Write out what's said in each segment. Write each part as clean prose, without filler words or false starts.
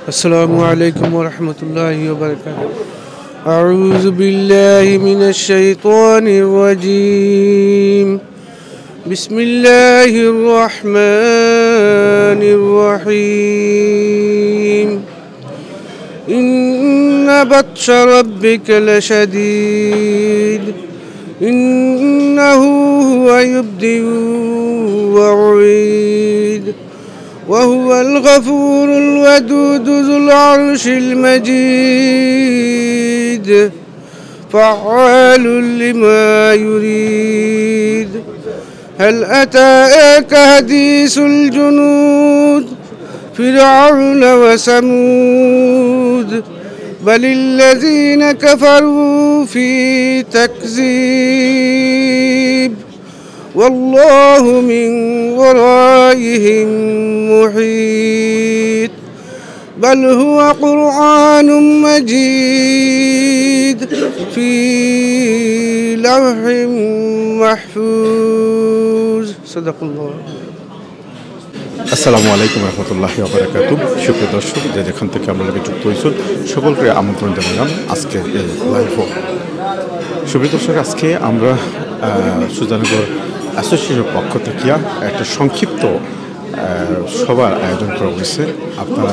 السلام عليكم ورحمة الله وبركاته. أعوذ بالله من الشيطان الرجيم. بسم الله الرحمن الرحيم. إن بطش ربك لشديد إنه هو يبدئ ويعيد وهو الغفور الودود ذو العرش المجيد فعال لما يريد. هل أتاك حديث الجنود فرعون وثمود بل الذين كفروا في تكذيب والله من ورائهم محيط بل هو قرآن مجيد في لوح محفوظ. صدق الله. আসসালামু আলাইকুম রহমতুল্লাহি ওয়া বারাকাতুহু। সুপ্রিয় দর্শক, যেখান থেকে আমরা যুক্ত হয়েছেন সকলকে আমন্ত্রণ জানালাম আজকের এই লাইভে। সুপ্রিয় দর্শক, আজকে আমরা সুজানগর অ্যাসোসিয়েশনের পক্ষ থেকে একটা সংক্ষিপ্ত সভার আয়োজন করা হয়েছে। আপনারা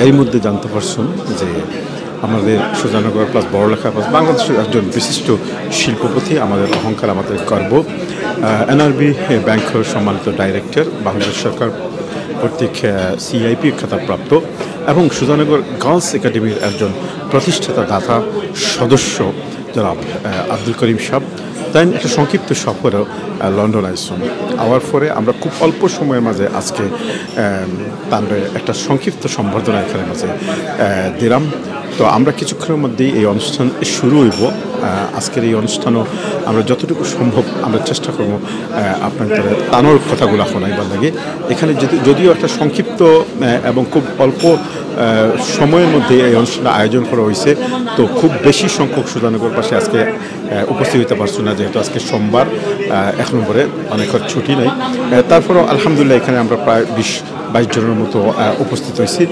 এর মধ্যে জানতে পারছেন যে আমাদের সুজানগর প্লাস বড়লেখা প্লাস বাংলাদেশের একজন বিশিষ্ট শিল্পপতি, আমাদের অহংকার, আমাদের গর্ব, এনআরবি ব্যাংকের সম্মানিত ডাইরেক্টর, বাংলাদেশ সরকার কর্তৃক সিআইপি খেতাবপ্রাপ্ত এবং সুজানগর গার্লস একাডেমির একজন প্রতিষ্ঠাতা দাতা সদস্য জনাব আব্দুল করিম সাহেব। তাই একটা সংক্ষিপ্ত সফরেও লন্ডন আসছেন। আওয়ার পরে আমরা খুব অল্প সময়ের মাঝে আজকে তার একটা সংক্ষিপ্ত সম্বর্ধনা এখানে মাঝে দিলাম। তো আমরা কিছুক্ষণের মধ্যেই এই অনুষ্ঠান শুরু হইব। আজকের এই অনুষ্ঠানও আমরা যতটুকু সম্ভব আমরা চেষ্টা করব আপনাদের তানোর কথাগুলো শোনাইবার লাগে। এখানে যদিও একটা সংক্ষিপ্ত এবং খুব অল্প সময়ের মধ্যে এই অনুষ্ঠানটা আয়োজন করা হয়েছে, তো খুব বেশি সংখ্যক সুজানগর পাশে আজকে উপস্থিত হতে পারছো না, যেহেতু আজকে সোমবার, 1 নম্বরে অনেকের ছুটি নেই। তারপরেও আলহামদুলিল্লাহ এখানে আমরা প্রায় 20-22 জনের মতো উপস্থিত হয়েছি।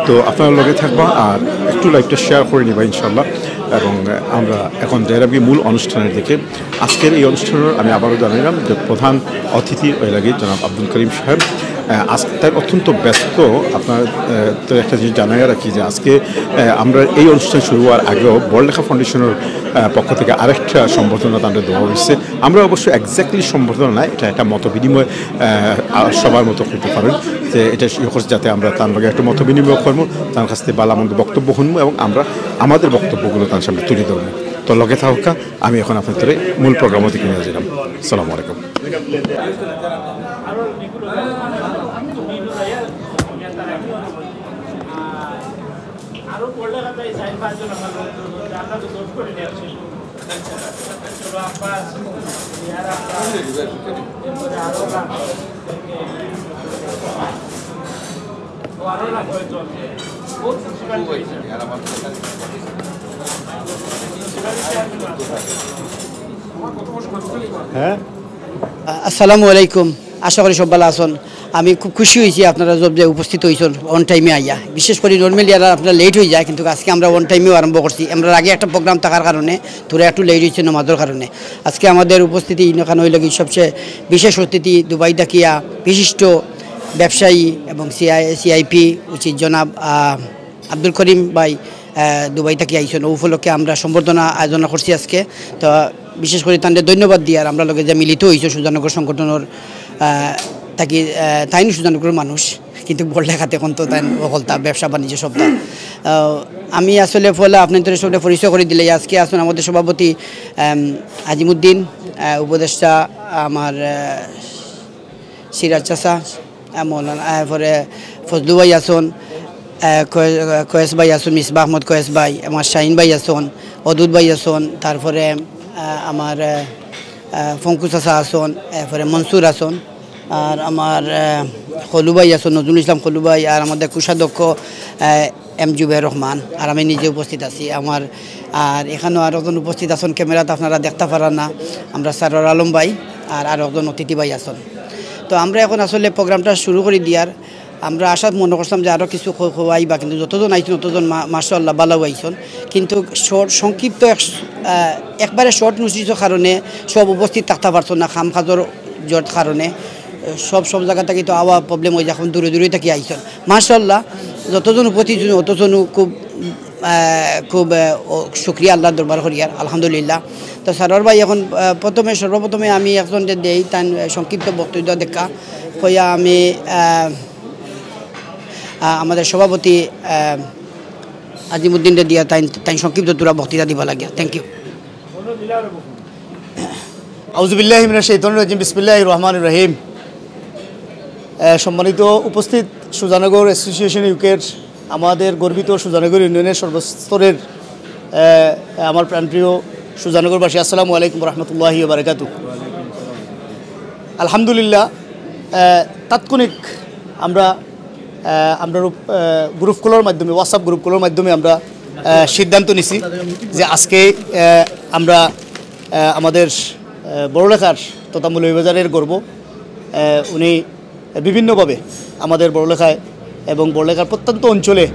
তো আপনারা লগে থাকবা আর একটু লাইভটা শেয়ার করে নিবা ইনশাল্লাহ। এবং আমরা এখন যাই মূল অনুষ্ঠানের দিকে। আজকের এই অনুষ্ঠানের আমি আবারও জানালাম যে প্রধান অতিথি ওই লাগে জনাব আব্দুল করিম সাহেব। আজকে তার অত্যন্ত ব্যস্ত। আপনার তো একটা জিনিস জানাই রাখি যে আজকে আমরা এই অনুষ্ঠান শুরু হওয়ার আগেও বড়লেখা ফাউন্ডেশনের পক্ষ থেকে আরেকটা সম্বর্ধনা তাদের দেওয়া হয়েছে। আমরা অবশ্য এক্স্যাক্টলি সম্বর্ধনা নয়, এটা একটা মত বিনিময় সবার মতো করতে পারেন, যে এটা যাতে আমরা তার লগে একটা মত বিনিময় করবো, তার কাছ থেকে ভালো আমাদের বক্তব্য শুনবো এবং আমরা আমাদের বক্তব্যগুলো তার সামনে তুলে ধরবো। তো লগে থাকা আমি এখন আপনাদের মূল প্রোগ্রামও দিকে নিয়ে যালাম। আসসালামু আলাইকুম। আসসালামু আলাইকুম। আশা করি সব ভালো আছেন। আমি খুব খুশি হয়েছি আপনারা সব যে উপস্থিত হয়েছেন অন টাইমে আইয়া। বিশেষ করে নর্মালি আর আপনারা লেট হয়ে যায়, কিন্তু আজকে আমরা অন টাইমেও আরম্ভ করছি। আমরা আগে একটা প্রোগ্রাম থাকার কারণে তোরা একটু লেট হয়েছে নামাজের কারণে। আজকে আমাদের উপস্থিতি এখানে হইল কি সবচেয়ে বিশেষ অতিথি দুবাই ডাকিয়া বিশিষ্ট ব্যবসায়ী এবং সিআইপি উচিত জনাব আব্দুল করিম ভাই দুবাই থেকে আইসেন। ও উপলক্ষে আমরা সম্বর্ধনা আয়োজন করছি আজকে। তো বিশেষ করে তাদের ধন্যবাদ দিয়ে আর আমরা লগে যে মিলিত হয়েছে সুজানগর সংগঠনের থাকি তাই সুজানগরের মানুষ, কিন্তু বড়লেখাতে এখন তো তাই অকলতা ব্যবসা বাণিজ্য সবটা। আমি আসলে ফলে আপনাদের সবটা পরিচয় করে দিলে আজকে আসুন আমাদের সভাপতি আজিমুদ্দিন, উপদেষ্টা আমার সিরাজ চাচা, মৌলানা, এরপরে ফজলু ভাই আসুন, কয়েস ভাই আসুন, মিসবাহ আহমদ কয়েস ভাই, আমার শাহিন ভাই আসুন, অদুত ভাই আসুন, তারপরে আমার ফঙ্কু চাচা আসুন, এরপরে মনসুর আসুন, আর আমার খলু ভাই আসুন, নজরুল ইসলাম খলু ভাই, আর আমাদের কোষাধ্যক্ষ এম জুবের রহমান, আর আমি নিজে উপস্থিত আছি। আমার আর এখানেও আর একজন উপস্থিত আছেন, ক্যামেরাতে আপনারা দেখতে পারেন না, আমরা সারোয়ার আলম ভাই আর একজন অতিথি ভাই আসুন। তো আমরা এখন আসলে প্রোগ্রামটা শুরু করে দিয়ার আমরা আশা মনে করছিলাম যে আরও কিছু আইবা, কিন্তু যতজন আইছেন ততজন মাশাআল্লাহ ভালো আইছেন। কিন্তু সংক্ষিপ্ত একবারে শর্ট নোটিসের কারণে সব উপস্থিত থাকতে পারতো না, খাম খাজর জট কারণে সব জায়গা থেকে তো আওয়া প্রবলেম হয়ে যায়, এখন দূরে দূরে থেকে আইছেন। মাশাআল্লাহ যতজন উপস্থিত অতজন খুব শুক্রিয়া আল্লাহর দরবার করিয়ার, আলহামদুলিল্লাহ। তো সারোয়ার ভাই এখন সর্বপ্রথমে আমি একজন দেই তাই সংক্ষিপ্ত বক্তব্য দেখা হইয়া আমি আমাদের সভাপতি আজিমুদ্দিন দিয়া তাই সংক্ষিপ্ত তোরা বক্তৃতা দিব লাগিয়া। Thank you. আউযুবিল্লাহি মিনাশ শাইতানির রাজিম, বিসমিল্লাহির রহমানির রহিম। সম্মানিত উপস্থিত সুজানগর অ্যাসোসিয়েশন ইউকের আমাদের গর্বিত সুজানগর ইউনিয়নের সর্বস্তরের আমার প্রাণপ্রিয় সুজানগরবাসী, আসসালামু আলাইকুম রহমতুল্লাহি ওয়া বারাকাতুহু। আলহামদুলিল্লাহ, তাৎক্ষণিক আমরা গ্রুপগুলোর মাধ্যমে, হোয়াটসঅ্যাপ গ্রুপগুলোর মাধ্যমে আমরা সিদ্ধান্ত নিছি যে আজকে আমরা আমাদের বড়লেখার তথা মৌলভীবাজারের গর্ব, উনি বিভিন্নভাবে আমাদের বড়লেখায় এবং বড়লেখার প্রত্যন্ত অঞ্চলে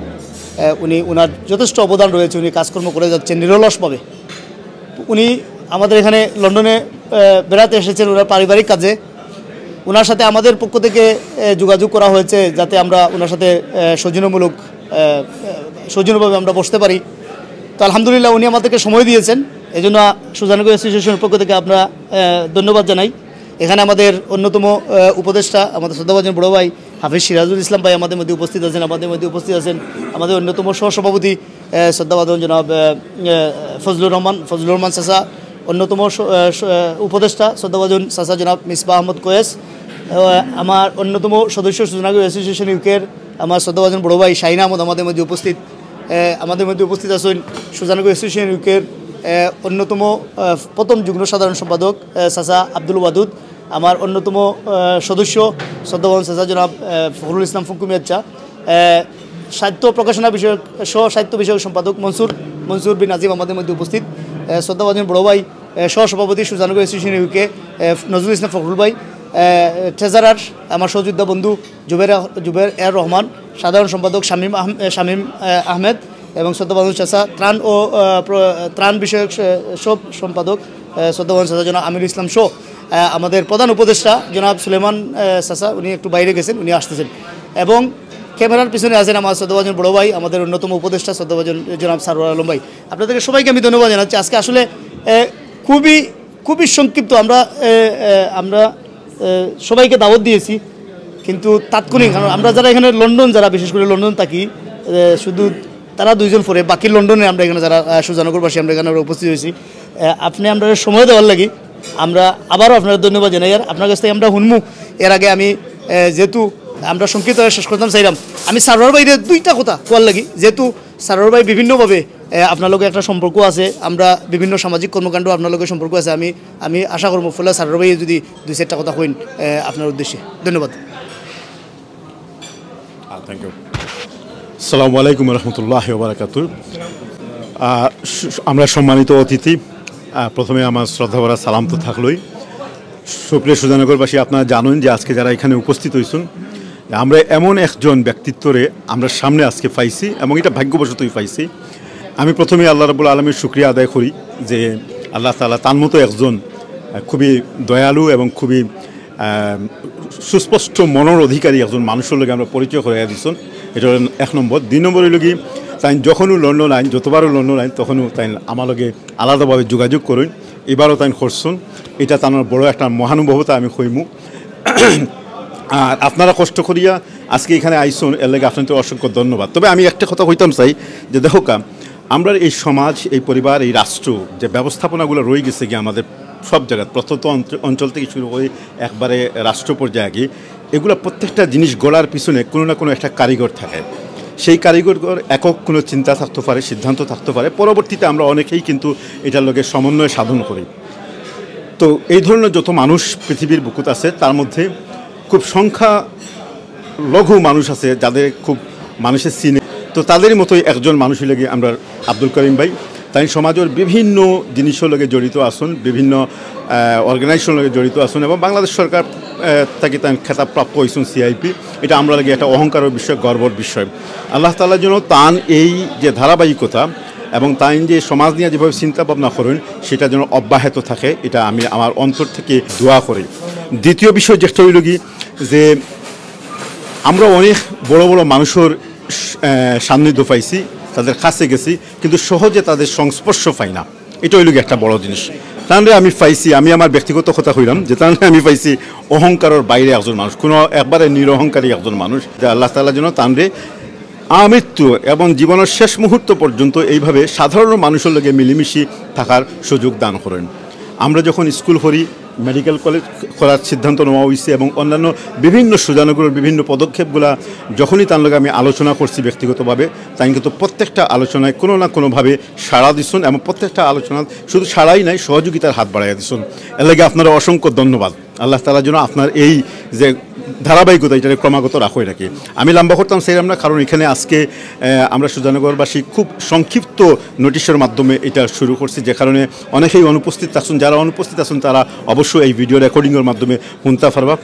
ওনার যথেষ্ট অবদান রয়েছে, উনি কাজকর্ম করে যাচ্ছেন নিরলসভাবে। উনি আমাদের এখানে লন্ডনে বেড়াতে এসেছেন ওনার পারিবারিক কাজে। ওনার সাথে আমাদের পক্ষ থেকে যোগাযোগ করা হয়েছে যাতে আমরা ওনার সাথে সৌজন্যভাবে আমরা বসতে পারি। তো আলহামদুলিল্লাহ উনি আমাদেরকে সময় দিয়েছেন, এই জন্য সুজানগর অ্যাসোসিয়েশনের পক্ষ থেকে আমরা ধন্যবাদ জানাই। এখানে আমাদের অন্যতম উপদেষ্টা আমাদের শ্রদ্ধাভাজন বড় ভাই হাফিজ সিরাজুল ইসলাম ভাই আমাদের মধ্যে উপস্থিত আছেন। আমাদের অন্যতম সহসভাপতি শ্রদ্ধাভাজন জনাব ফজলুর রহমান চাচা, অন্যতম উপদেষ্টা শ্রদ্ধাভাজন চাচা জনাব মিসবাহ আহমদ কোয়েস, আমার অন্যতম সদস্য সুজানগর অ্যাসোসিয়েশন ইউকের আমার শ্রদ্ধাভাজন বড় ভাই শাহিন আহমদ আমাদের মধ্যে উপস্থিত আছেন। সুজানগর অ্যাসোসিয়েশন ইউকের অন্যতম প্রথম যুগ্ম সাধারণ সম্পাদক চাচা আব্দুল ওয়াদুদ, আমার অন্যতম সদস্য শ্রদ্ধাভাজন চাচা জনাব ফখরুল ইসলাম ফুঙ্কু মিয়াচ্চা, সাহিত্য প্রকাশনা বিষয়ক সাহিত্য বিষয়ক সম্পাদক মনসুর বিন আজিম আমাদের মধ্যে উপস্থিত, শ্রদ্ধাভাজন বড় ভাই সহসভাপতি সুজানগর অ্যাসোসিয়েশন ইউকে নজরুল ইসলাম ফখরুল ভাই, ট্রেজারার আমার সহযোদ্ধা বন্ধু জুবের এর রহমান, সাধারণ সম্পাদক শামীম আহমেদ এবং শ্রদ্ধাভাজন চাচা ত্রাণ বিষয়ক সব সম্পাদক শ্রদ্ধাভাজন চাচা জনাব আমির ইসলাম শো, আমাদের প্রধান উপদেষ্টা জনাব সুলেমান চাচা, উনি একটু বাইরে গেছেন, উনি আসতেছেন, এবং ক্যামেরার পিছনে আছেন আমার শ্রদ্ধাভাজন বড় ভাই আমাদের অন্যতম উপদেষ্টা শ্রদ্ধাভাজন জনাব সারোয়ার আলম ভাই। আপনাদেরকে সবাইকে আমি ধন্যবাদ জানাচ্ছি। আজকে আসলে খুবই সংক্ষিপ্ত আমরা সবাইকে দাওয়াত দিয়েছি, কিন্তু তাৎক্ষণিক আমরা যারা এখানে বিশেষ করে লন্ডন থাকি, শুধু তারা দুইজন পরে বাকি লন্ডনে আমরা এখানে যারা সুজানগরবাসী আমরা এখানে উপস্থিত হয়েছি। আপনি আমরা সময় দেওয়ার লাগি আমরা আবারও আপনার ধন্যবাদ জানাই। আর আপনার কাছ থেকে আমরা শুনমু। এর আগে আমি যেহেতু আমরা সংক্ষিপ্ত শেষ করতাম চাইলাম, আমি সারোয়ার ভাইয়ের দুইটা কথা কোয়ার লাগি, যেহেতু সারোয়ার ভাই বিভিন্নভাবে আপনার লগে একটা সম্পর্ক আছে, আমরা বিভিন্ন সামাজিক কর্মকাণ্ড আপনার লগে সম্পর্ক আছে, আমি আশা করবো ফলে সারোয়ার ভাই যদি দুই চারটা কথা কইন আপনার উদ্দেশ্যে। ধন্যবাদ। Thank you. আসসালামু আলাইকুম রহমতুল্লাহি ওয়া বারাকাতুহু। আমরা সম্মানিত অতিথি, প্রথমে আমার শ্রদ্ধাভরা সালাম তো থাকলোই। সুপ্রিয় সুজানগরবাসী, আপনারা জানেন যে আজকে যারা এখানে উপস্থিত হয়েছেন, আমরা এমন একজন ব্যক্তিত্বরে আমরা সামনে আজকে পাইছি এবং এটা ভাগ্যবশতই পাইছি। আমি প্রথমে আল্লাহ রাব্বুল আলামিনের শুকরিয়া আদায় করি যে আল্লাহ তাআলা তার মতো একজন খুবই দয়ালু এবং খুবই সুস্পষ্ট মনের অধিকারী একজন মানুষের লগে আমরা পরিচয় করাইয়া দিচ্ছেন। এটা হল 1 নম্বর। 2 নম্বর হইল কি, তাই যখনও লন্ডন আইন, যতবারও লন্ডন আইন তখনও তাই আমার লগে আলাদাভাবে যোগাযোগ করেন। এবারও তাই করছেন, এটা তার বড় একটা মহানুভবতা আমি কইমু। আর আপনারা কষ্ট করিয়া আজকে এখানে আইসুন, এর লাগে আপনাদের অসংখ্য ধন্যবাদ। তবে আমি একটা কথা কইতাম চাই যে দেখো আমরা এই সমাজ, এই পরিবার, এই রাষ্ট্র যে ব্যবস্থাপনাগুলো রয়ে গেছে গিয়ে আমাদের সব জায়গায় প্রত্যন্ত অঞ্চল থেকে শুরু করে একবারে রাষ্ট্র পর্যায়ে গিয়ে, এগুলো প্রত্যেকটা জিনিস গড়ার পিছনে কোনো না কোনো একটা কারিগর থাকে। সেই কারিগর একক কোনো চিন্তা থাকতে পারে, সিদ্ধান্ত থাকতে পারে, পরবর্তীতে আমরা অনেকেই কিন্তু এটার লগে সমন্বয় সাধন করি। তো এই ধরনের যত মানুষ পৃথিবীর বুকুত আছে তার মধ্যে খুব সংখ্যা লঘু মানুষ আছে যাদের খুব মানুষের সিনে। তো তাদের মতোই একজন মানুষের লাগে আমরা আব্দুল করিম ভাই, তাই সমাজের বিভিন্ন জিনিসের লগে জড়িত আসুন, বিভিন্ন অর্গানাইজেশনের লগে জড়িত আসুন এবং বাংলাদেশ সরকার থাকি তাই খেতাবপ্রাপ্ত হয়েছেন সিআইপি, এটা আমরা লাগে একটা অহংকারের বিষয়, গর্বর বিষয়। আল্লাহ তাআলা যেন তান এই যে ধারাবাহিকতা এবং তাই যে সমাজ নিয়ে যেভাবে চিন্তা ভাবনা করেন সেটা যেন অব্যাহত থাকে, এটা আমি আমার অন্তর থেকে দোয়া করি। দ্বিতীয় বিষয় যেটা হইল কি যে আমরা অনেক বড় বড় মানুষের সান্নিধ্য পাইছি, তাদের কাছে গেছি, কিন্তু সহজে তাদের সংস্পর্শ পাই না। এটা হইল একটা বড় জিনিস। তাহলে আমি পাইছি, আমি আমার ব্যক্তিগত কথা কইলাম যে তাহলে আমি পাইছি অহংকারের বাইরে একজন মানুষ, কোনো একবারে নিরহংকারী একজন মানুষ, যে আল্লাহ তাআলা যেন তানরে আমৃত্যু এবং জীবনের শেষ মুহূর্ত পর্যন্ত এইভাবে সাধারণ মানুষের লগে মিলেমিশি থাকার সুযোগ দান করেন। আমরা যখন স্কুল করি, মেডিকেল কলেজ করার সিদ্ধান্ত নেওয়া হয়েছে এবং অন্যান্য বিভিন্ন সুজানগরের বিভিন্ন পদক্ষেপগুলা যখনই তার লগে আমি আলোচনা করছি ব্যক্তিগতভাবে, তাই কিন্তু প্রত্যেকটা আলোচনায় কোনো না কোনোভাবে সাড়া দিচ্ছেন এবং প্রত্যেকটা আলোচনা শুধু সাড়াই নাই, সহযোগিতার হাত বাড়াইয়া দিচ্ছেন। এর লাগে আপনারা অসংখ্য ধন্যবাদ। আল্লাহ তাআলা যেন আপনার এই যে ধারাবাহিকতা এটা ক্রমাগত রাখোই রাখি। আমি লম্বা করতাম সেইরাম না, কারণ এখানে আজকে আমরা সুজানগরবাসী খুব সংক্ষিপ্ত নোটিশের মাধ্যমে এটা শুরু করছি, যে কারণে অনেকেই অনুপস্থিত আছেন। যারা অনুপস্থিত আছেন তারা অবশ্যই এই ভিডিও রেকর্ডিংয়ের মাধ্যমে শুনতে পারবা।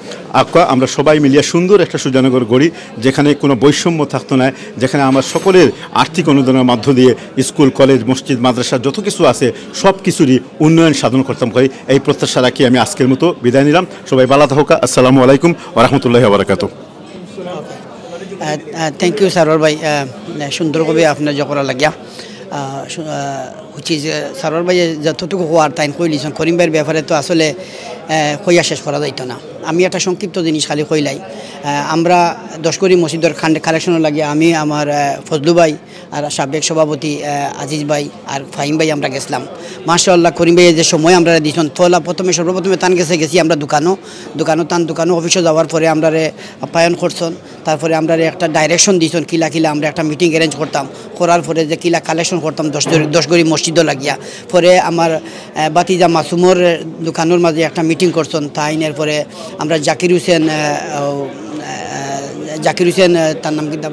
আমরা সবাই মিলিয়ে সুন্দর একটা সুজানগর গড়ি, যেখানে কোনো বৈষম্য থাকতো না, যেখানে আমরা সকলের আর্থিক অনুদানের মাধ্য দিয়ে স্কুল, কলেজ, মসজিদ, মাদ্রাসা যত কিছু আছে সব কিছুরই উন্নয়ন সাধন করতাম পারি। এই প্রত্যাশা রাখি আমি আজকের মতো বিদায় নিলাম। সবাই ভালো থাকুক। আসসালামু আলাইকুম ওয়া রাহমাতুল্লাহি ওয়া বারাকাতুহু। থ্যাংক ইউ সারোয়ার ভাই, সুন্দরভাবে আপনার জকরা লাগিয়া হচ্ছে যে সারোয়ার ভাই যতটুকু হওয়ার তাই কইলিছেন। করিম ভাইয়ের ব্যাপারে তো আসলে কইয়া শেষ করা যাইতো না। আমি একটা সংক্ষিপ্ত জিনিস খালি কইলাই। আমরা দশকরি মসজিদের কালেকশনের লাগিয়ে আমি, আমার ফজলু ভাই আর সাবেক সভাপতি আজিজ ভাই আর ফাহিম ভাই আমরা গেছিলাম। মাশাআল্লাহ করিম ভাইয়ের যে সময় আমরা দিয়েছেন, তোলা সর্বপ্রথমে তান গেছি আমরা দোকানো অফিসে যাওয়ার পরে আমরা আপ্যায়ন করছেন। তারপরে আমরা একটা ডাইরেকশন দিয়েছেন কিলা আমরা একটা মিটিং অ্যারেঞ্জ করতাম, করার পরে যে কিলা কালেকশন করতাম দশগড়ি মসজিদও লাগিয়া। পরে আমার বাতিজা মাসুমর দোকানের মাঝে একটা মিটিং করছেন। তাইনের পরে আমরা জাকির হোসেন তার নাম কিন্তু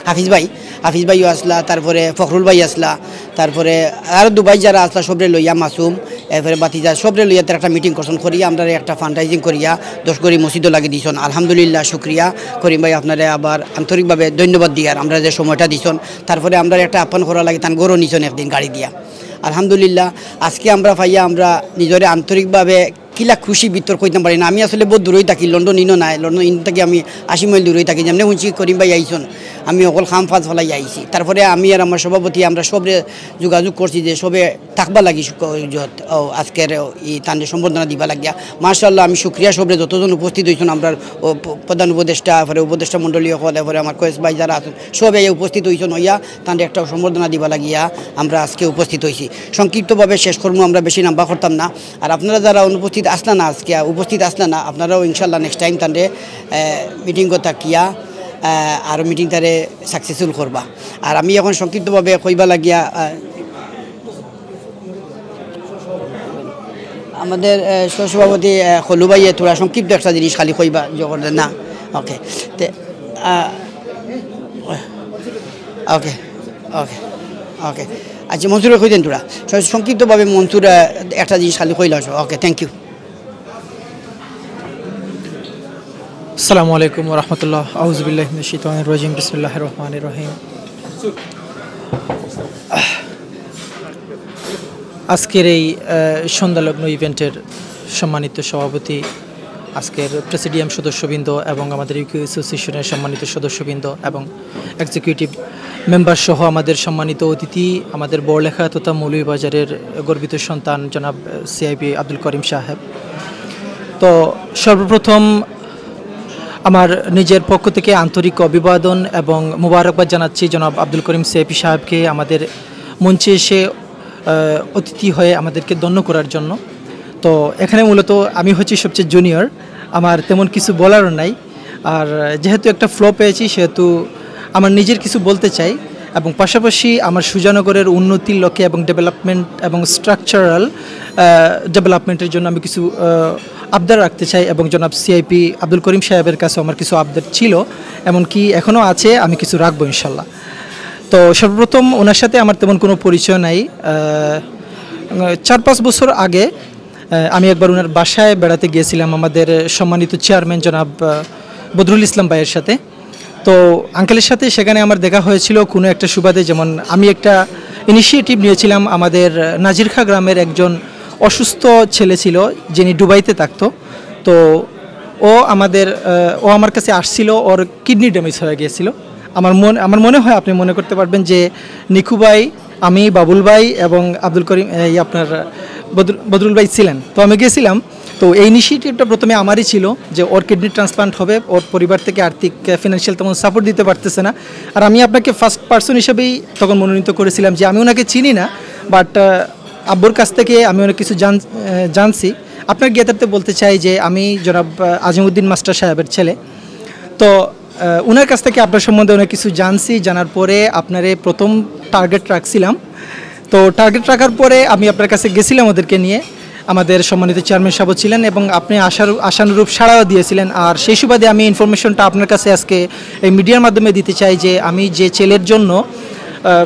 হাফিজ ভাইও আসলা, তারপরে ফখরুল ভাই আসলা, তারপরে আরও দুবাই যারা আসলা সবরে লইয়া মাসুম, এরপরে বাতিজা সবরে লইয়া তার একটা মিটিং করছেন করিয়া আমরা একটা ফান্ডরাইজিং করিয়া দশগড়ি মসজিদও লাগিয়ে দিয়েছেন। আলহামদুলিল্লাহ, শুক্রিয়া করিম ভাই, আপনারা আবার আন্তরিকভাবে ধন্যবাদ দিয়ার আমরা যে সময়টা দিয়েছেন। তারপরে আমরা একটা আপ্যায়ন করা লাগে তান গরু নিছেন একদিন গাড়ি দিয়া। আলহামদুলিল্লাহ, আজকে আমরা পাইয়া আমরা নিজরে আন্তরিকভাবে কিলা খুশি ভিতর কইতাম পারি না। আমি আসলে বহুত দূরই থাকি, লন্ডন ইনো নাই, লন্ডন ইন থেকে আমি 80 মাইল দূরই থাকি। যেমনি শুনছি করিম ভাই আইসন, আমি অকল খাম ফাজ ফলাই আইছি। তারপরে আমি আর আমার সভাপতি আমরা সবে যোগাযোগ করছি যে সবে থাকবা লাগি আজকের এই তান্ডে সম্বর্ধনা দিবা লাগিয়া। মাশাআল্লাহ, আমি শুক্রিয়া সবরে যতজন উপস্থিত হয়েছেন, আমরা প্রধান উপদেষ্টা, এরপরে উপদেষ্টা মণ্ডলীয় হল, এরপরে আমার কয়েস ভাই যারা আছেন সবে উপস্থিত হয়েছেন হইয়া তান্ডে একটা সম্বর্ধনা দিবা লাগিয়া আমরা আজকে উপস্থিত হয়েছি। সংক্ষিপ্তভাবে শেষ করবো, আমরা বেশি নাম্বা করতাম না। আর আপনারা যারা অনুপস্থিত আসলা না, আজকে উপস্থিত আসলে না, আপনারাও ইনশাল্লাহ নেক্সট টাইম তান্ডে মিটিং থাকিয়া আর মিটিং তারে সাকসেসফুল করবা। আর আমি এখন সংক্ষিপ্তভাবে কইবা লাগিয়া আমাদের সহসভাপতি হলু ভাইয়ে তোরা সংক্ষিপ্ত একটা জিনিস খালি কইবা জগর না। ওকে ওকে ওকে ওকে আচ্ছা, মনসুর কই দেন তোরা সংক্ষিপ্তভাবে। মনসুর একটা জিনিস খালি কইলা। ওকে, থ্যাংক ইউ। আসসালামু আলাইকুম ওয়া রাহমাতুল্লাহ। আউযু বিল্লাহি মিনাশ শাইতানির রাজিম। বিসমিল্লাহির রহমানির রহিম। আজকের এই সন্ধ্যালগ্ন ইভেন্টের সম্মানিত সভাপতি, আজকের প্রেসিডিয়াম সদস্যবৃন্দ এবং আমাদের ইউকে অ্যাসোসিয়েশনের সম্মানিত সদস্যবৃন্দ এবং এক্সিকিউটিভ মেম্বার সহ আমাদের সম্মানিত অতিথি, আমাদের বড়লেখা তথা মৌলভীবাজারের গর্বিত সন্তান জনাব সিআইপি আব্দুল করিম সাহেব। তো সর্বপ্রথম আমার নিজের পক্ষ থেকে আন্তরিক অভিবাদন এবং মোবারকবাদ জানাচ্ছি জনাব আব্দুল করিম সিআইপি সাহেবকে আমাদের মঞ্চে এসে অতিথি হয়ে আমাদেরকে ধন্য করার জন্য। তো এখানে মূলত আমি হচ্ছি সবচেয়ে জুনিয়র, আমার তেমন কিছু বলারও নাই। আর যেহেতু একটা ফ্লো পেয়েছি সেহেতু আমার নিজের কিছু বলতে চাই এবং পাশাপাশি আমার সুজানগরের উন্নতির লক্ষ্যে এবং ডেভেলপমেন্ট এবং স্ট্রাকচারাল ডেভেলপমেন্টের জন্য আমি কিছু আবদার রাখতে চাই এবং জনাব সিআইপি আব্দুল করিম সাহেবের কাছে আমার কিছু আবদার ছিল, এমনকি এখনও আছে, আমি কিছু রাখবো ইনশাল্লাহ। তো সর্বপ্রথম ওনার সাথে আমার তেমন কোনো পরিচয় নাই। 4-5 বছর আগে আমি একবার ওনার বাসায় বেড়াতে গিয়েছিলাম আমাদের সম্মানিত চেয়ারম্যান জনাব বদরুল ইসলাম ভাইয়ের সাথে। তো আঙ্কেলের সাথে সেখানে আমার দেখা হয়েছিল কোনো একটা সুবাদে, যেমন আমি একটা ইনিশিয়েটিভ নিয়েছিলাম। আমাদের নাজিরখা গ্রামের একজন অসুস্থ ছেলে ছিল যিনি দুবাইতে থাকতো। তো ও আমার কাছে আসছিল, ওর কিডনি ড্যামেজ হয়ে গিয়েছিল। আমার মনে হয় আপনি মনে করতে পারবেন যে নিকু ভাই, আমি, বাবুল ভাই এবং আব্দুল করিম আপনার বদরুল ভাই ছিলেন। তো আমি গিয়েছিলাম। তো এই ইনিশিয়েটিভটা প্রথমে আমারই ছিল যে ওর কিডনি ট্রান্সপ্লান্ট হবে, ওর পরিবার থেকে আর্থিক ফিনান্সিয়াল তেমন সাপোর্ট দিতে পারতেছে না। আর আমি আপনাকে ফার্স্ট পার্সন হিসেবেই তখন মনোনীত করেছিলাম যে আমি ওনাকে চিনি না, বাট আব্বুর কাছ থেকে আমি অনেক কিছু জানছি। আপনার জ্ঞাতার্থে বলতে চাই যে আমি জনাব আজিমউদ্দিন মাস্টার সাহেবের ছেলে। তো ওনার কাছ থেকে আপনার সম্বন্ধে অনেক কিছু জানছি। জানার পরে আপনারে প্রথম টার্গেট রাখছিলাম। তো টার্গেট রাখার পরে আমি আপনার কাছে গেছিলাম ওদেরকে নিয়ে। আমাদের সম্মানিত চেয়ারম্যান সাহেব ছিলেন এবং আপনি আশানুরূপ সাড়াও দিয়েছিলেন। আর সেই সুবাদে আমি ইনফরমেশনটা আপনার কাছে আজকে এই মিডিয়ার মাধ্যমে দিতে চাই যে আমি যে ছেলের জন্য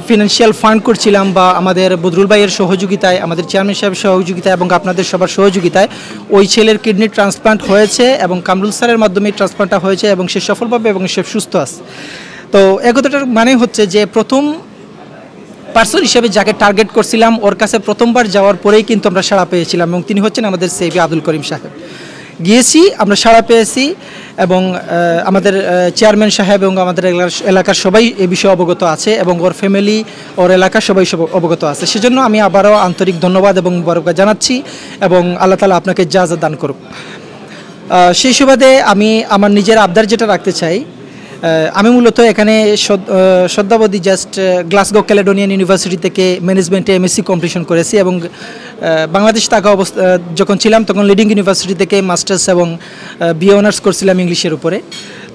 ফিনান্সিয়াল ফান্ড করছিলাম, বা আমাদের বদরুল ভাইয়ের সহযোগিতায়, আমাদের চেয়ারম্যান সাহেবের সহযোগিতায় এবং আপনাদের সবার সহযোগিতায় ওই ছেলের কিডনি ট্রান্সপ্লান্ট হয়েছে এবং কামরুল স্যারের মাধ্যমে ট্রান্সপ্লান্টটা হয়েছে এবং সে সফলভাবে এবং সে সুস্থ আছে। তো একথাটার মানে হচ্ছে যে প্রথম পার্সন হিসেবে যাকে টার্গেট করছিলাম ওর কাছে প্রথমবার যাওয়ার পরেই কিন্তু আমরা সাড়া পেয়েছিলাম, এবং তিনি হচ্ছেন আমাদের সেভি আব্দুল করিম সাহেব। গিয়েছি, আমরা সাড়া পেয়েছি এবং আমাদের চেয়ারম্যান সাহেব এবং আমাদের এলাকার সবাই এ বিষয়ে অবগত আছে এবং ওর ফ্যামিলি, ওর এলাকার সবাই অবগত আছে। সেজন্য আমি আবারও আন্তরিক ধন্যবাদ এবং মুবারকবাদ জানাচ্ছি এবং আল্লাহ তাআলা আপনাকে যা যা দান করুক। সেই সুবাদে আমি আমার নিজের আবদার যেটা রাখতে চাই, আমি মূলত এখানে সদ্যাবধি জাস্ট গ্লাসগো ক্যালেডোনিয়ান ইউনিভার্সিটি থেকে ম্যানেজমেন্টে এমএসসি কমপ্লিশন করেছি এবং বাংলাদেশ থাকা যখন ছিলাম তখন লিডিং ইউনিভার্সিটি থেকে মাস্টার্স এবং বিএ অনার্স করছিলাম ইংলিশের উপরে।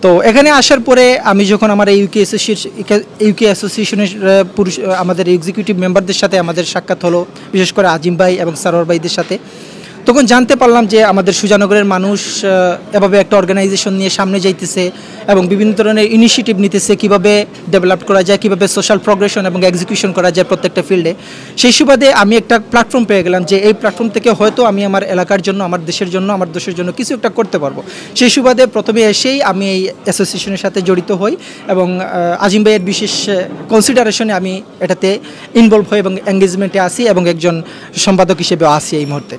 তো এখানে আসার পরে আমি যখন আমার ইউকে অ্যাসোসিয়েশনের আমাদের এক্সিকিউটিভ মেম্বারদের সাথে আমাদের সাক্ষাৎ হলো, বিশেষ করে আজিম ভাই এবং সারোয়ার ভাইদের সাথে, তখন জানতে পারলাম যে আমাদের সুজানগরের মানুষ এভাবে একটা অর্গানাইজেশন নিয়ে সামনে যাইতেছে এবং বিভিন্ন ধরনের ইনিশিয়েটিভ নিতেছে, কীভাবে ডেভেলপ করা যায়, কীভাবে সোশ্যাল প্রোগ্রেশন এবং এক্সিকিউশন করা যায় প্রত্যেকটা ফিল্ডে। সেই সুবাদে আমি একটা প্ল্যাটফর্ম পেয়ে গেলাম যে এই প্ল্যাটফর্ম থেকে হয়তো আমি আমার এলাকার জন্য, আমার দেশের জন্য, আমার দেশের জন্য কিছু একটা করতে পারবো। সেই সুবাদে প্রথমে এসেই আমি এই অ্যাসোসিয়েশনের সাথে জড়িত হই এবং আজিম ভাইয়ের বিশেষ কনসিডারেশনে আমি এটাতে ইনভলভ হই এবং এঙ্গেজমেন্টে আসি এবং একজন সম্পাদক হিসেবে আসি এই মুহূর্তে।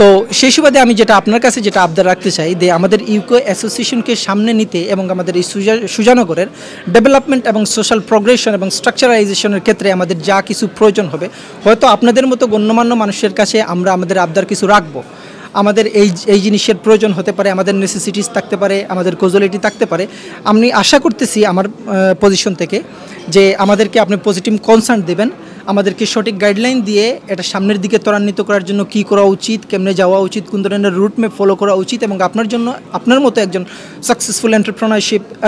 তো সেই সুবাদে আমি যেটা আপনার কাছে যেটা আবদার রাখতে চাই যে আমাদের ইউকে অ্যাসোসিয়েশনকে সামনে নিতে এবং আমাদের এই সুজানগরের ডেভেলপমেন্ট এবং সোশ্যাল প্রোগ্রেশন এবং স্ট্রাকচারাইজেশনের ক্ষেত্রে আমাদের যা কিছু প্রয়োজন হবে, হয়তো আপনাদের মতো গণ্যমান্য মানুষের কাছে আমরা আমাদের আবদার কিছু রাখবো। আমাদের এই জিনিসের প্রয়োজন হতে পারে, আমাদের নেসেসিটিস থাকতে পারে, আমাদের কজুয়ালিটি থাকতে পারে। আমি আশা করতেছি আমার পজিশন থেকে যে আমাদেরকে আপনি পজিটিভ কনসার্ন দেবেন, আমাদেরকে সঠিক গাইডলাইন দিয়ে এটা সামনের দিকে ত্বরান্বিত করার জন্য কী করা উচিত, কেমনে যাওয়া উচিত, কোন ধরনের রুট ম্যাপ ফলো করা উচিত, এবং আপনার জন্য আপনার মতো একজন সাকসেসফুল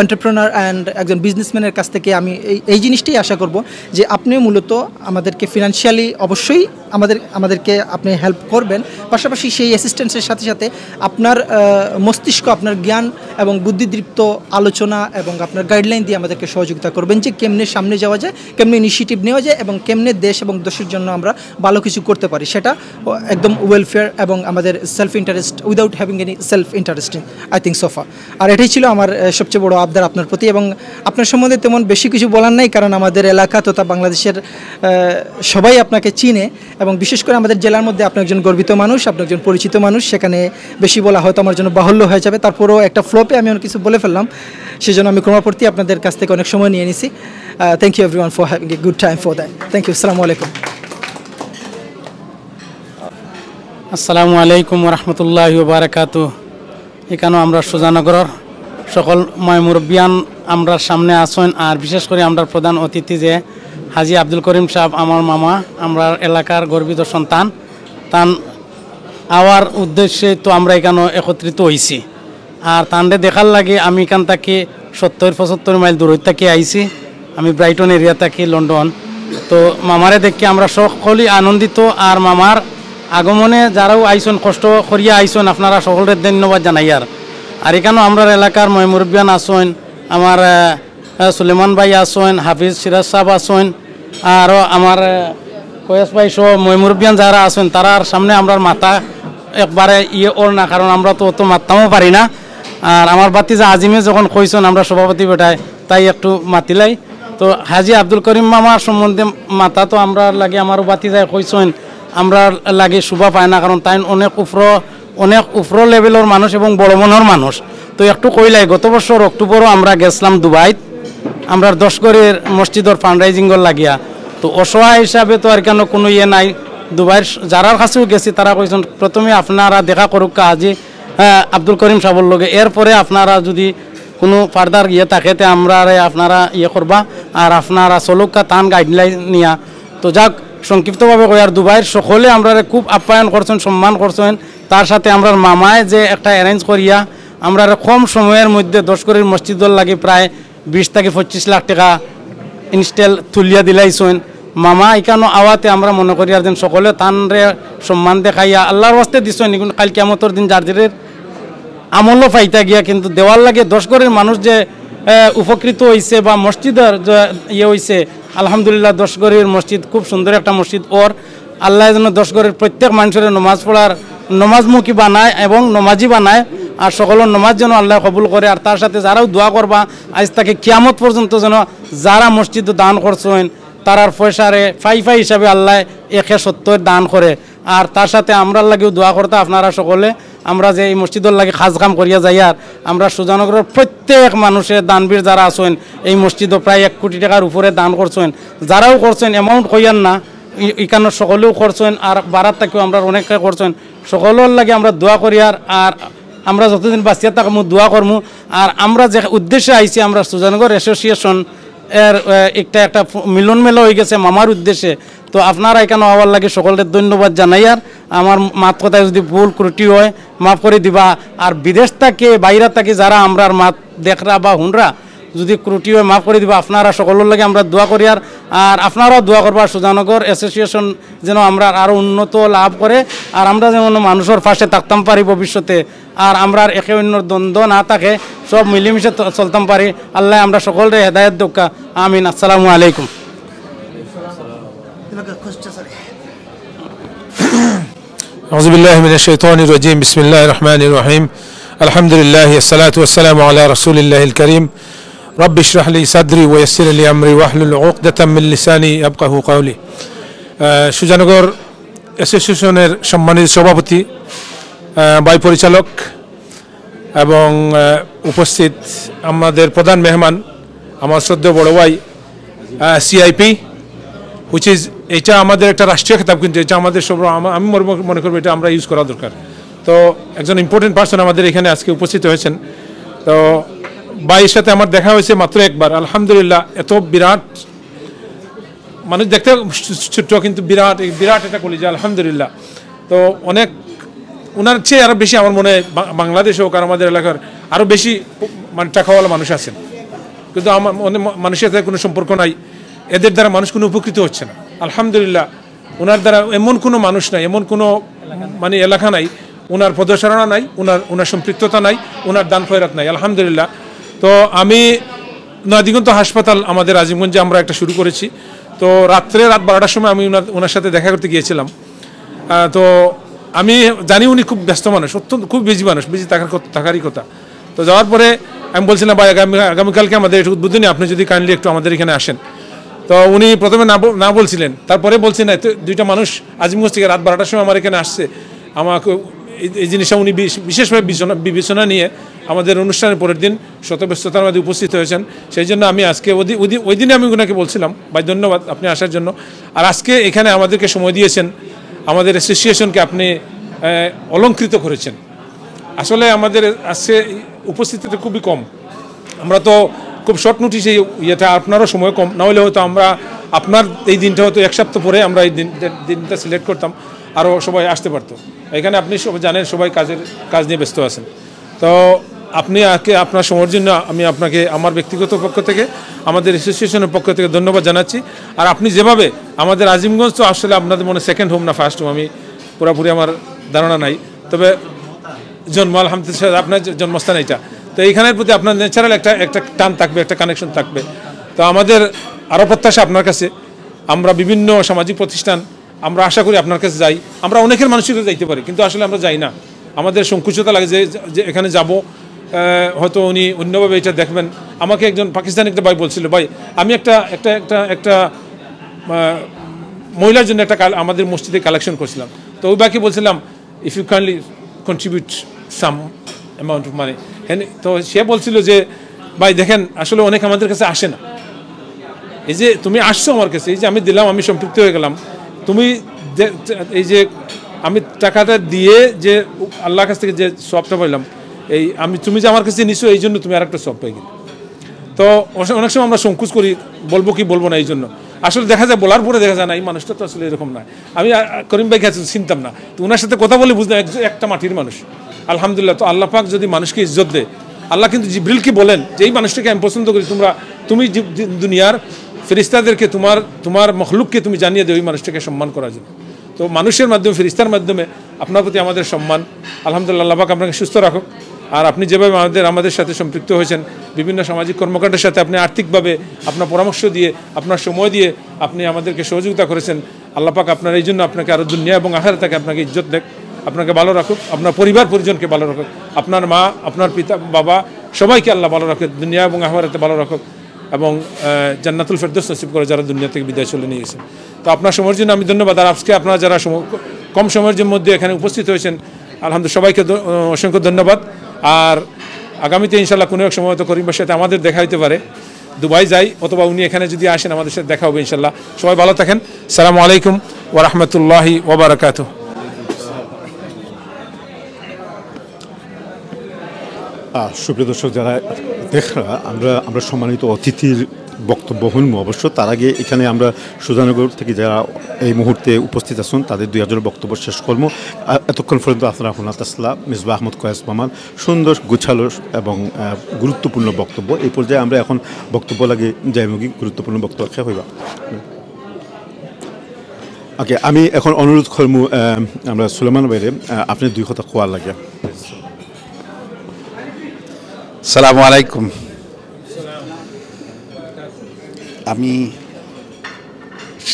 এন্টারপ্রেনার অ্যান্ড একজন বিজনেসম্যানের কাছ থেকে আমি এই জিনিসটাই আশা করব যে আপনি মূলত আমাদেরকে ফিনান্সিয়ালি অবশ্যই আমাদেরকে আপনি হেল্প করবেন, পাশাপাশি সেই অ্যাসিস্ট্যান্সের সাথে সাথে আপনার মস্তিষ্ক, আপনার জ্ঞান এবং বুদ্ধিদীপ্ত আলোচনা এবং আপনার গাইডলাইন দিয়ে আমাদেরকে সহযোগিতা করবেন যে কেমনে সামনে যাওয়া যায়, কেমনে ইনিশিয়েটিভ নেওয়া যায় এবং কেমনে দেশ এবং দেশের জন্য আমরা ভালো কিছু করতে পারি, সেটা একদম ওয়েলফেয়ার এবং আমাদের self interest without having any self interesting I think so far. আর এটাই ছিল আমার সবচেয়ে বড় আবদার আপনার প্রতি, এবং আপনার সম্বন্ধে তেমন বেশি কিছু বলার নাই, কারণ আমাদের এলাকা তথা বাংলাদেশের সবাই আপনাকে চিনে এবং বিশেষ করে আমাদের জেলার মধ্যে আপনি একজন গর্বিত মানুষ, আপনি একজন পরিচিত মানুষ। সেখানে বেশি বলা হয়তো আমার জন্য বাহুল্য হয়ে যাবে, তারপরেও একটা ফ্লোপে আমি অনেক কিছু বলে ফেললাম, সেজন্য আমি ক্রমাপর্তি আপনাদের কাছ থেকে অনেক সময় নিয়ে নিছি। Thank you everyone for having a good time for that. Thank you. Assalamu alaikum. আসসালামু আলাইকুম রহমতুল্লাহি ওয়া বারাকাতুহু। এখানে আমরা সুজানগরের সকল মুরব্বিয়ান আমরা সামনে আসেন, আর বিশেষ করে আমরা প্রধান অতিথি যে হাজি আব্দুল করিম সাহেব, আমার মামা, আমরা এলাকার গর্বিত সন্তান, তান আওয়ার উদ্দেশ্যে তো আমরা এখানে একত্রিত হয়েছি। আর তান্ডে দেখার লাগে আমি এখান থেকে 70-75 মাইল দূর থেকে আইছি। আমি ব্রাইটন এরিয়া থাকি, লন্ডন। তো মামারে দেখে আমরা সকলেই আনন্দিত, আর মামার আগমনে যারাও আইসন, কষ্ট করিয়া আইসন, আপনারা সকলের ধন্যবাদ জানাই। আর এখানেও আমরা এলাকার মুরব্বিয়ান আসেন, আমার সুলেমান ভাই আসেন, হাফিজ সিরাজ সাহেব আসেন, আরও আমার কয়েস ভাই সহ মুরব্বিয়ান যারা আছেন তারার সামনে আমরা মাথা একবারে ওর না, কারণ আমরা তো অত মারতামও পারি না। আর আমার বাতিজা আজিমে যখন কইছেন আমরা সভাপতি বেটায় তাই একটু মাতিলাই। তো হাজি আব্দুল করিম মামার সম্বন্ধে মাতা তো আমরা লাগে আমারও বাতিজায় কইছেন আমরা লাগে শোভা পায় না, কারণ তাই অনেক উফর লেভেলের মানুষ এবং বড় মনের মানুষ। তো একটু কইলাই গত বছর অক্টোবরও আমরা গেছিলাম দুবাইত, আমরা 10 গড়ের মসজিদের ফান্ডরাইজিংয়ের লাগিয়া। তো অসহায় হিসাবে তো আর কেন কোনো নাই, দুবাইয়ের যারার কাছেও গেছি তারা কইছেন প্রথমে আপনারা দেখা করুক হাজি আব্দুল করিম সাহেবের লগে, এরপরে আপনারা যদি কোনো ফার্দার থাকে তে আমরা আপনারা করবা আর আপনারা চলুকা তান গাইডলাইন নিয়া। তো যাক সংক্ষিপ্তভাবে কই আর দুবাইয়ের সকলে আমরা খুব আপ্যায়ন করছেন, সম্মান করছেন। তার সাথে আমরা মামায় যে একটা অ্যারেঞ্জ করিয়া আমরা কম সময়ের মধ্যে 10 গড়ের মসজিদর লাগে প্রায় 20 থেকে 25 লাখ টাকা ইনস্টল তুলিয়া দিলাইছেন। মামা এখানো আওয়াতে আমরা মনে করি আর যেন সকলে তানরে সম্মান দেখাইয়া আল্লাহর ওয়াস্তে দিছেন। কাল কিয়ামতের দিন জার্জিরের আমলও পাইতা গিয়া, কিন্তু দেওয়ার লাগে 10 গড়ের মানুষ যে উপকৃত হয়েছে বা মসজিদের হয়েছে আলহামদুলিল্লাহ। 10 গড়ের মসজিদ খুব সুন্দর একটা মসজিদ, ওর আল্লাহ যেন 10 গড়ের প্রত্যেক মানুষের নমাজ পড়ার নমাজমুখী বানায় এবং নমাজি বানায়, আর সকলের নমাজ যেন আল্লাহ কবুল করে। আর তার সাথে যারাও দোয়া করবা আজ তাকে কিয়ামত পর্যন্ত যেন যারা মসজিদ দান করছেন তারার পয়সারে ফাইফাই হিসাবে আল্লাহ 170 দান করে। আর তার সাথে আমরা লাগেও দোয়া করতে আপনারা সকলে আমরা যে এই মসজিদের লাগে খাস কাম করিয়া যাই। আর আমরা সুজানগরের প্রত্যেক মানুষের দানবীর যারা আছেন এই মসজিদও প্রায় 1 কোটি টাকার উপরে দান করছেন, যারাও করছেন অ্যামাউন্ট কইয়ান না, এখানে সকলেও করছেন আর বারাত থেকেও আমরা অনেকটা করছেন। সকলের লাগে আমরা দোয়া করি আর আমরা যতদিন বাঁচিয়া থাকবো দোয়া করবো। আর আমরা যে উদ্দেশ্যে আইছি আমরা সুজানগর অ্যাসোসিয়েশন এর একটা মিলন মেলা হয়ে গেছে মামার উদ্দেশ্যে। তো আপনারা এখানে হওয়ার লাগে সকলের ধন্যবাদ জানাই। আর আমার মাত কথায় যদি ভুল ত্রুটি হয় মাফ করে দিবা। আর বিদেশ থেকে বাইরে থেকে যারা আমরা মাত দেখরা বা হুনরা যদি ত্রুটি হয় মাফ করে দিবা। আপনারা সকলের লাগে আমরা দোয়া করি আর আপনারাও দোয়া করবা সুজানগর অ্যাসোসিয়েশন যেন আমরা আরও উন্নত লাভ করে আর আমরা যেমন মানুষের পাশে থাকতাম পারি ভবিষ্যতে। আর আমরা একে অন্যর দ্বন্দ্ব না থাকে, সব মিলেমিশে চলতাম পারি। আল্লাহ আমরা সকলরে হেদায়েত দোকা, আমিন। আসসালামু আলাইকুম। أعوذ بالله من الشيطان الرجيم بسم الله الرحمن الرحيم الحمد لله الصلاة والسلام على رسول الله الكريم رب اشرح لي صدري ويسر لي أمري واحلل عقدة من لساني يفقهوا قولي সুজানগর অ্যাসোসিয়েশনের সম্মানিত সভাপতি ভাই পরিচালক এবং উপস্থিত আমাদের প্রধান মেহমান আমার শ্রদ্ধেয় বড় ভাই সিআইপি হুইচ ইজ এটা আমাদের একটা রাষ্ট্রীয় খেতাব, কিন্তু এটা আমাদের সব আমি মনে করবো এটা আমরা ইউজ করা দরকার। তো একজন ইম্পর্টেন্ট পার্সন আমাদের এখানে আজকে উপস্থিত হয়েছেন। তো ভাইয়ের সাথে আমার দেখা হয়েছে মাত্র একবার, আলহামদুলিল্লাহ। এত বিরাট মানুষ দেখতে ছোট্ট কিন্তু বিরাট বিরাট এটা কলিজা, আলহামদুলিল্লাহ। তো অনেক ওনার চেয়ে আরও বেশি আমার মনে হয় বাংলাদেশ হোক আর আমাদের এলাকার আরও বেশি মানে টাকাওয়ালা মানুষ আছেন, কিন্তু আমার মানুষের সাথে কোনো সম্পর্ক নাই, এদের দ্বারা মানুষ কোনো উপকৃত হচ্ছে না। আলহামদুলিল্লাহ ওনার দ্বারা এমন কোনো মানুষ নাই, এমন কোনো মানে এলাকা নাই ওনার পদচারণা নাই, ওনার সম্পৃক্ততা নাই, ওনার দান খয়রাত নাই, আলহামদুলিল্লাহ। তো আমি নয়াদিগন্ত হাসপাতাল আমাদের আজিমগঞ্জে আমরা একটা শুরু করেছি। তো রাত 12টার সময় আমি ওনার সাথে দেখা করতে গিয়েছিলাম। তো আমি জানি উনি খুব ব্যস্ত মানুষ, অত্যন্ত খুব বিজি মানুষ, বিজি থাকারই কথা। তো যাওয়ার পরে আমি বলছিলাম ভাই আগামীকালকে আমাদের একটু উদ্বোধনী, আপনি যদি কাইন্ডলি একটু আমাদের এখানে আসেন। তো উনি প্রথমে না বলছিলেন, তারপরে বলছেন না, দুইটা মানুষ আজিমগঞ্জ থেকে রাত 12টার সময় আমার এখানে আসছে, আমাকে এই জিনিসটা উনি বিশেষভাবে বিবেচনা নিয়ে আমাদের অনুষ্ঠানের পরের দিন শত ব্যস্ততার মধ্যে উপস্থিত হয়েছেন। সেই জন্য আমি আজকে ওই দিনে আমি ওনাকে বলছিলাম ভাই ধন্যবাদ আপনি আসার জন্য। আর আজকে এখানে আমাদেরকে সময় দিয়েছেন, আমাদের অ্যাসোসিয়েশনকে আপনি অলঙ্কৃত করেছেন। আসলে আমাদের আজকে উপস্থিতিটা খুবই কম, আমরা তো খুব শর্ট নোটিসে ইয়েটা, আপনারও সময় কম, না হলে হয়তো আমরা আপনার এই দিনটা হয়তো 1 সপ্তাহ পরে আমরা এই দিনটা সিলেক্ট করতাম, আরও সবাই আসতে পারতো। এখানে আপনি সবাই জানেন সবাই কাজ নিয়ে ব্যস্ত আছেন। তো আপনি আপনার সময়ের জন্য আমি আপনাকে আমার ব্যক্তিগত পক্ষ থেকে আমাদের অ্যাসোসিয়েশনের পক্ষ থেকে ধন্যবাদ জানাচ্ছি। আর আপনি যেভাবে আমাদের আজিমগঞ্জ তো আসলে আপনাদের মনে সেকেন্ড হোম না ফার্স্ট হোম আমি পুরোপুরি আমার ধারণা নাই, তবে জন্ম আলহামদুলিল্লাহ আপনার জন্মস্থান এটা, তো এইখানের প্রতি আপনার ন্যাচারাল একটা টান থাকবে, একটা কানেকশন থাকবে। তো আমাদের আরও প্রত্যাশা আপনার কাছে, আমরা বিভিন্ন সামাজিক প্রতিষ্ঠান আমরা আশা করি আপনার কাছে যাই। আমরা অনেকের মানুষের কাছে যাইতে পারি, কিন্তু আসলে আমরা যাই না, আমাদের সংকুচতা লাগে যে এখানে যাব, হয়তো উনি অন্যভাবে এটা দেখবেন। আমাকে একজন পাকিস্তানি একটা ভাই বলছিল, ভাই আমি একটা একটা একটা একটা মহিলার জন্য একটা আমাদের মসজিদে কালেকশন করছিলাম, তো ওই ভাইকে বলছিলাম if you kindly contribute some amount of money. তো সে বলছিল যে ভাই দেখেন আসলে অনেক আমাদের কাছে আসে না, এই যে তুমি আসছো আমার কাছে, এই যে আমি দিলাম, আমি সম্পৃক্ত হয়ে গেলাম, তুমি এই যে আমি টাকাটা দিয়ে যে আল্লাহর কাছ থেকে যে সবটা পাইলাম, এই তুমি যে আমার কাছে নিছো এই জন্য তুমি আর একটা সব পাই গেলে। তো অনেক সময় আমরা সংকোচ করি, বলবো কি বলবো না, এই জন্য আসলে দেখা যায় বলার পরে দেখা যায় না এই মানুষটা তো আসলে এরকম নয়। আমি করিম ভাই কাছে চিনতাম না, তো ওনার সাথে কথা বলে বুঝলাম একটা মাটির মানুষ। আলহামদুলিল্লাহ। তো আল্লাহ পাক যদি মানুষকে ইজ্জত দেয়, আল্লাহ কিন্তু জিবরিলকে বলেন যে এই মানুষটাকে আমি পছন্দ করি, তুমি দুনিয়ার ফেরেশতাদেরকে তোমার মখলুককে তুমি জানিয়ে দেও এই মানুষটাকে সম্মান করার জন্য। তো মানুষের মাধ্যমে, ফেরেশতার মাধ্যমে আপনার প্রতি আমাদের সম্মান। আলহামদুলিল্লাহ, আল্লাহ পাক আপনাকে সুস্থ রাখুক। আর আপনি যেভাবে আমাদের সাথে সম্পৃক্ত হয়েছেন, বিভিন্ন সামাজিক কর্মকাণ্ডের সাথে আপনি আর্থিকভাবে আপনার পরামর্শ দিয়ে, আপনার সময় দিয়ে আপনি আমাদেরকে সহযোগিতা করেছেন, আল্লাহ পাক আপনার এই জন্য আপনাকে আরও দুনিয়া এবং আখিরাতে আপনাকে ইজ্জত দেখ, আপনাকে ভালো রাখুক, আপনার পরিবার পরিজনকে ভালো রাখুক, আপনার মা, আপনার পিতা, বাবা সবাইকে আল্লাহ ভালো রাখুক, দুনিয়া এবং আখিরাতে ভালো রাখুক, এবং জান্নাতুল ফেরদৌস নসিব করে যারা দুনিয়া থেকে বিদায় চলে নিয়ে গেছেন। তো আপনার সময়ের জন্য আমি ধন্যবাদ। আর আজকে আপনারা যারা কম সময়ের মধ্যে এখানে উপস্থিত হয়েছেন, আলহামদুলিল্লাহ সবাইকে অসংখ্য ধন্যবাদ। আর আগামীতে ইনশাল্লাহ কোনো এক সময় তো করিমের সাথে আমাদের দেখা হতে পারে, দুবাই যাই অথবা উনি এখানে যদি আসেন আমাদের সাথে দেখা হবে ইনশাল্লাহ। সবাই ভালো থাকেন। আসসালামু আলাইকুম ওয়া রাহমাতুল্লাহি ওয়া বারাকাতুহু। সুপ্রিয় দর্শক, যারা দেখা আমরা সম্মানিত অতিথির বক্তব্য শুনবো। অবশ্য তার আগে এখানে আমরা সুজানগর থেকে যারা এই মুহূর্তে উপস্থিত আছেন তাদের 2 হাজার বক্তব্য শেষ করবো। এতক্ষণ পর্যন্ত আপনারা হুনাত আসলা মিসবাহ আহমদ কয়াস মামান সুন্দর গুছালো এবং গুরুত্বপূর্ণ বক্তব্য। এই পর্যায়ে আমরা এখন বক্তব্য লাগে যাইমুগী গুরুত্বপূর্ণ বক্তব্য খেয়ে হইবা। ওকে, আমি এখন অনুরোধ করবো আমরা সুলেমান ভাইরে আপনি 2 কথা কোয়ার লাগে। আসসালামু আলাইকুম। আমি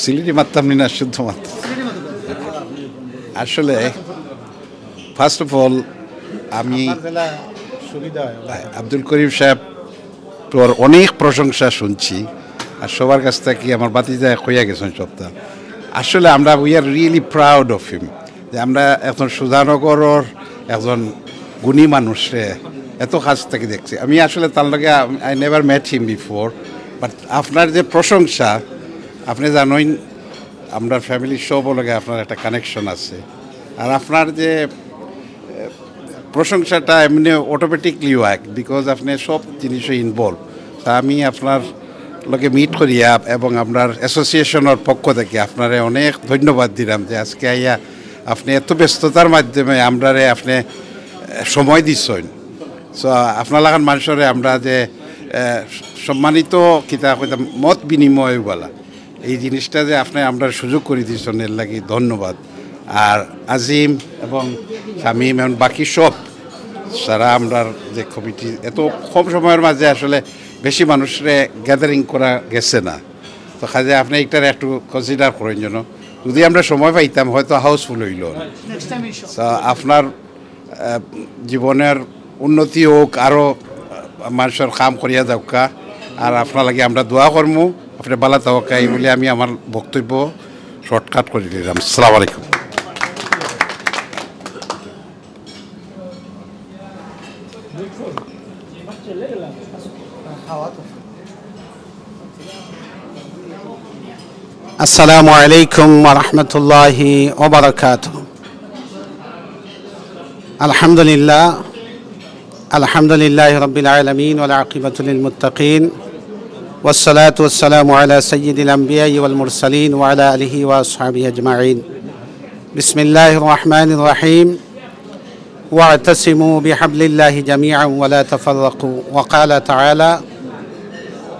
সিলেটি মারতাম না, শুদ্ধ মারতাম। আসলে ফার্স্ট অফ অল আমি আব্দুল করিম সাহেব তোর অনেক প্রশংসা শুনছি, আর সবার কাছ থেকে আমার বাতিজা হইয়া গেছেন সপ্তাহ। আসলে আমরা we are really proud of him, যে আমরা এখন সুধানগরের একজন গুণী মানুষে এত কাছ থেকে দেখছি। আমি আসলে তার লগে I never mate him before, but আপনার যে প্রশংসা, আপনি জানেন আমরা ফ্যামিলির সব লগে আপনার একটা কানেকশন আছে, আর আপনার যে প্রশংসাটা এমনি অটোমেটিকলি ওয়াক বিকজ আপনি সব জিনিসে ইনভলভ। তা আমি আপনার লগে মিট করিয়া এবং আপনার অ্যাসোসিয়েশনের পক্ষ থেকে আপনারে অনেক ধন্যবাদ দিলাম যে আজকে আইয়া আপনি এত ব্যস্ততার মাধ্যমে আমরারে আপনি সময় দিচ্ছেন। সো আপনার লাগান মানুষরে আমরা যে সম্মানিত কিতা কইতাম মত বিনিময় বলা, এই জিনিসটা যে আপনি আমরা সুযোগ করে দিয়েছেন, এর লাগি ধন্যবাদ। আর আজিম এবং শামীম এবং বাকি সব সারা আমরার যে কমিটি, এত কম সময়ের মাঝে আসলে বেশি মানুষরে গ্যাদারিং করা গেছে না, তো কাজে আপনি এইটার একটু কনসিডার করেন যেন যদি আমরা সময় পাইতাম হয়তো হাউসফুল হইল। আপনার জীবনের উন্নতি হোক, আরও মানুষের কাম করিয়া যাওকা, আর আপনার লাগে আমরা দোয়া করবো আপনি বালা থাকা, এই বলে আমি আমার বক্তব্য শর্টকাট করে দিলাম। আসসালামু আলাইকুম। আসসালামু আলাইকুম ওয়া রাহমাতুল্লাহি ওয়া বারাকাতুহু। আলহামদুলিল্লাহ রাব্বিল আলামিন ওয়াল আকিবাতু লিল মুত্তাকিন ওয়াসসালাতু ওয়াসসালামু আলা সাইয়্যিদিল আমবিয়া ওয়াল মুরসালিন ওয়া আলা আলিহি ওয়া আসহাবিহি আজমাইন। বিসমিল্লাহির রহমানির রহিম। ওয়া'তাসিমু বিহাবলিল্লাহি জামিআন ওয়া লা তাফাররাকু ওয়া ক্বালা তাআলা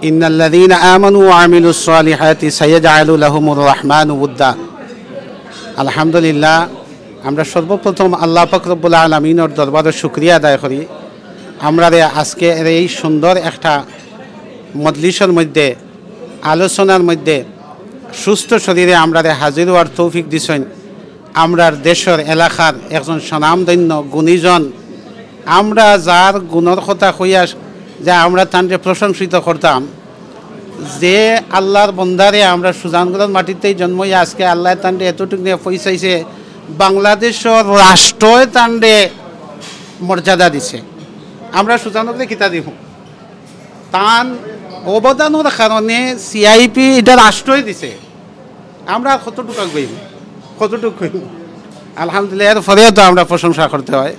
ইন্নাল্লাযীনা আমানু ওয়া আমিলুস সালিহাতি সায়াজআলু লাহুমুর রাহমানু উদ্দা। আলহামদুলিল্লাহ, আমরা সর্বপ্রথম আল্লাহ পাক রব্বুল আলামিনের দরবারে শুকরিয়া আদায় করি। আমরা আজকে এই সুন্দর একটা মজলিসের মধ্যে আলোচনার মধ্যে সুস্থ শরীরে আমরা হাজির হওয়ার তৌফিক দিছেন। আমরার দেশের এলাকার একজন স্বনামধন্য গুণীজন, আমরা যার গুণর কথা হইয়া যে আমরা তানরে প্রশংসিত করতাম, যে আল্লাহর বন্দারে আমরা সুজানগড়ের মাটিতেই জন্মই আজকে আল্লাহ তানরে এতটুকু নিয়ে পৌঁছাইছে, বাংলাদেশের রাষ্ট্রয় তানরে মর্যাদা দিছে। আমরা সুজানগরে কিতা দিব, তান অবদানের কারণে CIP এটা রাষ্ট্রই দিছে। আমরা কতটুকু গইব, কতটুকু গইব, আলহামদুলিল্লাহ। এর ফলেও তো আমরা প্রশংসা করতে হয়।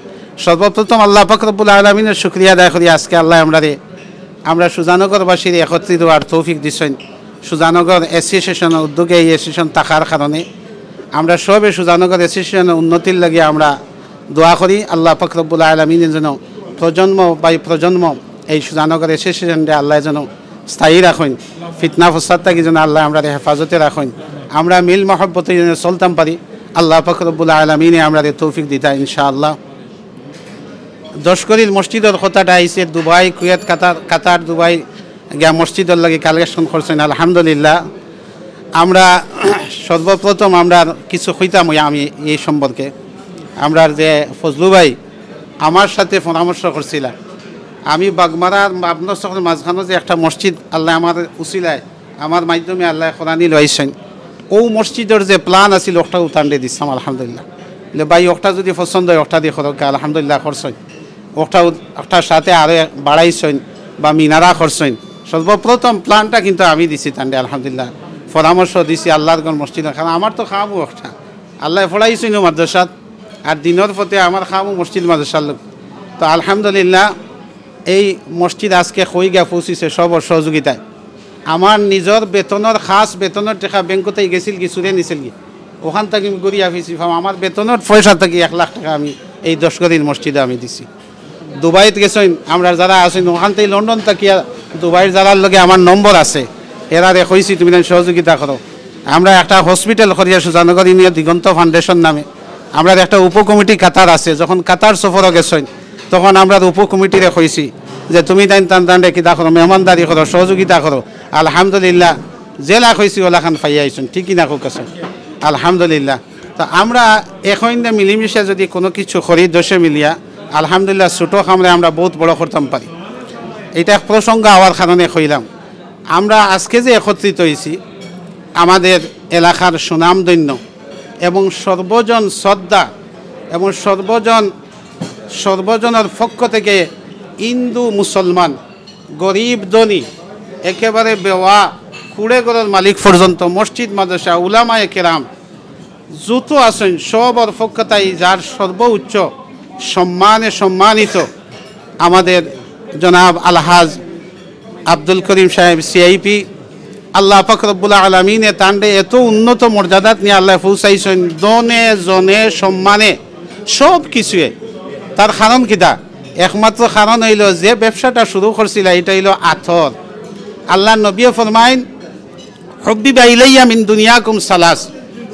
সর্বপ্রথম আল্লাহ পাক রব্বুল আলামিনের শুকরিয়া আদায় করি, আজকে আল্লাহ আমরা সুজানগরবাসীর একত্রিত হওয়ার তৌফিক দিচ্ছেন। সুজানগর অ্যাসোসিয়েশনের উদ্যোগে এই অ্যাসোসিয়েশন থাকার কারণে আমরা সবে সুজানগর অ্যাসোসিয়েশনের উন্নতির লাগিয়ে আমরা দোয়া করি। আল্লাহ পাক রব্বুল আলামিনের যেন প্রজন্ম বাই প্রজন্ম এই সুজানগর অ্যাসোসিয়েশনকে আল্লাহ যেন স্থায়ী রাখেন, ফিতনা ফসাদ থাকি যেন আল্লাহ আমরা হেফাজতে রাখেন, আমরা মিল মহব্বতে যেন চলতাম পারি। আল্লাহ পাক রব্বুল আলামিনে আমরা তৌফিক দিতা ইনশাআল্লাহ। দশকরির মসজিদের কথাটা আইসে, দুবাই, কুয়েত, কাতার দুবাই গিয়া মসজিদের লাগে কালেকশন করছেন, আলহামদুলিল্লাহ। আমরা সর্বপ্রথম আমরা কিছু হইতাম আমি এই সম্পর্কে। আমরা যে ফজলু ভাই আমার সাথে পরামর্শ করছিলাম, আমি বাগমারার আপনার সকল মাঝখানে যে একটা মসজিদ আল্লাহ আমার উচিলায় আমার মাধ্যমে আল্লাহ কোরআনি লইছেন, ও মসজিদের যে প্ল্যান আছিল ওটা উতান্ডে দিচ্ছাম, আলহামদুলিল্লাহ। ভাই ওটা যদি পছন্দ হয় ওটা দিয়ে খরচ, আলহামদুলিল্লাহ করছেন। ওটার সাথে আরও বাড়াইছেন বা মিনারা করছেন। সর্বপ্রথম প্ল্যানটা কিন্তু আমি দিছি তান্ডে, আলহামদুলিল্লাহ। পরামর্শ দিছি আল্লাহর কোন মসজিদের, কারণ আমার তো খামু একটা আল্লাহ ফড়াইছেন মাদ্রাসাত, আর দিনের পথে আমার খামু মসজিদ মাদ্রাসার লোক। তো আলহামদুলিল্লাহ এই মসজিদ আজকে হয়ে গিয়া পৌঁছিছে সবর সহযোগিতায়। আমার নিজের বেতনের খাস বেতনের টাকা ব্যাংকতে গেছিল কি চুরে নিছিল কি, ওখান থেকে আমি গড়িয়া ফিসি আমার বেতনের পয়সা থেকে 1 লাখ টাকা আমি এই দশগরির মসজিদে আমি দিছি। দুবাইত গেছেন আমরা যারা আছেন ওখান থেকে লন্ডন থাকিয়া দুবাইয়ের যারার লগে আমার নম্বর আছে, এরা কইছি তুমি সহযোগিতা করো। আমরা একটা হসপিটাল করিয়া সুজানগর ইউনিয়ন দিগন্ত ফাউন্ডেশন নামে আমরা একটা উপকমিটি কাতার আছে। যখন কাতার সফরও গেছেন তখন আমরা উপকমিটিরে কইছি যে তুমি তান্ডে কিতা করো, মেহমানদারি করো, সহযোগিতা করো। আলহামদুলিল্লাহ জেলা কইছি ওলাখান পাইয়া আইসুন, ঠিকই না হোক আছে, আলহামদুলিল্লাহ। তো আমরা এখন মিলিমিশে যদি কোনো কিছু করি দশে মিলিয়া, আলহামদুলিল্লাহ ছোটো কামরে আমরা বহুত বড় করতাম পারি। এটা প্রসঙ্গ হওয়ার কারণে কইলাম। আমরা আজকে যে একত্রিত হয়েছি আমাদের এলাকার সুনামধন্য এবং সর্বজন শ্রদ্ধা এবং সর্বজনের পক্ষ থেকে হিন্দু মুসলমান, গরিব ধনী, একেবারে বেওয়া কুড়ে ঘরের মালিক পর্যন্ত, মসজিদ মাদ্রাসা উলামায়ে কেরাম যত আছেন সবর পক্ষতাই যার সর্বোচ্চ সম্মানিত আমাদের জনাব আলহাজ আব্দুল করিম সাহেব CIP, আল্লাহ পাক রব্বুল আলামিনে তান্ডে এত উন্নত মর্যাদাত নিয়ে আল্লাহ পৌঁছাইছেন, দনে জনে সম্মানে সব কিছুয়ে। তার কারণ কিতা, একমাত্র কারণ হইল যে ব্যবসাটা শুরু করছিল এটা হইল আথর। আল্লাহ নবী ফরমাইন হুব্বিবা ইলাইয়া মিন দুনিয়াকুম সালাস,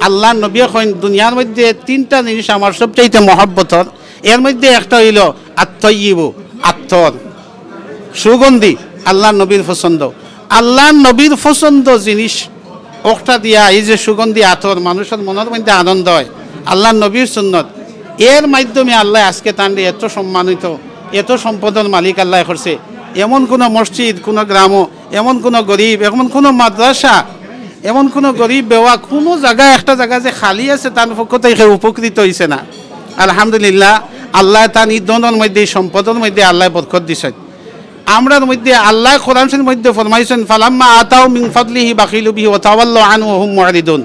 আল্লাহ নবী কইন দুনিয়ার মধ্যে 3টা জিনিস আমার সবচাইতে মহব্বতর, এর মধ্যে একটা হইল আত্ময়িবু, আত্মর সুগন্ধি, আল্লাহ নবীর পছন্দ। আল্লাহ নবীর পছন্দ জিনিস ওটা দিয়া এই যে সুগন্ধি আতর মানুষের মনের মধ্যে আনন্দ হয়, আল্লাহ নবীর সুন্নত, এর মাধ্যমে আল্লাহ আজকে তান্ডে এত সম্মানিত, এত সম্পদের মালিক আল্লাহ করছে। এমন কোনো মসজিদ, কোনো গ্রামও, এমন কোনো গরিব, এমন কোনো মাদ্রাসা, এমন কোনো গরিব বেওয়া কোনো জায়গায় একটা জায়গা যে খালি আছে তার পক্ষ থেকে উপকৃত হয়েছে না। আলহামদুলিল্লাহ আল্লাহ তার নিধনের মধ্যে সম্পদের মধ্যে আল্লাহ বরকত দিছেন। আমরার মধ্যে আল্লাহ কোরআনের মধ্যে ফরমাইছেন ফালাম্মা আতাউ মিন ফাদলিহি বাখিলু বিহি ওয়া তাওয়াল্লাউ আনহু ওয়া হুম মুরিদুন।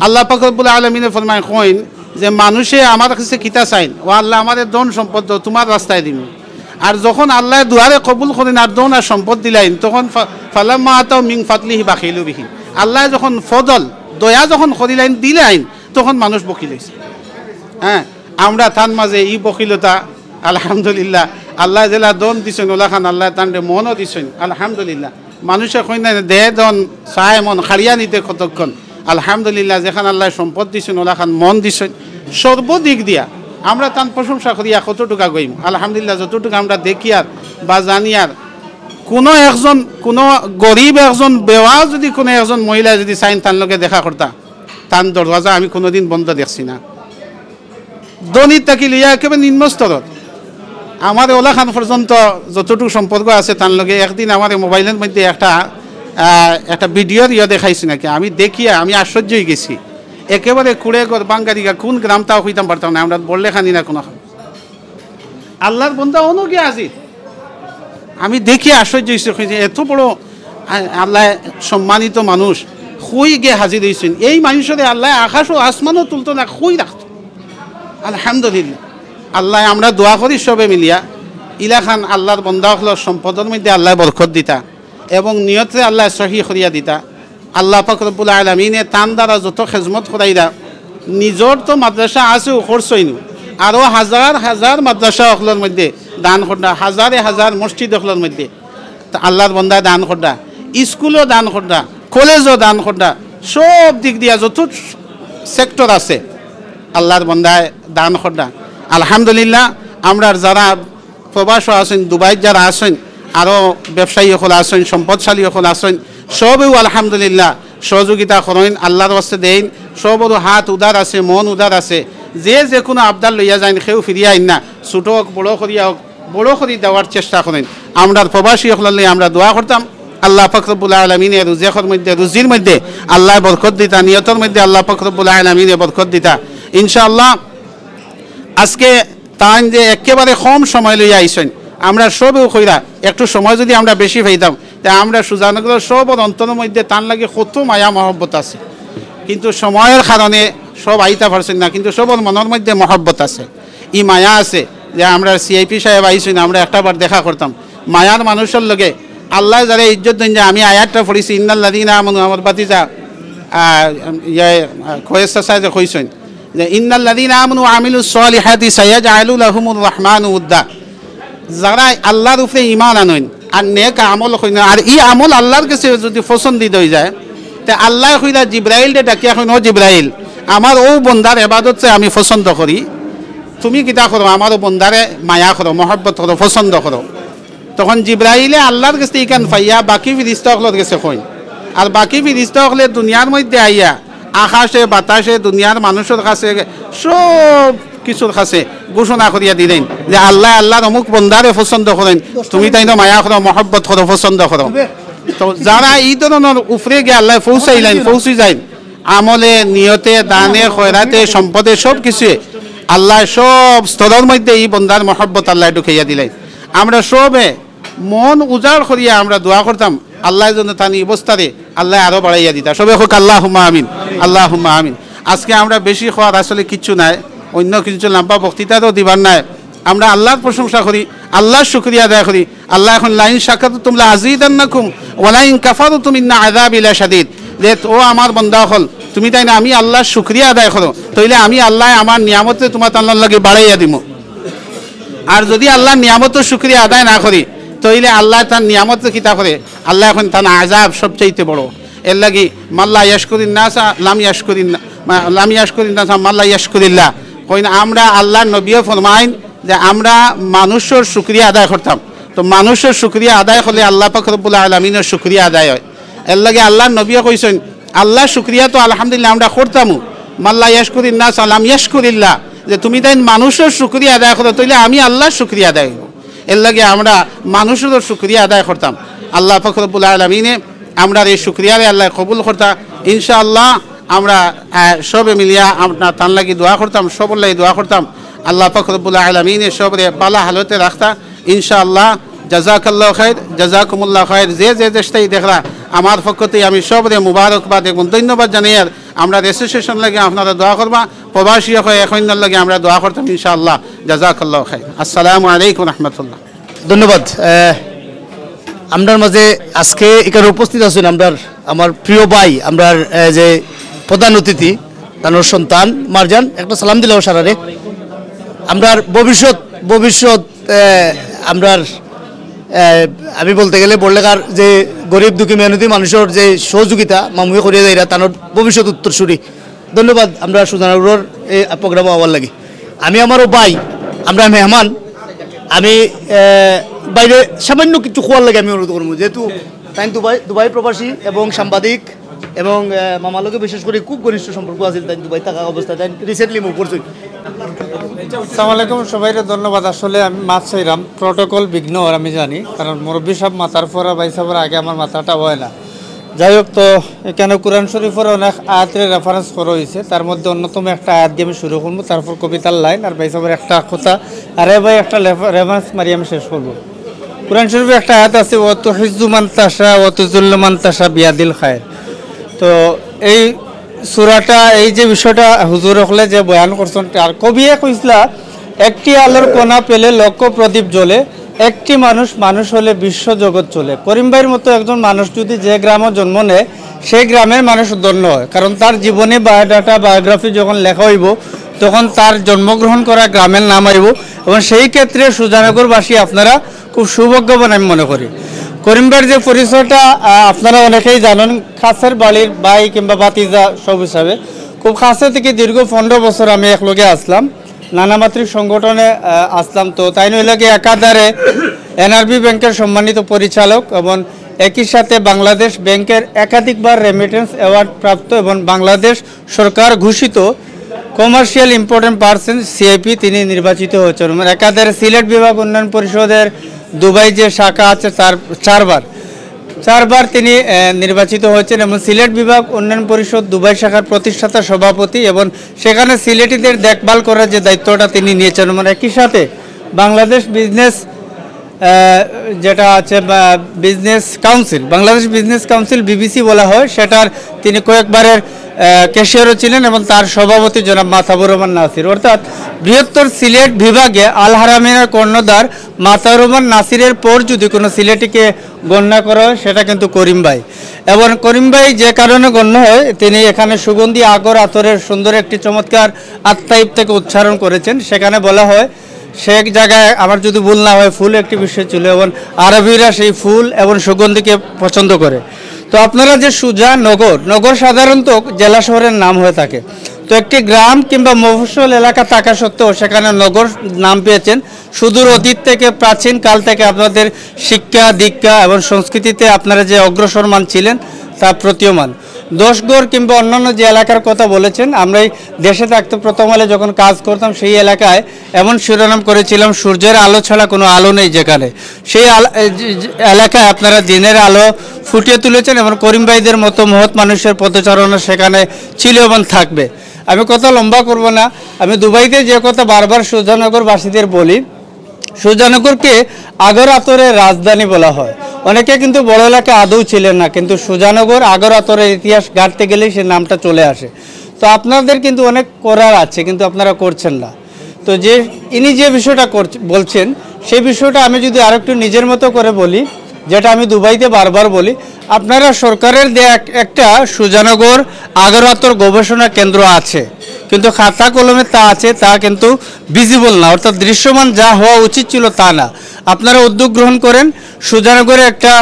আল্লাহ পাক রব্বুল আলামিন ফরমায় কইন যে মানুষে আমার কাছে কিতা চাইন, ও আল্লাহ আমাদের ধন সম্পদ তোমার রাস্তায় দিন। আর যখন আল্লাহ দুয়ারে কবুল করেন আর ধন আর সম্পদ দিলেন তখন ফালাম্মা আতাউ মিন ফাদলিহি বাখিলু বিহি, আল্লাহ যখন ফদল দয়া যখন করিলেন দিলেন তখন মানুষ বকিল হয়েছে। হ্যাঁ, আমরা তার মাঝে ই বকিলতা আলহামদুলিল্লাহ আল্লাহ জেলা দন দিছেন ওলাখান আল্লাহ তান্ডে মনও দিছেন, আলহামদুলিল্লাহ। মানুষে কই না দে দন চায় মন খাড়িয়া নিতে কতক্ষণ, আলহামদুলিল্লাহ যেখানে আল্লাহ সম্পদ দিছেন ওলাখান মন দিছেন সর্বদিক দিয়া। আমরা তার প্রশংসা করিয়া কতটুকা গইম, আলহামদুলিল্লাহ যতটুকু আমরা দেখিয়ার বা জানিয়ার কোনো গরিব একজন বেওয়া যদি কোনো একজন মহিলা যদি চাইন তার লগে দেখা করতা তার দরওয়াজা আমি কোনোদিন বন্ধ দেখছি না। দনিত থাকি লিয়া একেবারে নিম্ন স্তরত আমার ওলা খান পর্যন্ত যতটুকু সম্পর্ক আছে তার লগে একদিন আমার মোবাইলের মধ্যে একটা ভিডিওর দেখাইছি নাকি, আমি দেখিয়া আমি আশ্চর্য হয়ে গেছি। একেবারে কুড়ে গর বাঙ্গারিগা কোন গ্রামটাও হইতাম পারতাম না, আমরা বললে খানি না কোনো আল্লাহর বন্ধা অনুগে আজি আমি দেখি আশ্চর্য হয়েছি। এত বড় আল্লাহ সম্মানিত মানুষ খুই গে হাজির হয়েছেন। এই মানুষের আল্লাহ আকাশ ও আসমানও তুলতো না, খুই রাখত। আলহামদুলিল্লাহ আল্লাহ আমরা দোয়া করি সবে মিলিয়া ইলাখান আল্লাহর বন্ধা হল সম্পদের মধ্যে আল্লাহ বরকত দিতা এবং নিয়তে আল্লাহ সহি করিয়া দিতা। আল্লাহ পাক রব্বুল আলামিনে তান দ্বারা যত খেজমত করাইরা নিজর তো মাদ্রাসা আছে খরচইনু আরও হাজার হাজার মাদ্রাসা অখলোর মধ্যে দান করডা, হাজারে হাজার মসজিদ অখলোর মধ্যে আল্লাহর বন্ধা দান করডা, স্কুলও দান করডা, কলেজও দান করডা, সব দিক দিয়া যত সেক্টর আছে আল্লাহর বন্ধায় দান করডা। আলহামদুলিল্লাহ আমরা যারা প্রবাস আছেন, দুবাইত যারা আছেন, আরও ব্যবসায়ী সকল আছেন, সম্পদশালী সকল আছেন, সবেও আলহামদুলিল্লাহ সহযোগিতা করেন, আল্লাহর বাস্তে দেন। সবরও হাত উদার আছে, মন উদার আছে। যে কোনো আবদার লইয়া যান সেও ফিরিয়া আইন না, ছোটো হোক বড়ো করিয়া হোক বড়ো করি দেওয়ার চেষ্টা করেন। আমরা প্রবাসী সকলে আমরা দোয়া করতাম আল্লাহ পাক রব্বুল আলামিনে রুজির মধ্যে আল্লাহ বরকত দিতা, নিয়তের মধ্যে আল্লাহ পাক রব্বুল আলামিনে বরকত দিতা। ইনশাআল্লাহ আজকে তান যে একেবারে কম সময় লইয়া আইসেন, আমরা সবেও কইরা একটু সময় যদি আমরা বেশি পাইতাম তা আমরা সুজানগরের সবর অন্তরের মধ্যে তান লাগে কত মায়া মহব্বত আছে, কিন্তু সময়ের কারণে সব আইতা পারছেন না, কিন্তু সবর মনের মধ্যে মহব্বত আছে, ই মায়া আছে যে আমরা সিআইপি সাহেব আইসেন আমরা একটাবার দেখা করতাম। মায়ার মানুষের লগে আল্লাহ যারা ইজ্জত দেন যে আমি আয়াতটা পড়েছি ইন্নাল্লাযীনা আমানু আমার বাতিজা খয়েসা সাহেব কইছেন যে ইন্নাল্লাযীনা আমানু ওয়া আমিলুস সলিহাতি সায়াজআলু লাহুমুর রাহমানু উদ্দা, যারা আল্লাহর উপরে ঈমান আনেন আর নেক আমল করেন আর এই আমল আল্লাহর কাছে যদি পছন্দিত হয়ে যায় তে আল্লাহ কইলা জিব্রাইলকে ডাকিয়া কইন ও জিব্রাইল আমার ও বন্দার ইবাদত আমি পছন্দ করি, তুমি কিতা করো আমার ও বন্দারে মায়া করো, মহব্বত করো, পছন্দ করো। তখন জিব্রাইলে আল্লাহর কাছে ইকান পাইয়া বাকি ফিরিস্তা সকলের কাছে কইন, আর বাকি ফিরিস্তা সকলে দুনিয়ার মধ্যে আইয়া আকাশে বাতাসে দুনিয়ার মানুষের কাছে সব কিছুর কাছে ঘোষণা করিয়া দিলেন যে আল্লাহ আল্লাহর অমুক বন্দারে পছন্দ করেন, তুমি তাই না মায়া করো, মহব্বত করো, পছন্দ করো। তো যারা এই ধরনের উপরে গিয়ে আল্লাহ পৌঁছাইলেন, পৌঁছে যায় আমলে, নিয়তে, দানে, খয়রাতে, সম্পদে সব কিছুয়ে আল্লাহ সব স্তরের মধ্যে এই বন্দার মহব্বত আল্লাহ ঢুকাইয়া দিলেন। আমরা সবে মন উজাড় করিয়া আমরা দোয়া করতাম আল্লাহ যেন তার অবস্থারে আল্লাহ আরও বাড়াইয়া দিতা। সবে হোক আল্লাহুম্মা আমিন, আল্লাহুম্মা আমিন। আজকে আমরা বেশি খাওয়ার আসলে কিচ্ছু নাই, অন্য কিছু লম্বা বক্তৃতারও দিবার নাই। আমরা আল্লাহর প্রশংসা করি, আল্লাহর শুকরিয়া আদায় করি। আল্লাহ এখন লাইন শাকারতুম লাযীদান্নাকুম ওয়া লাইন কাফারতুম ইন্না আযাবি লাশাদীদ, যে ও আমার বান্দা হল তুমি তাই না আমি আল্লাহর শুকরিয়া আদায় করো, তাইলে আমি আল্লাহ আমার নিয়ামতে তোমার আল্লাহর লাগে বাড়াইয়া দিব। আর যদি আল্লাহর নিয়ামতের শুকরিয়া আদায় না করি তাইলে আল্লাহ তার নিয়ামতে কিতা করে, আল্লাহ এখন তার আযাব সবচাইতে বড়। এর লাগি মাল্লা ইয়াশকুরিন নাসা লাম ইয়াশকুরিন নাসা মাল্লা ইয়াশকুরিল্লাহ কইন। আমরা আল্লাহর নবীও ফরমাইন যে আমরা মানুষের শুকরিয়া আদায় করতাম, তো মানুষের শুকরিয়া আদায় হলে আল্লাহ পাক রব্বুল আলামিনের শুকরিয়া আদায় হয়। এর লাগে আল্লাহর নবীও কইছেন আল্লাহর শুকরিয়া তো আলহামদুলিল্লাহ আমরা করতামও, মাল্লা ইয়াশকুরিন নাসা লাম ইয়াশকুরিল্লাহ, যে তুমি তাই মানুষের শুকরিয়া আদায় করো তাইলে আমি আল্লাহর শুকরিয়া আদায় করব। এর লাগে আমরা মানুষেরও শুকরিয়া আদায় করতাম। আল্লাহ পাক রব্বুল আলামিনে আমরা এই শুকরিয়ারে আল্লাহ কবুল করতা। ইনশাআল্লাহ আমরা সবে মিলিয়া আমরা তার লাগি দোয়া করতাম, সবর লাগি দোয়া করতাম আল্লাহ পাক রব্বুল আলামিনে সবরে বালা হালতে রাখতা। ইনশাআল্লাহ জাযাকাল্লাহু খাইর, জাযাকুমুল্লাহ খাইর। যে দেশটাই দেখলা আমার পক্ষতে আমি সবরে মুবারকবাদ এবং ধন্যবাদ জানাই। আর আমরা অ্যাসোসিয়েশন লাগে আপনারা দোয়া করবা, প্রবাসী হয়ে এখন লাগে আমরা দোয়া করতাম ইনশাআল্লাহ। জাযাকাল্লাহু খাইর। আসসালামু আলাইকুম রাহমাতুল্লাহ। ধন্যবাদ। আমরার মাঝে আজকে এখানে উপস্থিত আছেন আমার প্রিয় ভাই, আমরার যে প্রধান অতিথি তার সন্তান মারজান, একটা সালাম দিলাম সারারে। আমরার ভবিষ্যৎ আমরার আমি বলতে গেলে বড়লেখার যে গরিব দুঃখী মেহনতি মানুষের যে সহযোগিতা মামুয়ে করিয়া দেয় তার ভবিষ্যৎ উত্তরসূরি। ধন্যবাদ আমরা সুজানগরের এই প্রোগ্রামে হওয়ার লাগে। আমি আমারও ভাই, আমরা মেহমান আমি বাইরে সামান্য কিছু খোয়ার লাগে আমি অনুরোধ করবো, যেহেতু তাই দুবাই প্রবাসী এবং সাংবাদিক এবং মামালোকে বিশেষ করে খুব ঘনিষ্ঠ সম্পর্ক আছে, তাই দুবাই থাকা অবস্থায় তাই রিসেন্টলি মুভ করছি। আসসালামু আলাইকুম, সবাইকে ধন্যবাদ। আসলে আমি মাছ চাইলাম প্রোটোকল বিঘ্ন আমি জানি, কারণ মুরব্বী সব মাথার পরা ভাই সাহেবের আগে আমার মাথাটা হয় না। যাই হোক, তো এখানে কোরআন শরীফের অনেক আয়াতের রেফারেন্স করা হয়েছে, তার মধ্যে অন্যতম একটা আয়াত দিয়ে আমি শুরু করবো, তারপর কবিতার লাইন আর ভাই সাহেবের একটা কথা আরে ভাই একটা রেফারেন্স মারি আমি শেষ করবো। কোরআন শরীফে একটা আয়াত আছে, অত হিজুমান তাসা অত জুল্লমান তাসা বিয়াদিল খায়ের। তো এই সূরাটা এই যে বিষয়টা হুজুর হলে যে বয়ান করছেন, আর কবিয়ে কইসলা একটি আলোর কোনা পেলে লক্ষ প্রদীপ জ্বলে, একটি মানুষ হলে বিশ্ব জগৎ চলে। করিম ভাইয়ের মতো একজন মানুষ যদি যে গ্রামে জন্ম নেয়, সেই গ্রামের মানুষ ধন্য হয়, কারণ তার জীবনে বায়োডাটা বায়োগ্রাফি যখন লেখা হইব তখন তার জন্মগ্রহণ করা গ্রামের নাম আইব, এবং সেই ক্ষেত্রে সুজানগরবাসী আপনারা খুব সৌভাগ্যবান আমি মনে করি। করিম ভাইয়ের যে পরিচয়টা আপনারা অনেকেই জানেন, খাসের বাড়ির ভাই কিংবা বাতিজা সব হিসাবে খুব কাছে থেকে দীর্ঘ 15 বছর আমি একলগে আসলাম, নানামাত্রিক সংগঠনে আসলাম। তো তাই নইলে একাধারে এনআরবি ব্যাংকের সম্মানিত পরিচালক এবং একই সাথে বাংলাদেশ ব্যাংকের একাধিকবার রেমিটেন্স অ্যাওয়ার্ড প্রাপ্ত এবং বাংলাদেশ সরকার ঘোষিত কমার্শিয়াল ইম্পর্টেন্ট পার্সন সিআইপি তিনি নির্বাচিত হয়েছেন। একাধারে সিলেট বিভাগ উন্নয়ন পরিষদের দুবাই যে শাখা আছে তার চারবার তিনি নির্বাচিত হয়েছেন, এবং সিলেট বিভাগ উন্নয়ন পরিষদ দুবাই শাখার প্রতিষ্ঠাতা সভাপতি, এবং সেখানে সিলেটিদের দেখভাল করার যে দায়িত্বটা তিনি নিয়েছেন। মানে একই সাথে বাংলাদেশ বিজনেস যেটা আছে বাংলাদেশ বিজনেস কাউন্সিল বিবিসি বলা হয়, সেটার তিনি কয়েকবারের ক্যাশিয়ারও ছিলেন, এবং তার সভাপতি জনাব মাতাবুর রহমান নাসির। অর্থাৎ বৃহত্তর সিলেট বিভাগে আল হারামিনের কর্ণধার মাতাবুর রহমান নাসিরের পর যদি কোনো সিলেটিকে গণ্য করা হয় সেটা কিন্তু করিম ভাই। এবং করিম ভাই যে কারণে গণ্য হয়, তিনি এখানে সুগন্ধি আগর আতরের সুন্দর একটি চমৎকার আত্মাইব থেকে উচ্চারণ করেছেন। সেখানে বলা হয়, সে এক জায়গায় আমার যদি ভুল না হয় ফুল একটি বিষয় ছিল, এবং আরবিরা সেই ফুল এবং সুগন্ধিকে পছন্দ করে। তো আপনারা যে নগর সাধারণত জেলা শহরের নাম হয়ে থাকে, তো একটি গ্রাম কিংবা মফস্বল এলাকা থাকা সত্ত্বেও সেখানে নগর নাম পেয়েছেন সুদূর অতীত থেকে, প্রাচীন কাল থেকে আপনাদের শিক্ষা দীক্ষা এবং সংস্কৃতিতে আপনারা যে অগ্রসরমান ছিলেন তা প্রতীয়মান। দশগড় কিংবা অন্যান্য যে এলাকার কথা বলেছেন, আমরা এই দেশে থাকতে প্রথম আলো যখন কাজ করতাম সেই এলাকায় এমন শিরোনাম করেছিলাম, সূর্যের আলো ছাড়া কোনো আলো নেই যেখানে। সেই এলাকায় আপনারা দিনের আলো ফুটিয়ে তুলেছেন, এবং করিম ভাইদের মতো মহৎ মানুষের পদচারণা সেখানে ছিল এবং থাকবে। আমি কথা লম্বা করব না, আমি দুবাইতে যে কথা বারবার সুজানগরবাসীদের বলি, সুজানগরকে আগর আতরের রাজধানী বলা হয়। অনেকে কিন্তু বড় এলাকা আদৌ ছিলেন না, কিন্তু সুজানগর আগর আতরের ইতিহাস ঘাটতে গেলেই সে নামটা চলে আসে। তো আপনাদের কিন্তু অনেক করার আছে, কিন্তু আপনারা করছেন না। তো ইনি যে বিষয়টা বলছেন, সেই বিষয়টা আমি যদি আরেকটু নিজের মতো করে বলি, যেটা আমি দুবাইতে বারবার বলি, আপনারা সরকারের দেয়া একটা সুজানগর আগর আতর গবেষণা কেন্দ্র আছে, কিন্তু খাতা কলমে তা আছে, তা কিন্তু ভিজিবল না, অর্থাৎ দৃশ্যমান যা হওয়া উচিত ছিল তা না। আপনারা উদ্যোগ গ্রহণ করেন, সুজানগরে একটা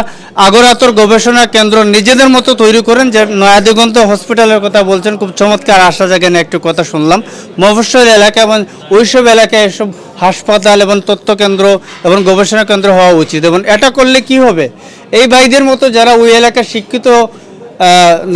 আগর আতর গবেষণা কেন্দ্র নিজেদের মতো তৈরি করেন। যে নয়াদিগন্ত হসপিটালের কথা বলছেন, খুব চমৎকার আশা জাগে না একটু কথা শুনলাম। মফস্বল এলাকা এবং ওইসব এলাকায় এসব হাসপাতাল এবং তথ্যকেন্দ্র এবং গবেষণা কেন্দ্র হওয়া উচিত। এবং এটা করলে কি হবে, এই ভাইদের মতো যারা ওই এলাকার শিক্ষিত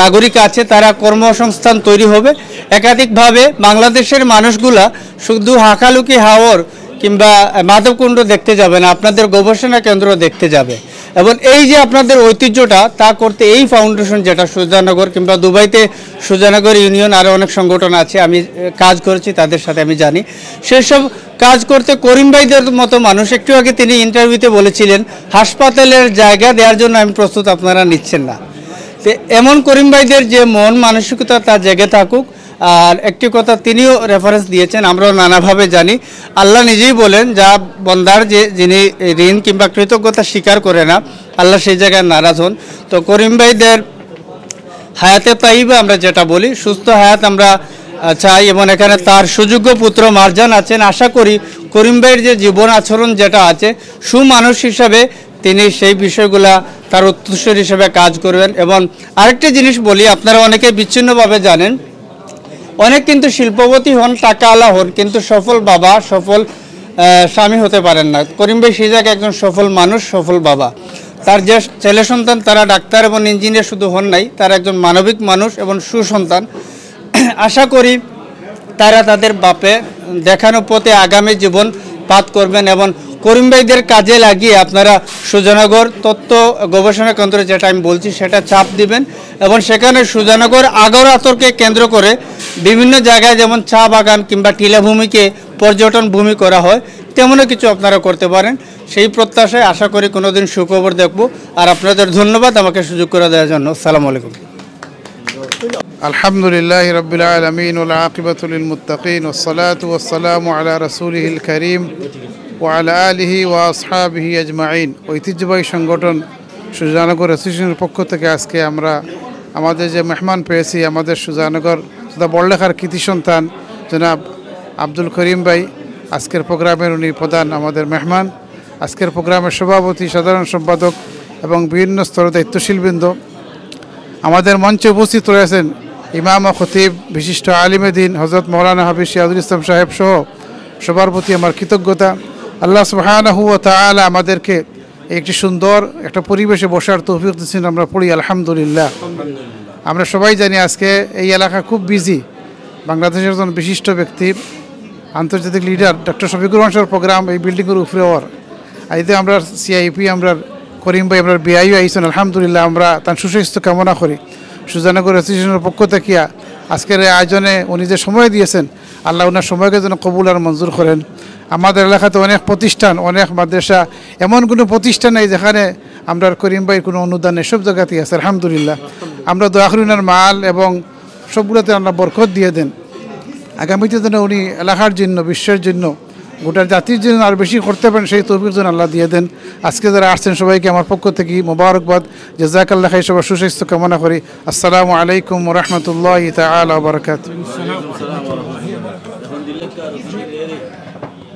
নাগরিক আছে তারা কর্মসংস্থান তৈরি হবে। একাধিকভাবে বাংলাদেশের মানুষগুলা শুধু হাকালুকি হাওর কিংবা মাধবকুণ্ড দেখতে যাবে না, আপনাদের গবেষণা কেন্দ্র দেখতে যাবে। এবং এই যে আপনাদের ঐতিহ্যটা তা করতে এই ফাউন্ডেশন যেটা সুজানগর কিংবা দুবাইতে সুজানগর ইউনিয়ন আরও অনেক সংগঠন আছে, আমি কাজ করেছি তাদের সাথে, আমি জানি সেসব কাজ করতে করিম ভাইদের মতো মানুষ, একটু আগে তিনি ইন্টারভিউতে বলেছিলেন হাসপাতালের জায়গা দেওয়ার জন্য আমি প্রস্তুত, আপনারা নিচ্ছেন না। তো এমন করিম ভাইদের যে মন মানসিকতা তা জেগে থাকুক। আর একটি কথা তিনিও রেফারেন্স দিয়েছেন, আমরাও নানাভাবে জানি, আল্লাহ নিজেই বলেন যা বন্দার যিনি ঋণ কিংবা কৃতজ্ঞতা স্বীকার করে না, আল্লাহ সেই জায়গায় নারাজ হন। তো করিম ভাইদের হায়াতে তাইবা আমরা যেটা বলি, সুস্থ হায়াত আমরা চাই, এবং এখানে তার সুযোগ্য পুত্র মারজান আছেন। আশা করি করিম ভাইয়ের যে জীবন আচরণ যেটা আছে, সুমানুষ হিসাবে তিনি সেই বিষয়গুলা তার উত্তরসূরি হিসেবে কাজ করবেন। এবং আরেকটি জিনিস বলি, আপনারা অনেকে বিচ্ছিন্নভাবে জানেন, অনেক কিন্তু শিল্পপতি হন, টাকাওয়ালা হন, কিন্তু সফল বাবা, সফল স্বামী হতে পারেন না। করিম ভাই সেই জায়গায় একজন সফল মানুষ, সফল বাবা। তার যে ছেলে সন্তান তারা ডাক্তার এবং ইঞ্জিনিয়ার শুধু হন নাই, তারা একজন মানবিক মানুষ এবং সুসন্তান। আশা করি তারা তাদের বাপে দেখানো পথে আগামী জীবন পাত করবেন এবং করিম ভাইদের কাজে লাগিয়ে আপনারা সুজানগর তথ্য গবেষণা কেন্দ্রে যেটা আমি বলছি সেটা চাপ দিবেন এবং সেখানে সুজানগর আগর আতরকে কেন্দ্র করে বিভিন্ন জায়গায় যেমন চা বাগান কিংবা টিলাভূমিকে পর্যটন ভূমি করা হয় তেমনও কিছু আপনারা করতে পারেন। সেই প্রত্যাশায় আশা করি কোনোদিন সুখবর দেখব। আর আপনাদের ধন্যবাদ আমাকে সুযোগ করে দেওয়ার জন্য। আসসালামু আলাইকুম। আলহামদুলিল্লাহ রাব্বিল আলামিন ওয়াল আকিবাতু লিল মুত্তাকিন ওয়াস সালাতু ওয়াস সালামু আলা রাসূলিহিল কারীম ওয়া আলা আলিহি ওয়া আসহাবিহি আজমাইন। ঐতিহ্যবাহী সংগঠন সুজানগর অ্যাসোসিয়েশনের পক্ষ থেকে আজকে আমরা আমাদের যে মেহমান পেয়েছি, আমাদের সুজানগর তথা বড়লেখার কৃতি সন্তান জনাব আব্দুল করিম ভাই আজকের প্রোগ্রামের উনি প্রধান আমাদের মেহমান। আজকের প্রোগ্রামের সভাপতি, সাধারণ সম্পাদক এবং বিভিন্ন স্তরের দায়িত্বশীলবৃন্দ, আমাদের মঞ্চে উপস্থিত রয়েছেন ইমাম ও খতিব বিশিষ্ট আলিমে দিন হযরত মৌলানা হাফিজ সিরাজুল ইসলাম সাহেব সহ সবার প্রতি আমার কৃতজ্ঞতা। আল্লাহ সুবহানাহু ওয়া তাআলা আমাদেরকে একটি সুন্দর একটা পরিবেশে বসার তৌফিক দিয়েছেন, আমরা পড়ি আলহামদুলিল্লাহ। আমরা সবাই জানি আজকে এই এলাকা খুব বিজি। বাংলাদেশের একজন বিশিষ্ট ব্যক্তি, আন্তর্জাতিক লিডার ডক্টর শফিকুর রহমান সাহেবের প্রোগ্রাম এই বিল্ডিংয়ের উপরে হওয়ার আইতে আমরা সিআইপি আমরা করিম ভাই আমরা বিআইও আইসেন আলহামদুলিল্লাহ। আমরা তার সুস্বাস্থ্য কামনা করি। সুজানগর অ্যাসোসিয়েশনের পক্ষ থেকে আজকের এই আয়োজনে উনি যে সময় দিয়েছেন আল্লাহ ওনার সময়কে যেন কবুল আর মঞ্জুর করেন। আমাদের এলাকাতে অনেক প্রতিষ্ঠান, অনেক মাদ্রাসা, এমন কোনো প্রতিষ্ঠান নেই যেখানে আমরা করিম ভাইয়ের কোনো অনুদান নেই, সব জায়গাতেই আছে আলহামদুলিল্লাহ। আমরা দোয়া করি ওনার মাল এবং সবগুলোতে আল্লাহ বরকত দিয়ে দেন। আগামীতে যেন উনি এলাকার জন্য, বিশ্বের জন্য, গোটা জাতির জন্য আর বেশি করতে পারেন সেই তৌফিক যেন আল্লাহ দিয়ে দেন। আজকে যারা আসছেন সবাইকে আমার পক্ষ থেকে মোবারকবাদ, জাযাকাল্লাহ খাইর, সবার সুস্বাস্থ্য কামনা করি। আসসালামু আলাইকুম ওয়া রাহমাতুল্লাহি তাআলা ওয়া বারাকাতুহু।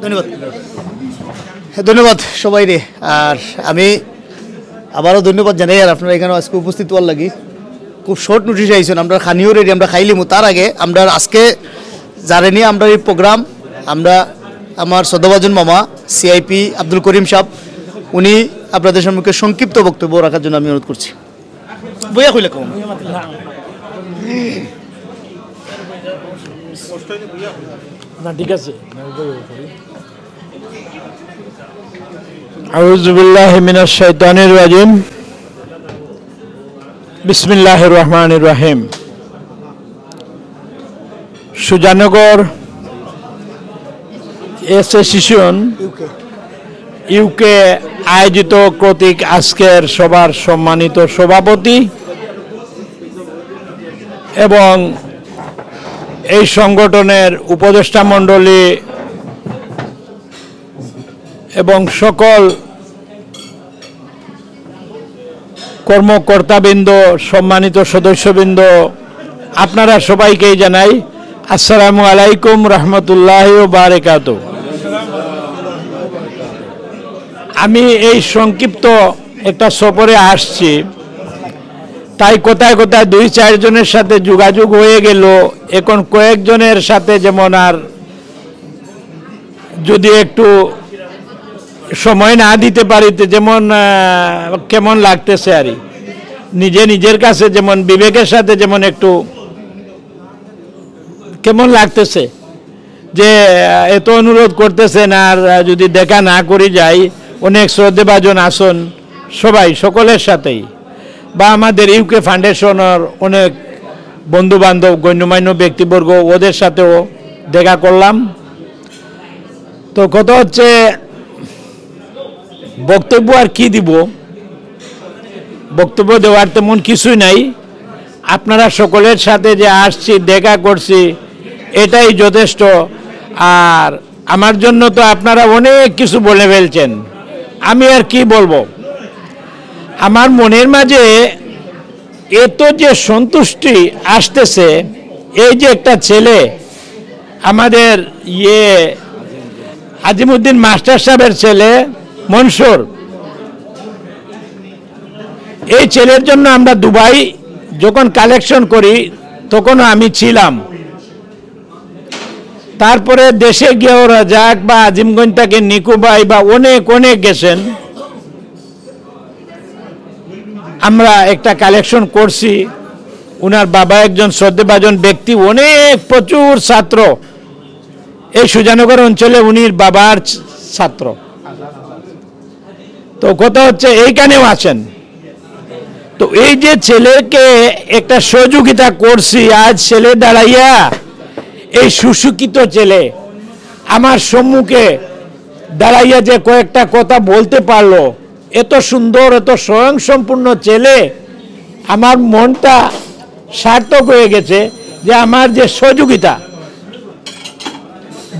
ধন্যবাদ, ধন্যবাদ সবাই রে। আর আমি আবারও ধন্যবাদ জানাই আর আপনারা এখানে আজকে উপস্থিত হওয়ার লাগি। খুব শর্ট নোটিস আইছেন, আমরা খানিও রেডি, আমরা খাইলিমু। তার আগে আমরা আজকে যারা নিয়ে আমরা এই প্রোগ্রাম, আমরা আমার শ্রদ্ধাভাজন মামা সিআইপি আব্দুল করিম সাহেব, উনি আপনাদের সম্মুখে সংক্ষিপ্ত বক্তব্য রাখার জন্য আমি অনুরোধ করছি। বইয়া কইলে কম না, ঠিক আছে। আউযু বিল্লাহি মিনাশ শাইতানির রাজিম। বিসমিল্লাহির রহমানির রহিম। সুজানগর অ্যাসোসিয়েশন ইউকে আয়োজিত কর্তৃক আজকের সবার সম্মানিত সভাপতি এবং এই সংগঠনের উপদেষ্টা মণ্ডলী এবং সকল কর্মকর্তাবৃন্দ, সম্মানিত সদস্যবৃন্দ, আপনারা সবাইকেই জানাই আসসালামু আলাইকুম রহমতুল্লাহি ওয়া বারাকাতুহু। আমি এই সংক্ষিপ্ত একটা সফরে আসছি, তাই কোথায় কোথায় 2-4 জনের সাথে যোগাযোগ হয়ে গেল। এখন কয়েকজনের সাথে যেমন আর যদি একটু সময় না দিতে পারি যেমন কেমন লাগতেছে আর নিজের কাছে, যেমন বিবেকের সাথে যেমন একটু কেমন লাগতেছে যে এত অনুরোধ করতেছেন আর যদি দেখা না করি যাই। অনেক শ্রদ্ধেভাজন আসন সবাই, সকলের সাথেই, বা আমাদের ইউকে ফাউন্ডেশনের অনেক বন্ধুবান্ধব, গণ্যমান্য ব্যক্তিবর্গ, ওদের সাথেও দেখা করলাম। তো কথা হচ্ছে বক্তব্য আর কি দিব, বক্তব্য দেওয়ার তেমন কিছুই নাই। আপনারা সকলের সাথে যে আসছি, দেখা করছি, এটাই যথেষ্ট। আর আমার জন্য তো আপনারা অনেক কিছু বলে ফেলছেন, আমি আর কি বলবো। আমার মনের মাঝে এত যে সন্তুষ্টি আসতেছে, এই যে একটা ছেলে আমাদের আজিমউদ্দিন মাস্টার সাহেবের ছেলে মনসুর, এই ছেলের জন্য আমরা দুবাই যখন কালেকশন করি তখনও আমি ছিলাম। তারপরে দেশে গিয়ে ওরা যাক বা আজিমগঞ্জ থেকে নিকুবাই বা অনেক অনেক গেছেন, আমরা একটা কালেকশন করছি। উনার বাবা একজন শ্রদ্ধেভাজন ব্যক্তি, অনেক প্রচুর ছাত্র এই সুজানগর অঞ্চলে উনির বাবার ছাত্র। তো কথা হচ্ছে এইখানেও আছেন। তো এই যে ছেলেকে একটা সহযোগিতা করছি, আজ ছেলে দাঁড়াইয়া এই সুশিক্ষিত ছেলে আমার সম্মুখে দাঁড়াইয়া যে কয়েকটা কথা বলতে পারলো, এত সুন্দর এত স্বয়ংসম্পূর্ণ ছেলে, আমার মনটা সার্থক হয়ে গেছে যে আমার যে সহযোগিতা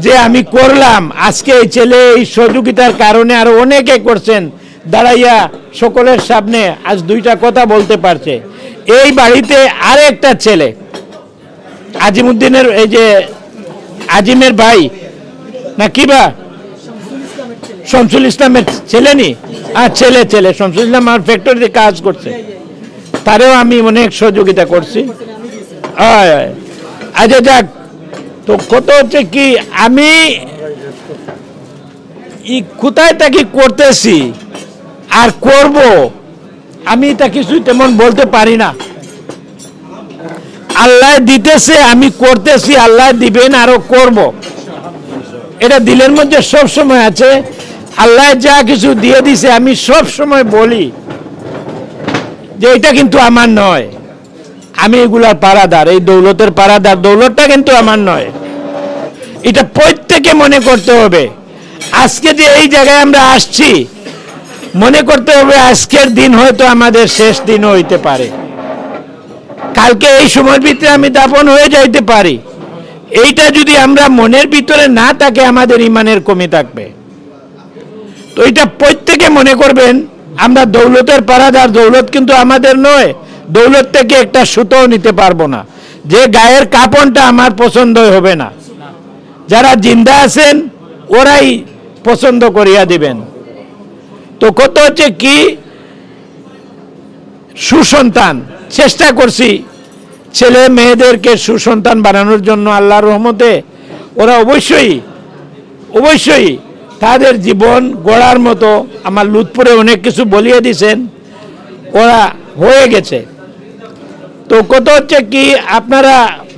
যে আমি করলাম, আজকে এই ছেলে এই সহযোগিতার কারণে আরো অনেকে করছেন, দাঁড়াইয়া সকলের সামনে আজ দুইটা কথা বলতে পারছে। এই বাড়িতে আরেকটা ছেলে আজিমউদ্দিনের, এই যে আজিমের ভাই না কি বা শামসুল ইসলামের ছেলে নি, আর ছেলে শামসুল ইসলাম আমার ফ্যাক্টরিতে কাজ করছে, তারেও আমি অনেক সহযোগিতা করছি। আচ্ছা যাক, তো কত হচ্ছে কি আমি কোথায় তাকে করতেছি আর করব, আমি তা কিছু তেমন বলতে পারি না। আল্লাহ দিতেছে, আমি করতেছি, আল্লাহ দিবেন, আরো করব, এটা দিলের মধ্যে সব সময় আছে। আল্লাহ যা কিছু দিয়ে দিছে, আমি সব সময় বলি যে এটা কিন্তু আমার নয়, আমি এগুলার পারাদার, এই দৌলতের পারাদার, দৌলতটা কিন্তু আমার নয়। এটা প্রত্যেকে মনে করতে হবে। আজকে যে এই জায়গায় আমরা আসছি, মনে করতে হবে আজকের দিন হয়তো আমাদের শেষ দিনও হইতে পারে, কালকে এই সময়ের ভিতরে আমি দাফন হয়ে যাইতে পারি। এইটা যদি আমরা মনের ভিতরে না থাকে, আমাদের ইমানের কমে থাকবে। তো এটা প্রত্যেকে মনে করবেন আমরা দৌলতের পারাদার, দৌলত কিন্তু আমাদের নয়। দৌলত থেকে একটা সুতোও নিতে পারবো না, যে গায়ের কাপড়টা আমার পছন্দ হবে না। যারা জিন্দা আছেন ওরাই পছন্দ করিয়া দিবেন। তো কত হচ্ছে কি সুসন্তান চেষ্টা করছি ছেলে মেয়েদেরকে সুসন্তান বানানোর জন্য। আল্লাহর রহমতে ওরা অবশ্যই তাদের জীবন গড়ার মতো আমার লুৎপুরে অনেক কিছু বলিয়ে দিয়েছেন, ওরা হয়ে গেছে। তো কত হচ্ছে কি আপনারা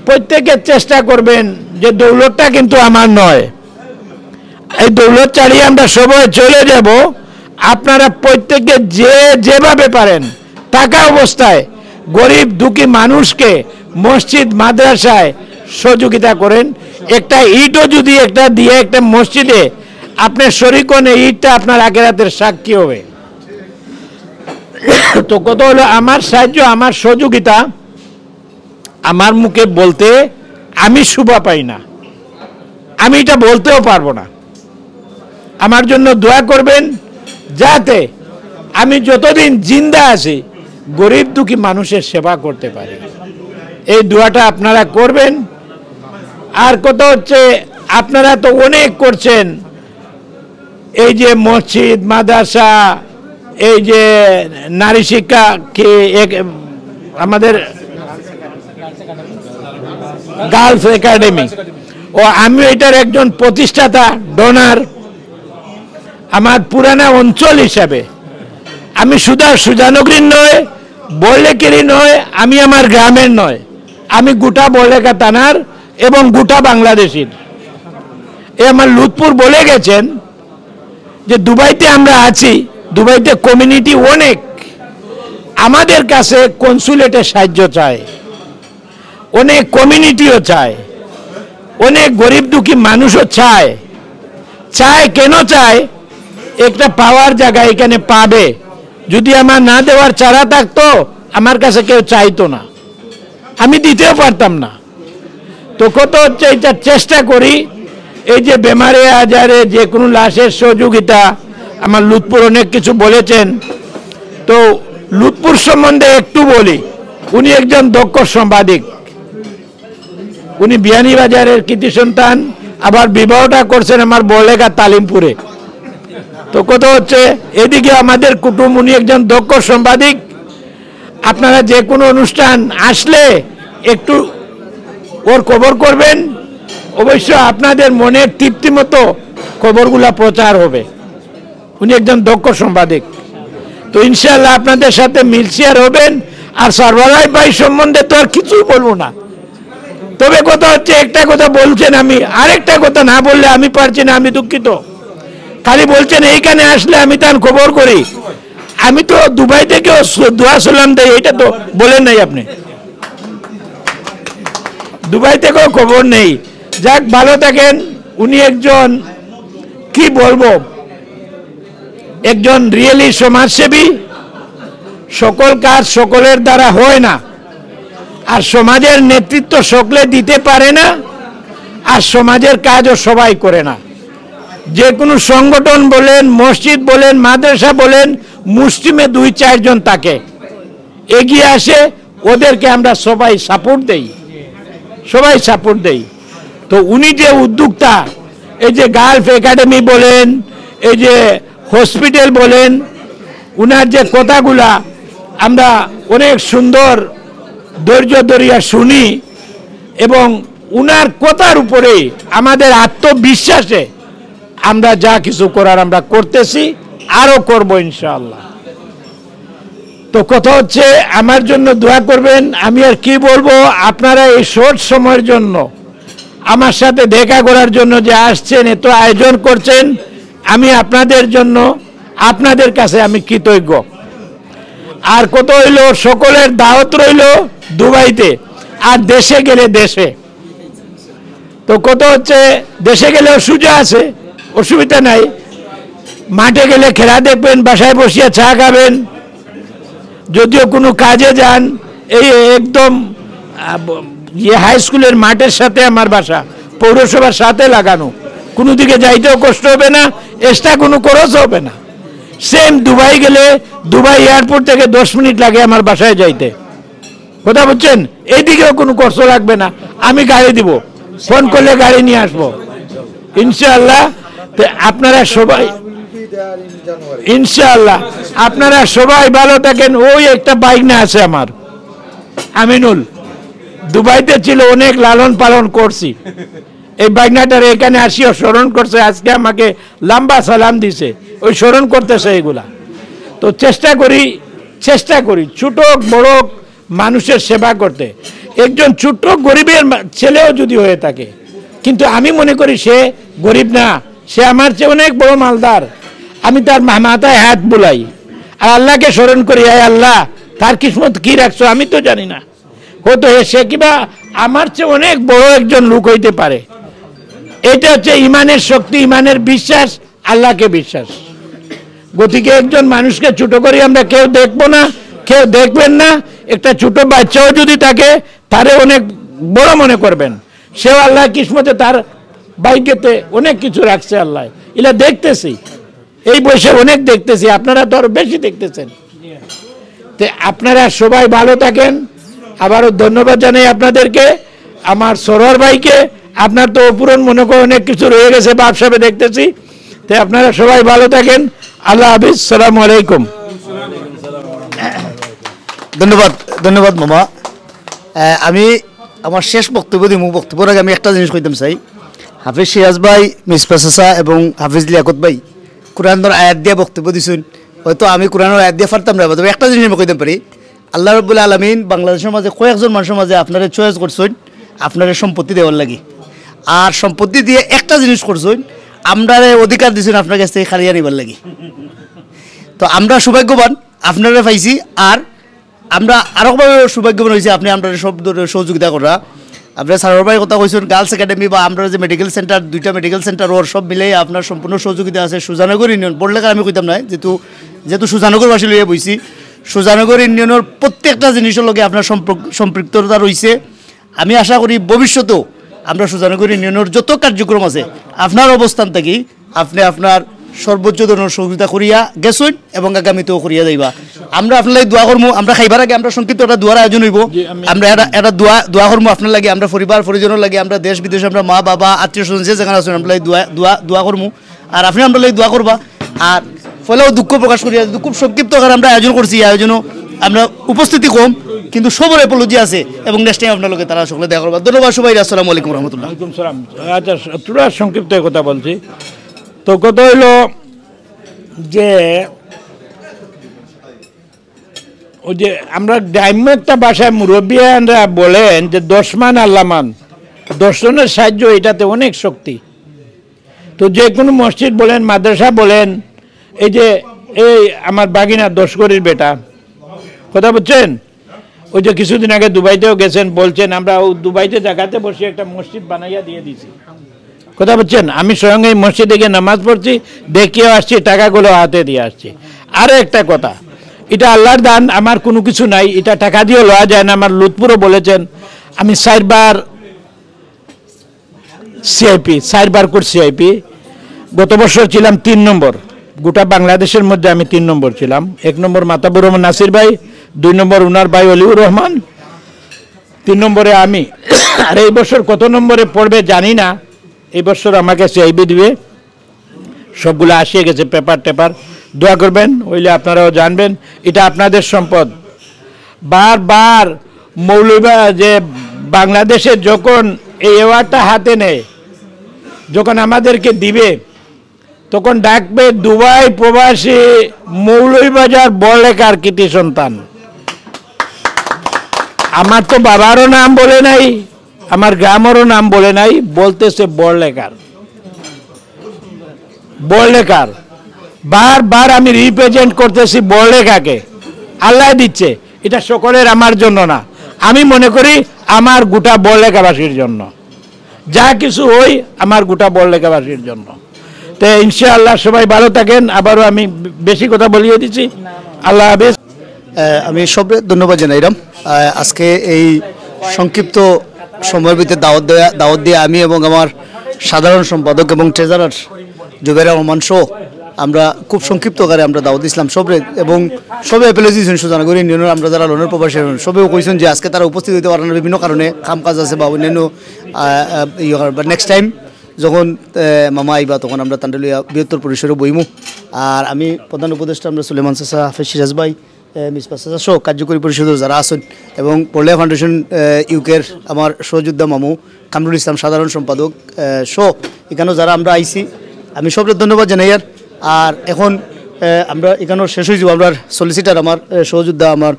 প্রত্যেকে চেষ্টা করবেন যে দৌলতটা কিন্তু আমার নয়, এই দৌলত ছাড়িয়ে আমরা সবাই চলে যাব। আপনারা প্রত্যেকে যেভাবে পারেন থাকা অবস্থায় গরিব দুঃখী মানুষকে মসজিদ মাদ্রাসায় সহযোগিতা করেন। একটা ইটও যদি একটা দিয়ে একটা মসজিদে আপনার শরীক হন, ইটটা আপনার আখিরাতের সাক্ষী হবে। তো কত হলো আমার সাহায্য, আমার সহযোগিতা আমার মুখে বলতে আমি শোভা পাই না, আমি এটা বলতেও পারবো না। আমার জন্য দোয়া করবেন যাতে আমি যতদিন জিন্দা আছি গরিব দুঃখী মানুষের সেবা করতে পারি, এই দোয়াটা আপনারা করবেন। আর কত হচ্ছে আপনারা তো অনেক করছেন, এই যে মসজিদ মাদ্রাসা, এই যে নারী শিক্ষা কি আমাদের গার্লস একাডেমি, ও আমি এটার একজন প্রতিষ্ঠাতা ডোনার। আমার পুরানা অঞ্চল হিসাবে আমি শুধু সুজানগরীর নয়, বড়লেকেরই নয়, আমি আমার গ্রামের নয়, আমি গোটা বড়লেখা থানার এবং গোটা বাংলাদেশের। এ আমার লুৎপুর বলে গেছেন যে দুবাইতে আমরা আছি, দুবাইতে কমিউনিটি অনেক, আমাদের কাছে কনসুলেটে সাহায্য চায়, অনেক কমিউনিটিও চায়, অনেক গরিব দুঃখী মানুষও চায়। কেন চায়? একটা পাওয়ার জায়গা এখানে পাবে। যদি আমার না দেওয়ার চারা থাকতো আমার কাছে কেউ চাইতো না, আমি দিতেও পারতাম না। তো কত হচ্ছে এটা চেষ্টা করি, এই যে বেমারে আজারে যে কোনো লাশের সহযোগিতা। আমার লুৎপুর অনেক কিছু বলেছেন, তো লুৎপুর সম্বন্ধে একটু বলি। উনি একজন দক্ষ সাংবাদিক, উনি বিয়ানীবাজারের কৃতি সন্তান, আবার বিবাহটা করছেন আমার বড়লেখা তালিমপুরে। তো কত হচ্ছে এদিকে আমাদের কুটুম, উনি একজন দক্ষ সাংবাদিক। আপনারা যে কোনো অনুষ্ঠান আসলে একটু ওর খবর করবেন, অবশ্য আপনাদের মনের তৃপ্তি মতো খবরগুলা প্রচার হবে। উনি একজন দক্ষ সাংবাদিক, তো ইনশাআল্লাহ আপনাদের সাথে মিলশেয়ার হবেন। আর সরবরাহ ভাই সম্বন্ধে তো আর কিছুই বলবো না, তবে কথা হচ্ছে একটা কথা বলছেন, আমি আরেকটা কথা না বললে আমি পারছি না, আমি দুঃখিত। খালি বলছেন এইখানে আসলে আমি তার খবর করি, আমি তো দুবাই থেকেও দোয়া সালাম দেই, এটা তো বলেন নাই আপনি, দুবাই থেকেও খবর নেই। যাক, ভালো থাকেন। উনি একজন কি বলবো, একজন রিয়েলি সমাজসেবী। সকল কাজ সকলের দ্বারা হয় না, আর সমাজের নেতৃত্ব সকলে দিতে পারে না, আর সমাজের কাজও সবাই করে না। যে কোনো সংগঠন বলেন, মসজিদ বলেন, মাদ্রাসা বলেন, মুসলিমে 2-4 জন তাকে এগিয়ে আসে, ওদেরকে আমরা সবাই সাপোর্ট দেই, সবাই সাপোর্ট দেই। তো উনি যে উদ্যোক্তা, এই যে গালফ একাডেমি বলেন, এই যে হসপিটাল বলেন, উনার যে কথাগুলা আমরা অনেক সুন্দর ধৈর্য ধরিয়া শুনি, এবং উনার কথার উপরে আমাদের আত্মবিশ্বাসে আমরা যা কিছু করার আমরা করতেছি, আরো করব ইনশাআল্লাহ। তো কথা হচ্ছে আমার জন্য দোয়া করবেন। আমি আর কি বলবো, আপনারা এই শর্ট সময়ের জন্য আমার সাথে দেখা করার জন্য যে আসছেন, এত আয়োজন করছেন, আমি আপনাদের জন্য, আপনাদের কাছে আমি কৃতজ্ঞ। আর কত হইল, সকলের দাওয়াত রইল দুবাইতে, আর দেশে গেলে দেশে। তো কত হচ্ছে, দেশে গেলে সুযোগ আছে, অসুবিধা নাই। মাঠে গেলে খেলা দেখবেন, বাসায় বসিয়া চা খাবেন। যদিও কোনো কাজে যান, এই একদম হাই স্কুলের মাঠের সাথে আমার বাসা, পৌরসভার সাথে লাগানো, কোনো দিকে যাইতেও কষ্ট হবে না, এক্সট্রা কোনো খরচ হবে না। সেম দুবাই গেলে দুবাই এয়ারপোর্ট থেকে 10 মিনিট লাগে আমার বাসায় যাইতে, কথা বলছেন, এইদিকেও কোনো কষ্ট লাগবে না। আমি গাড়ি দিব, ফোন করলে গাড়ি নিয়ে আসবো ইনশাআল্লাহ। তো আপনারা সবাই ইনশাআল্লাহ, আপনারা সবাই ভালো থাকেন। ওই একটা বাইক না আছে আমার, আমিনুল, দুবাইতে ছিল, অনেক লালন পালন করছি। এই বাইকনাটার এখানে আসিও স্মরণ করছে, আজকে আমাকে লম্বা সালাম দিছে, ওই স্মরণ করতেছে এগুলা। তো চেষ্টা করি ছোট বড় মানুষের সেবা করতে। একজন ছোট গরিবের ছেলেও যদি হয়ে থাকে, কিন্তু আমি মনে করি সে গরিব না, সে আমার চেয়ে অনেক বড় মালদার। আমি তার মাথায় হাত বুলাই আর আল্লাহকে স্মরণ করি, আয় আল্লাহ, তার কিসমত কি রাখছো আমি তো জানি না, হয়তো সে কিবা আমার চেয়ে অনেক বড় একজন লোক হইতে পারে। এটা হচ্ছে ইমানের শক্তি, ইমানের বিশ্বাস, আল্লাহকে বিশ্বাস। গতিকে একজন মানুষকে ছোট করে আমরা কেউ দেখবো না, কেউ দেখবেন না। একটা ছোট বাচ্চাও যদি থাকে, তারে অনেক বড় মনে করবেন। সেও আল্লাহ কিসমতে তার বাইকেতে অনেক কিছু রাখছে আল্লাহ, এগুলা দেখতেছি, এই বয়সে অনেক দেখতেছি, আপনারা তো আরো বেশি দেখতেছেন। তো আপনারা সবাই ভালো থাকেন। আবারও ধন্যবাদ জানাই আপনাদেরকে, আমার সরোয়ার ভাইকে। আপনার তো অপূরণ মনে করে অনেক কিছু রয়ে গেছে, ব্যবসাবে দেখতেছি। তো আপনারা সবাই ভালো থাকেন, আল্লাহ হাফিজ, সালামু আলাইকুম। ধন্যবাদ মামা। আমি আমার শেষ বক্তব্য দিই, বক্তব্যের আগে আমি একটা জিনিস কইতাম চাই। হাফিজ সিরাজ ভাই, মিসপা চাচা এবং হাফিজ লিয়াকত ভাই কোরআনের আয়াত দিয়ে বক্তব্য দিছেন। হয়তো আমি কোরআনের আয়াত দিয়ে পারতাম না, তবে একটা জিনিস আমি কইতে পারি, আল্লাহ রাব্বুল আলামিন বাংলাদেশের মাঝে কয়েকজন মানুষের মাঝে আপনারা চয়েস করছেন আপনারা সম্পত্তি দেওয়ার লাগি, আর সম্পত্তি দিয়ে একটা জিনিস করছেন, আমরা অধিকার দিয়েছেন আপনার কাছ থেকে খালিয়া নিবার লাগি। তো আমরা সৌভাগ্যবান, আপনারা পাইছি। আর আমরা আরোভাবে সৌভাগ্যবান হয়েছি, আপনি আমরা সব সহযোগিতা করা। আপনার সারোভাইয়ের কথা কইছেন, গার্লস একাডেমি বা আমরা যে মেডিকেল সেন্টার, 2টা মেডিকেল সেন্টার, ওর সব মিলে আপনার সম্পূর্ণ সহযোগিতা আছে। সুজানগর ইউনিয়ন বললে আমি কইতাম না, যেহেতু সুজানগরবাসী লইয়া বইছি, সুজানগর ইউনিয়নের প্রত্যেকটা জিনিসের লগে আপনার সম্পৃক্ততা রয়েছে। আমি আশা করি ভবিষ্যতেও আমরা সুজানগর ইউনিয়নের যত কার্যক্রম আছে আপনার অবস্থান থেকে আপনি আপনার সর্বোচ্চ ধরনের সহযোগিতা করিয়া গেছেন এবং আগামীতেও করিয়া যাইবা। আমরা আপনার লাগে দোয়া করবো। আমরা খাইবার আগে আমরা সংক্ষিপ্ত একটা দোয়ার আয়োজন হইব, আমরা একটা দোয়া করবো আপনার লাগে, আমরা পরিবার পরিজনের লাগে, আমরা দেশ বিদেশে, আমরা মা বাবা আত্মীয় স্বজন যে যেখানে আছেন আমরা দোয়া করবো, আর আপনি আমরা লাগে দোয়া করবা। আর ফলেও দুঃখ প্রকাশ করিয়া খুব সংক্ষিপ্ত আকারে আমরা আয়োজন করছি। আয়োজনও আমরা উপস্থিতি কম কিন্তু সবার অ্যাপোলজি আছে এবং নেক্সট টাইম আপনার লোকে তারা সকলে দেখা করবো। ধন্যবাদ সবাই, আসসালামু আলাইকুম রহমতুল্লাহ। ওয়ালাইকুম সালাম। আচ্ছা, তোরা সংক্ষিপ্ত কথা বলছি। তো কথা হইল যে ওই যে আমরা গ্রাম্য একটা ভাষায় মুরব্বিয়ানরা বলেন যে 10 মান আল্লাহ মান, 10 জনের সাহায্য এটাতে অনেক শক্তি। তো যে কোনো মসজিদ বলেন, মাদ্রাসা বলেন, এই যে এই আমার বাগিনা 10 গড়ির বেটা, কথা বলছেন, ওই যে কিছুদিন আগে দুবাইতেও গেছেন, বলছেন আমরা দুবাইতে জায়গাতে বসে একটা মসজিদ বানাইয়া দিয়ে দিছি, কথা বলছেন। আমি স্বয়ং এই মসজিদে গিয়ে নামাজ পড়ছি, দেখিয়ে আসছি, টাকাগুলো হাতে দিয়ে আসছি। আরও একটা কথা, এটা আল্লাহর দান, আমার কোনো কিছু নাই, এটা টাকা দিয়েও লওয়া যায় না। আমার লুৎপুরও বলেছেন, আমি 4 বার সিআইপি, 4 বার করে সিআইপি। গত বছর ছিলাম 3 নম্বর, গোটা বাংলাদেশের মধ্যে আমি 3 নম্বর ছিলাম। 1 নম্বর মাতাবুর রহমান নাসির ভাই, 2 নম্বর উনার ভাই অলিউর রহমান, 3 নম্বরে আমি। আর এই বছর কত নম্বরে পড়বে জানি না, এই বছর আমাকে সিআইবি দিবে, সবগুলো আসিয়ে গেছে পেপার টেপার। দোয়া করবেন, হইলে আপনারাও জানবেন এটা আপনাদের সম্পদ। বারবার মৌলভী যে বাংলাদেশে যখন এই অ্যাওয়ার্ডটা হাতে নেয়, যখন আমাদেরকে দিবে, তখন ডাকবে দুবাই প্রবাসী মৌলভীবাজার বড়লেখার কৃতি সন্তান। আমার তো বাবারও নাম বলে নাই, আমার গ্রামেরও নাম বলে নাই, বলতেছে বড়লেখার, বড়লেখার। বারবার আমি রিপ্রেজেন্ট করতেছি বড়লেখাকে, আল্লাহ দিচ্ছে, এটা সকলের আমার জন্য না, আমি মনে করি আমার গোটা বড়লেখাবাসীর জন্য। যা কিছু হই আমার গোটা বড়লেখাবাসীর জন্য। তো ইনশাআল্লাহ সবাই ভালো থাকেন। আবারও আমি বেশি কথা বলিয়ে দিচ্ছি, আল্লাহ হাফেজ। আমি সব ধন্যবাদ জানাইলাম। আজকে এই সংক্ষিপ্ত সময়ের ভিতরে দাওয়াত দিয়ে আমি এবং আমার সাধারণ সম্পাদক এবং ট্রেজারার জুবের রহমান সহ আমরা খুব সংক্ষিপ্ত আকারে আমরা দাওয়াত দিয়েছিলাম সবরে, এবং সবে অ্যাপেলেজ দিয়েছেন সুজানগর ইউনিয়নের আমরা যারা লোনের প্রবাসী সবেও কইছেন যে আজকে তারা উপস্থিত হইতে পারেন বিভিন্ন কারণে, কাম কাজ আছে বা অন্যান্য নেক্সট টাইম যখন মামা আইবা তখন আমরা তান্ডলিয়া বৃহত্তর পরিসরে বইমু। আর আমি প্রধান উপদেষ্টা আমরা সুলেমান চাচা, হাফেজ সিরাজ ভাই, মিসপা চাচা সহ কার্যকরী পরিষদের যারা আছেন, এবং পড়লিয়া ফাউন্ডেশন ইউকের আমার সহযোদ্ধা মামু কামরুল ইসলাম সাধারণ সম্পাদক সহ এখানেও যারা আমরা আইছি, আমি সবরে ধন্যবাদ জানাই। আর এখন আমরা এখানেও শেষ হয়ে যাব। আমরা সলিসিটার আমার সহযোদ্ধা আমার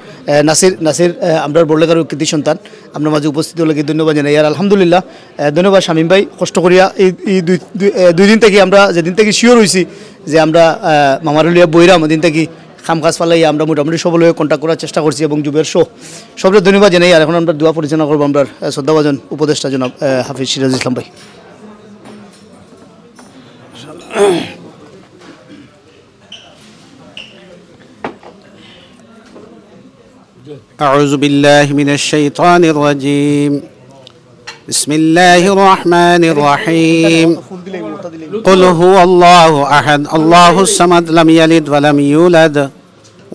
নাসির আমরা বড়লেখার কৃতি সন্তান আমরা মাঝে উপস্থিত হলে ধন্যবাদ জানাই। আর আলহামদুলিল্লাহ ধন্যবাদ শামীম ভাই, কষ্ট করিয়া এই দুই দিন থেকে আমরা যেদিন থেকে শিওর হয়েছি যে আমরা মামারুলিয়া বইরাম ওদিন থেকে খাম কাজ পালাই আমরা মোটামুটি সবলে কন্ট্যাক্ট করার চেষ্টা করছি, এবং যুবের শো সবরে ধন্যবাদ জানাই। আর এখন আমরা দোয়া পরিচালনা করবো আমরা শ্রদ্ধাভাজন উপদেষ্টা জনাব হাফিজ সিরাজ ইসলাম ভাই। أعوذ بالله من الشيطان الرجيم. بسم الله الرحمن الرحيم. قل هو الله أحد الله الصمد لم يلد ولم يولد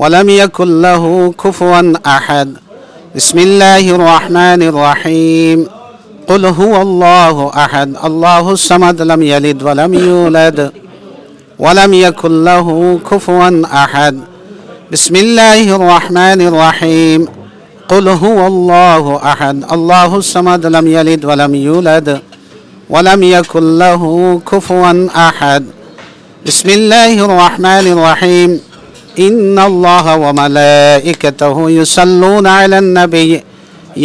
ولم يكن له كفوا أحد. بسم الله الرحمن الرحيم. قل هو الله أحد الله الصمد لم يلد ولم يولد ولم يكن له كفوا أحد. بسم الله الرحمن الرحيم. قل هو الله أحد الله الصمد لم يلد ولم يولد ولم يكن له كفوا أحد. بسم الله الرحمن الرحيم. إن الله وملائكته يصلون على النبي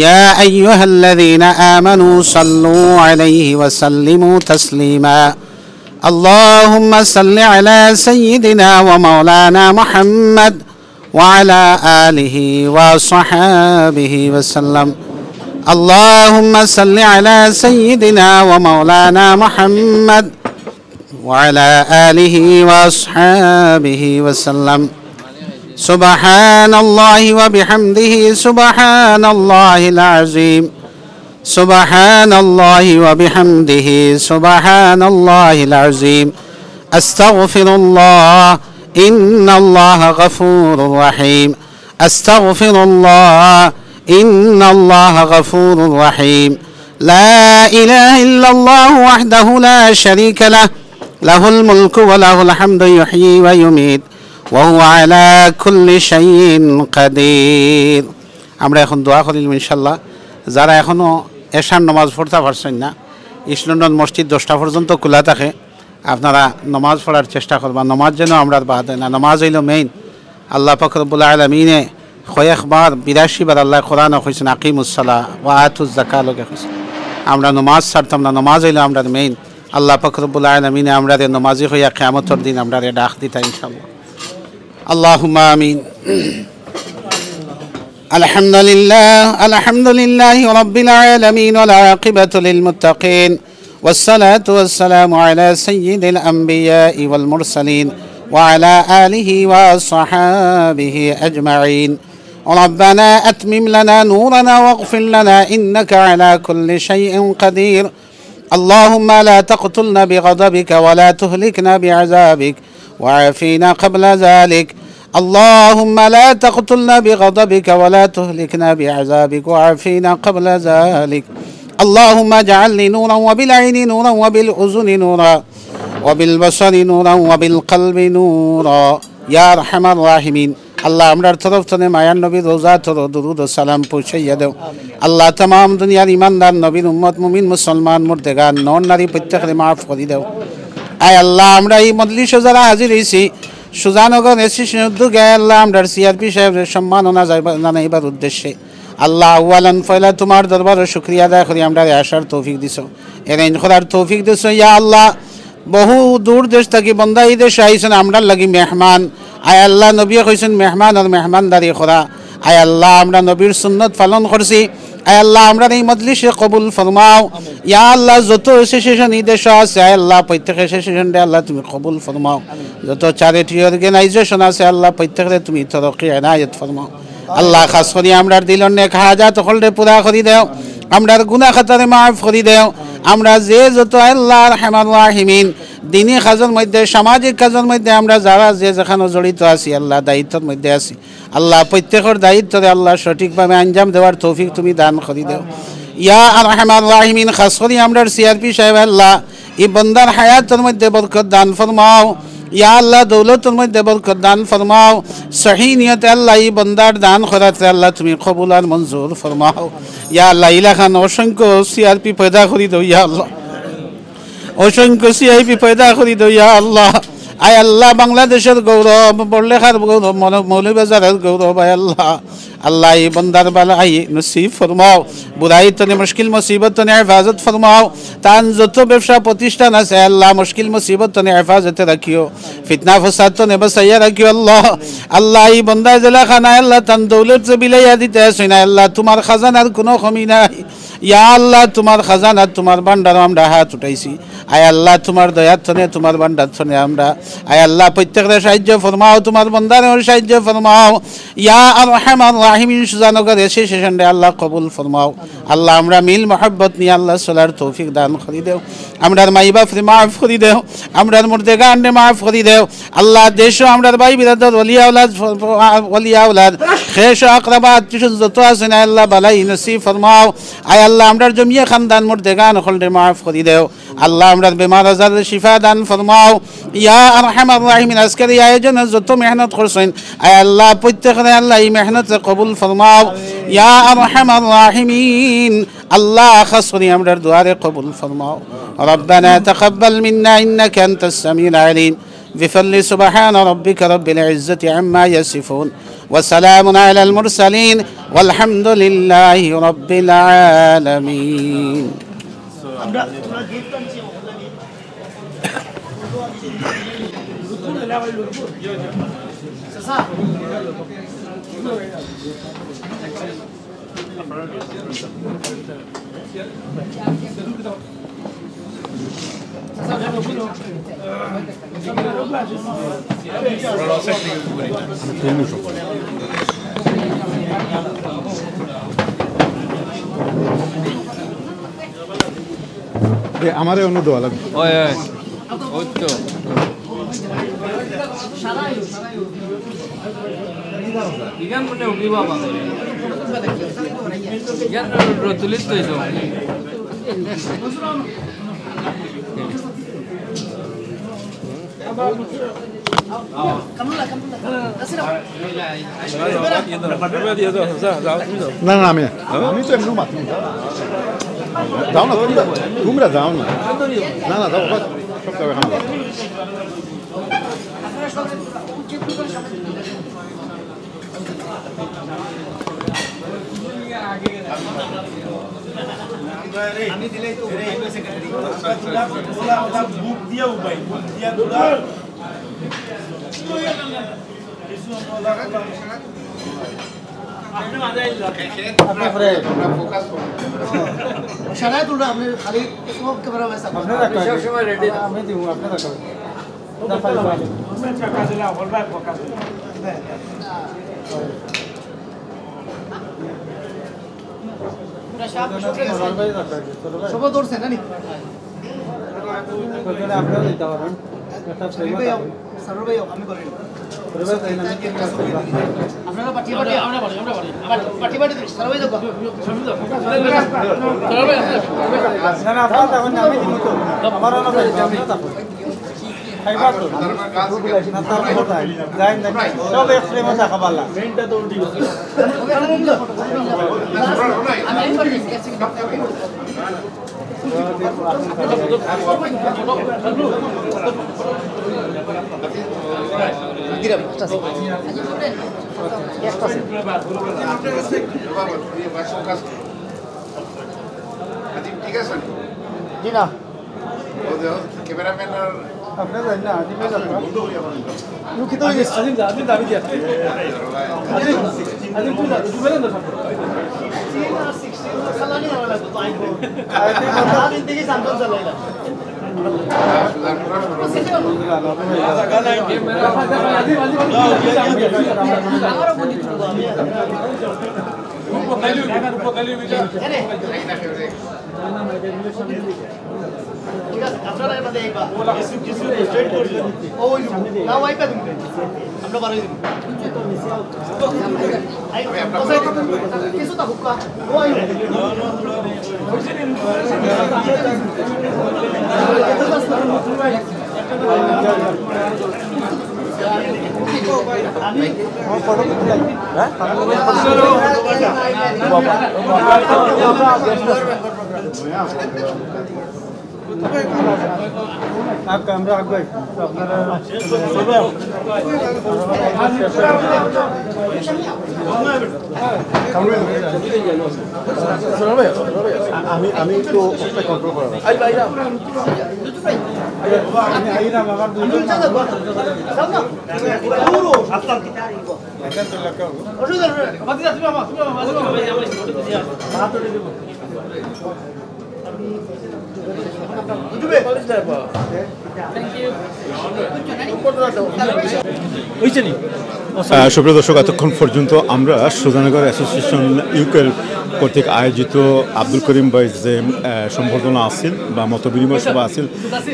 يا أيها الذين آمنوا صلوا عليه وسلموا تسليما. اللهم صل على سيدنا ومولانا محمد وعلى آله وصحابه وسلم. اللهم صل على سيدنا ومولانا محمد وعلى آله وصحابه وسلم. سبحان الله وبحمده سبحان الله العظيم. سبحان الله وبحمده سبحان الله العظيم. أستغفر الله إن الله غفور رحيم. أستغفر الله إن الله غفور رحيم. لا إله إلا الله وحده لا شريك له له الملك وله الحمد يحيي ويميت وهو على كل شيء قدير আমরা এখন দোয়া করিলাম ইনশাআল্লাহ যারা এখনো এশার নামাজ পড়তে পারছেন না ইস্ট লন্ডন মসজিদ 10টা পর্যন্ত খোলা থাকে আপনারা নামাজ পড়ার চেষ্টা করবা নামাজ যেন আমরা বাদ হয় না নামাজ হইল মেইন আল্লাহ পাক রব্বুল আলামিনে কয়েকবার 82 বার আল্লাহ কোরআনে কইছেন আকিমুস সালাহ ওয়া আতুজ যাকাত লগে কইছেন আমরা নামাজ ছাড়তাম না নামাজ হইল আমরা মেইন আল্লাহ পাক রব্বুল আলামিনে আমরা নামাজি হইয়া কিয়ামতের দিন আমরা ডাক দিতা ইনশাআল্লাহ আল্লাহুম্মা আমিন الحمد لله رب العالمين والعاقبة للمتقين والصلاة والسلام على سيد الأنبياء والمرسلين وعلى آله وصحابه أجمعين ربنا أتمم لنا نورنا واغفر لنا إنك على كل شيء قدير اللهم لا تقتلنا بغضبك ولا تهلكنا بعذابك وعافينا قبل ذلك اللهم لا تقتلنا بغضبك ولا تهلكنا بعذابك وعافينا قبل ذلك اللهم اجعل لي نورا وبالعين نورا وبالأذن نورا وبالبصر نورا وبالقلب نورا يا أرحم الراحمين আল্লাহ আমরার তরফ থেকে মায়ার নবীর রোজা তর দুরুদ ও সালাম পৌঁছাইয়া দেও আল্লাহ तमाम দুনিয়ার ইমানদার নবীর উম্মত মুমিন মুসলমান মুর্দেগান নর নারী প্রত্যেককে মাফ করে দাও আয় আল্লাহ আমরা এই মজলিসে যারা হাজির হইছি সুজানগর এসোসিয়েশন উদ্যোগে আল্লাহ আমরার সিআরপি সাহেবের সম্মাননা জানাইবার উদ্দেশ্যে আল্লাহ আওয়ালান ফয়লা তোমার দরবারে শুকরিয়া আদায় করি আমরা আসার তৌফিক দিছো এরেঞ্জ করার তৌফিক দিছো ইয়া আল্লাহ বহু দূর দেশ থেকে বন্দা এই দেশে আইছেন আমরার লাগি মেহমান আয় আল্লাহ নবী কইছেন মেহমান আর মেহমানদারি করা আয় আল্লাহ আমরা নবীর সুন্নত পালন করছি আয় আল্লাহ আমরা এই মজলিসে কবুল ফরমাও ইয়া আল্লাহ যত এসোসিয়েশন এই দেশে আছে আয় আল্লাহ প্রত্যেক এসোসিয়েশনে আল্লাহ তুমি কবুল ফরমাও যত চ্যারিটি অর্গানাইজেশন আছে আল্লাহ প্রত্যেকরে তুমি তরক্কি ইনায়াত ফরমাও আল্লাহ খাস করে আমরার দিলর নেক হাজাত হলরে পুরা করি দাও আমরার গুনাহ খাতারে মাফ করি দাও আমরা যে যত আল্লাহর রহমান রাহিমিন দিনী কাজের মধ্যে সামাজিক কাজের মধ্যে আমরা যারা যে যেখানে জড়িত আছি আল্লাহ দায়িত্বের মধ্যে আছি আল্লাহ প্রত্যেকের দায়িত্বরে আল্লাহ সঠিকভাবে আঞ্জাম দেওয়ার তৌফিক তুমি দান করে দাও ইয়া আরহামার রাহিমিন খাস করে আমরার সিআরপি সাহেব আল্লাহ এই বন্দার হায়াতের মধ্যে বরকত দান ফরমাও ইয়া আল্লাহ দৌলতের মধ্যে বরকত দান ফরমাও সহি নিয়তে আল্লাহ এই বন্দার দান করাতে আল্লাহ তুমি কবুল আর মঞ্জুর ফরমাও ইয়া আল্লাহ ইলাখান অসংখ্য সিআরপি পয়দা করে দাও ইয়া আল্লাহ অসংখ্য সিআইপি পয়দা করে দাও ইয়া আল্লাহ আয় আল্লাহ বাংলাদেশের গৌরব বড়লেখার গৌরব মৌলবাজারের গৌরব আয় আল্লাহ আল্লাহ এই বন্দার বালাই নসিব ফরমাও বুরাই তনে মুশকিল মুসিবত তনে হেফাজত ফরমাও তান যত ব্যবসা প্রতিষ্ঠান আছে আল্লাহ মুশকিল মুসিবত তনে হেফাজতে রাখিও ফিতনা ফসাদ তনে বাঁচাইয়া রাখিও আল্লাহ আল্লাহ এই বন্দা জেলা খানায় আল্লাহ তান দৌলত বিলাইয়া দিতে আসে না আল্লাহ তোমার খাজানার কোনো কমি নাই ইয়া আল্লাহ তোমার খাজানা তোমার ভান্ডার আমরা হাত উঠাইছি আয় আল্লাহ তোমার দয়ার থনে তোমার ভান্ডার থনে আমরা আয় আল্লাহ প্রত্যেকের সাহায্য ফরমাও তোমার বন্দারের সাহায্য ফরমাও ইয়া আরহামার রাহিমিন সুজানগর এসোসিয়েশনে আল্লাহ কবুল ফরমাও আল্লাহ আমরা মিল মহব্বত নিয়ে আল্লাহ চলার তৌফিক দান করে দেও আমরার মাই বাপরে মাফ করে দেও আমরার মুর্দেগানে মাফ করে দেও আল্লাহ দেশও আমরার ভাই বিরাদর ওলিয়া আওলাদ খেশ আকরাবাত যত আছেন আল্লাহ বালাই নসিব ফরমাও আয় আল্লাহ আমরার জমিয়া খানদান মুর্দেগান হলরে মাফ করে দেও আল্লাহ আমরার বেমার আজার শিফা দান ফরমাও ইয়া আরহামার রাহিমিন আজকের এই আয়োজনে যত মেহনত করছেন আয় আল্লাহ প্রত্যেকের আল্লাহ এই মেহনত কবুল ফরমাও ইয়া আরহামার রাহিমিন আল্লাহ খাস করে আমরার দুয়ারে কবুল ফরমাও ربنا تقبل منا إنك أنت السميع العليم بفضل سبحان ربك رب العزة عما يصفون وسلام على المرسلين والحمد لله رب العالمين আমারে অন্য দোয়া লাগবে না না আমি তো এমনি মাত্র যাও না তোমরা যাও না না না যাও সব যাবে এখন আমি দিলেই তো সেক্রেটারি বুক দিয়া উপাই বুক দিয়া তোলা আপনি মাঝে আপনি পরে ফোকাস করুন সারা তোলা আপনি খালি সব ক্যামেরা বসা আপনি সব সময় রেডি আমি দিব আপনি রাখো না ফাইল ফাইল আমি চাকা দিলা বলবা ফোকাস সব দৌড়ছে না নি আপনারা দিতে পারবেন আমি করি আপনারা পাঠিয়ে পাঠিয়ে পাঠিয়ে সর্বাই দেখো না না আপনারা তখন আমি দিব তো আমার না আমি তখন খাইবা তো না তার কোথায় যাই না সব এক্সট্রিম আছে খাবারলা মেইনটা তো উঠি আমি করে দিচ্ছি ঠিক আছে জি না ক্যামেরাম্যান আপনার জানেন না আজিম ভাই যাবে লুকিত হয়ে গেছে আজিম দাবি দিয়া আজিম তুই বলেন না সালানি না লাগতো তো আইবো আমি দেখি সান্তন চালাইলা আপনারা এবারে এইবা কিছু স্ট্রেট করে ওই না ওইটা দিন আমরা বাড়াই দিব কিছু তা হুক্কা ওই আমি ফটো आप कैमरा आगे আপনারা আমি তো কন্ট্রোল করা আই ভাই আমি আইরা আমার দুটো পুরো আপনার কি তারিব এটা তো লাগা ওষুধ বাদি তুমি মামা হাত ধরে দেব সুপ্রিয় দর্শক, এতক্ষণ পর্যন্ত আমরা সুজানগর অ্যাসোসিয়েশন ইউকের কর্তৃক আয়োজিত আব্দুল করিম ভাই যে সম্বর্ধনা আসছিল বা মত বিনিময় সভা আসছিল,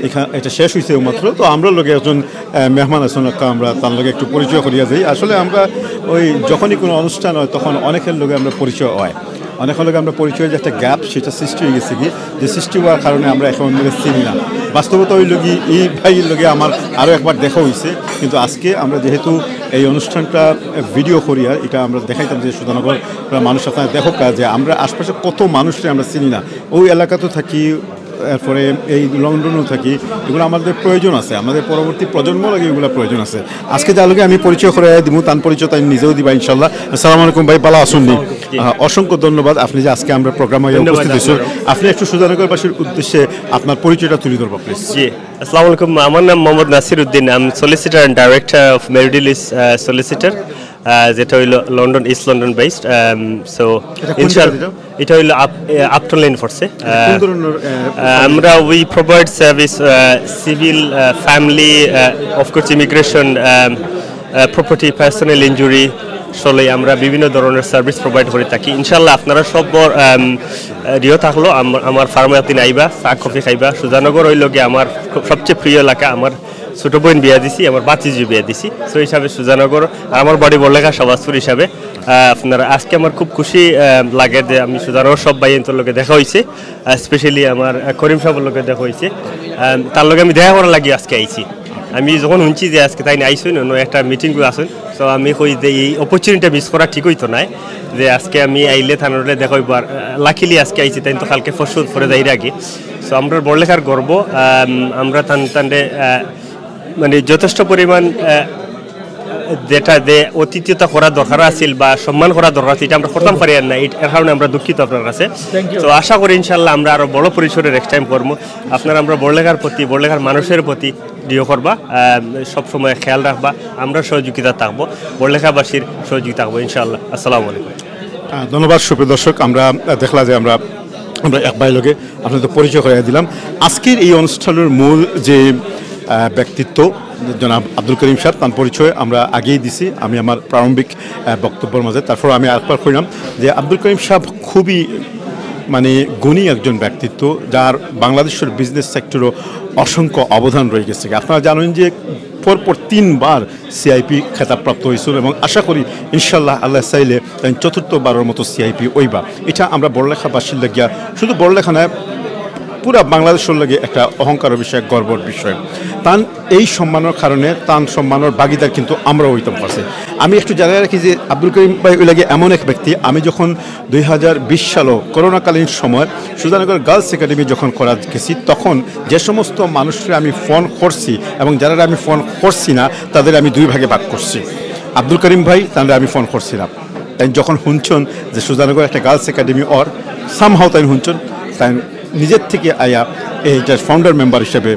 এখানে এটা শেষ হয়েছে মাত্র। তো আমরা লোকে একজন মেহমান আছেন, আমরা তার লগে একটু পরিচয় করিয়া যাই। আসলে আমরা ওই যখনই কোনো অনুষ্ঠান হয় তখন অনেকের লোকে আমরা পরিচয় হয়, অনেকের লোক আমরা পরিচয়ের যে একটা গ্যাপ সেটা সৃষ্টি হয়ে গেছে কি, যে সৃষ্টি হওয়ার কারণে আমরা এখন চিনি না। বাস্তবতা ওই লোকই এই ভাইয়ের লোকে আমার আরও একবার দেখা হয়েছে, কিন্তু আজকে আমরা যেহেতু এই অনুষ্ঠানটা ভিডিও করি আর এটা আমরা দেখাইতাম যে সুধানগর মানুষ আপনার দেখো যে আমরা আশপাশে কত মানুষকে আমরা চিনি না, ওই এলাকাতেও থাকি, এরপরে এই লন্ডনেও থাকি, এগুলো আমাদের প্রয়োজন আছে, আমাদের পরবর্তী প্রজন্ম লাগে এগুলো প্রয়োজন আছে। আজকে যা লোকে আমি পরিচয় করে দিব তার পরিচয় তাই নিজেও দিবা ইনশাল্লাহ। আসসালামু আলাইকুম ভাই, ভালো আছেন? অসংখ্য ধন্যবাদ আপনি যে আজকে আমরা প্রোগ্রামে উপস্থিত হয়েছেন। আপনি একটু সুজানগরবাসীর উদ্দেশ্যে আপনার পরিচয়টা তুলে ধরবো প্লিজ। জি, আসসালামু আলাইকুম, আমার নাম মোহাম্মদ নাসির উদ্দিন, আমি সলিসিটার অ্যান্ড ডাইরেক্টর অফ মেরিডিলিস সলিসিটার, যেটা হইল London, east London based. So ইনশাআল্লাহ এটা হইল আপটন লাইন ফোর্সে আমরা we provide service civil, family, of course immigration, property, personal injury, আসলে আমরা বিভিন্ন ধরনের সার্ভিস প্রোভাইড করে থাকি। ইনশাল্লাহ আপনারা সব রিও থাকলো আমার ফার্মে আপনি আইবা, চা কফি খাইবা। সুজানগর হইল গিয়ে আমার সবচেয়ে প্রিয় এলাকা, আমার ছোটো বোন বিয়া দিছি, আমার বাতিজি বিয়া দিছি, সো হিসাবে সুজানগর আর আমার বাড়ি বড়লেখা সবাসপুর হিসাবে আপনারা আজকে আমার খুব খুশি লাগে যে আমি সুজানগর সব ভাইয়ের লোকে দেখা হয়েছে, স্পেশালি আমার করিম সাহেবের লোকে দেখা হয়েছে, তার লোকে আমি দেখা করার লাগে আজকে আইছি। আমি যখন শুনছি যে আজকে তাই আইসুন একটা মিটিং আসুন, সো আমি কই যে এই অপরচুনিটি মিস করা ঠিক হইতো নাই, যে আজকে আমি আইলে থানারে দেখাইবার লাকিলি আজকে আইছি, তাই তো কালকে ফসল পরে যাই রাখি। সো আমরা বড়লেখার গর্ব, আমরা তান্ডে মানে যথেষ্ট পরিমাণ যেটা যে অতিথিয়তা করা দরকার আছিল বা সম্মান করা দরকার এটা আমরা করতাম পারি আর না, এর কারণে আমরা দুঃখিত আপনার কাছে। তো আশা করি ইনশাল্লাহ আমরা আরও বড় পরিসরে নেক্সট টাইম করবো। আপনারা আমরা বড়লেখার প্রতি, বড়লেখার মানুষের প্রতি দিও করবা, সবসময় খেয়াল রাখবা, আমরা সহযোগিতা থাকবো, বড়লেখাবাসীর সহযোগিতা থাকবো ইনশাল্লাহ। আসসালামু আলাইকুম। ধন্যবাদ সুপ্রিয় দর্শক, আমরা দেখলাম যে আমরা এক ভাই লোকে আপনাদের পরিচয় করে দিলাম। আজকের এই অনুষ্ঠানের মূল যে ব্যক্তিত্ব জনাব আব্দুল করিম সাহেব, তার পরিচয় আমরা আগেই দিছি আমি আমার প্রারম্ভিক বক্তব্যের মাঝে। তারপর আমি আরেকবার কইলাম যে আব্দুল করিম সাহেব খুবই মানে গুণী একজন ব্যক্তিত্ব, যার বাংলাদেশের বিজনেস সেক্টরও অসংখ্য অবদান রয়ে গেছে। আপনারা জানেন যে পরপর 3 বার সিআইপি খেতাবপ্রাপ্ত হয়েছিল এবং আশা করি ইনশাল্লাহ আল্লাহ চাইলে চতুর্থবারের মতো সিআইপি ওইবা। এটা আমরা বড়লেখাবাসীর লাগিয়া, শুধু বড়লেখা নয় পুরা বাংলাদেশের লাগে একটা অহংকারের বিষয়, গর্বর বিষয়। তান এই সম্মানের কারণে তান সম্মানের ভাগিদার কিন্তু আমরা হইতাম পারছি। আমি একটু জানাই রাখি যে আব্দুল করিম ভাই ওই লাগে এমন এক ব্যক্তি, আমি যখন 2020 সালে করোনাকালীন সময় সুজানগর গার্লস একাডেমি যখন করা গেছি, তখন যে সমস্ত মানুষরা আমি ফোন করছি এবং যারা আমি ফোন করছি না তাদের আমি 2 ভাগে ভাগ করছি। আব্দুল করিম ভাই তাদের আমি ফোন করছিলাম, তাই যখন শুনছেন যে সুজানগর একটা গার্লস একাডেমি ওর সামহাও তাই শুনছেন, তাই নিজের থেকে আয়া এইটার ফাউন্ডার মেম্বার হিসেবে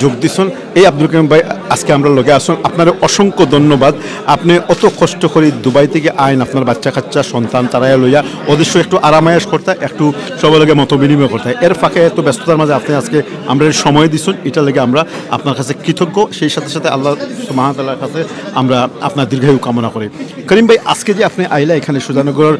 যোগ দিচ্ছেন। এই আব্দুল করিম ভাই আজকে আমরা লগে আসুন, আপনার অসংখ্য ধন্যবাদ। আপনি অত কষ্ট করে দুবাই থেকে আইন, আপনার বাচ্চা কাচ্চা সন্তান তারাই লইয়া ওদের একটু আরামায়াস করতে, একটু সবার লগে মত বিনিময় করতে, এর ফাঁকে এত ব্যস্ততার মাঝে আপনি আজকে আমরা সময় দিচ্ছেন, এটা লেগে আমরা আপনার কাছে কৃতজ্ঞ। সেই সাথে সাথে আল্লাহ সুবহানাহু ওয়া তাআলার কাছে আমরা আপনার দীর্ঘায়ু কামনা করি। করিম ভাই, আজকে যে আপনি আইলা এখানে সুজানগরের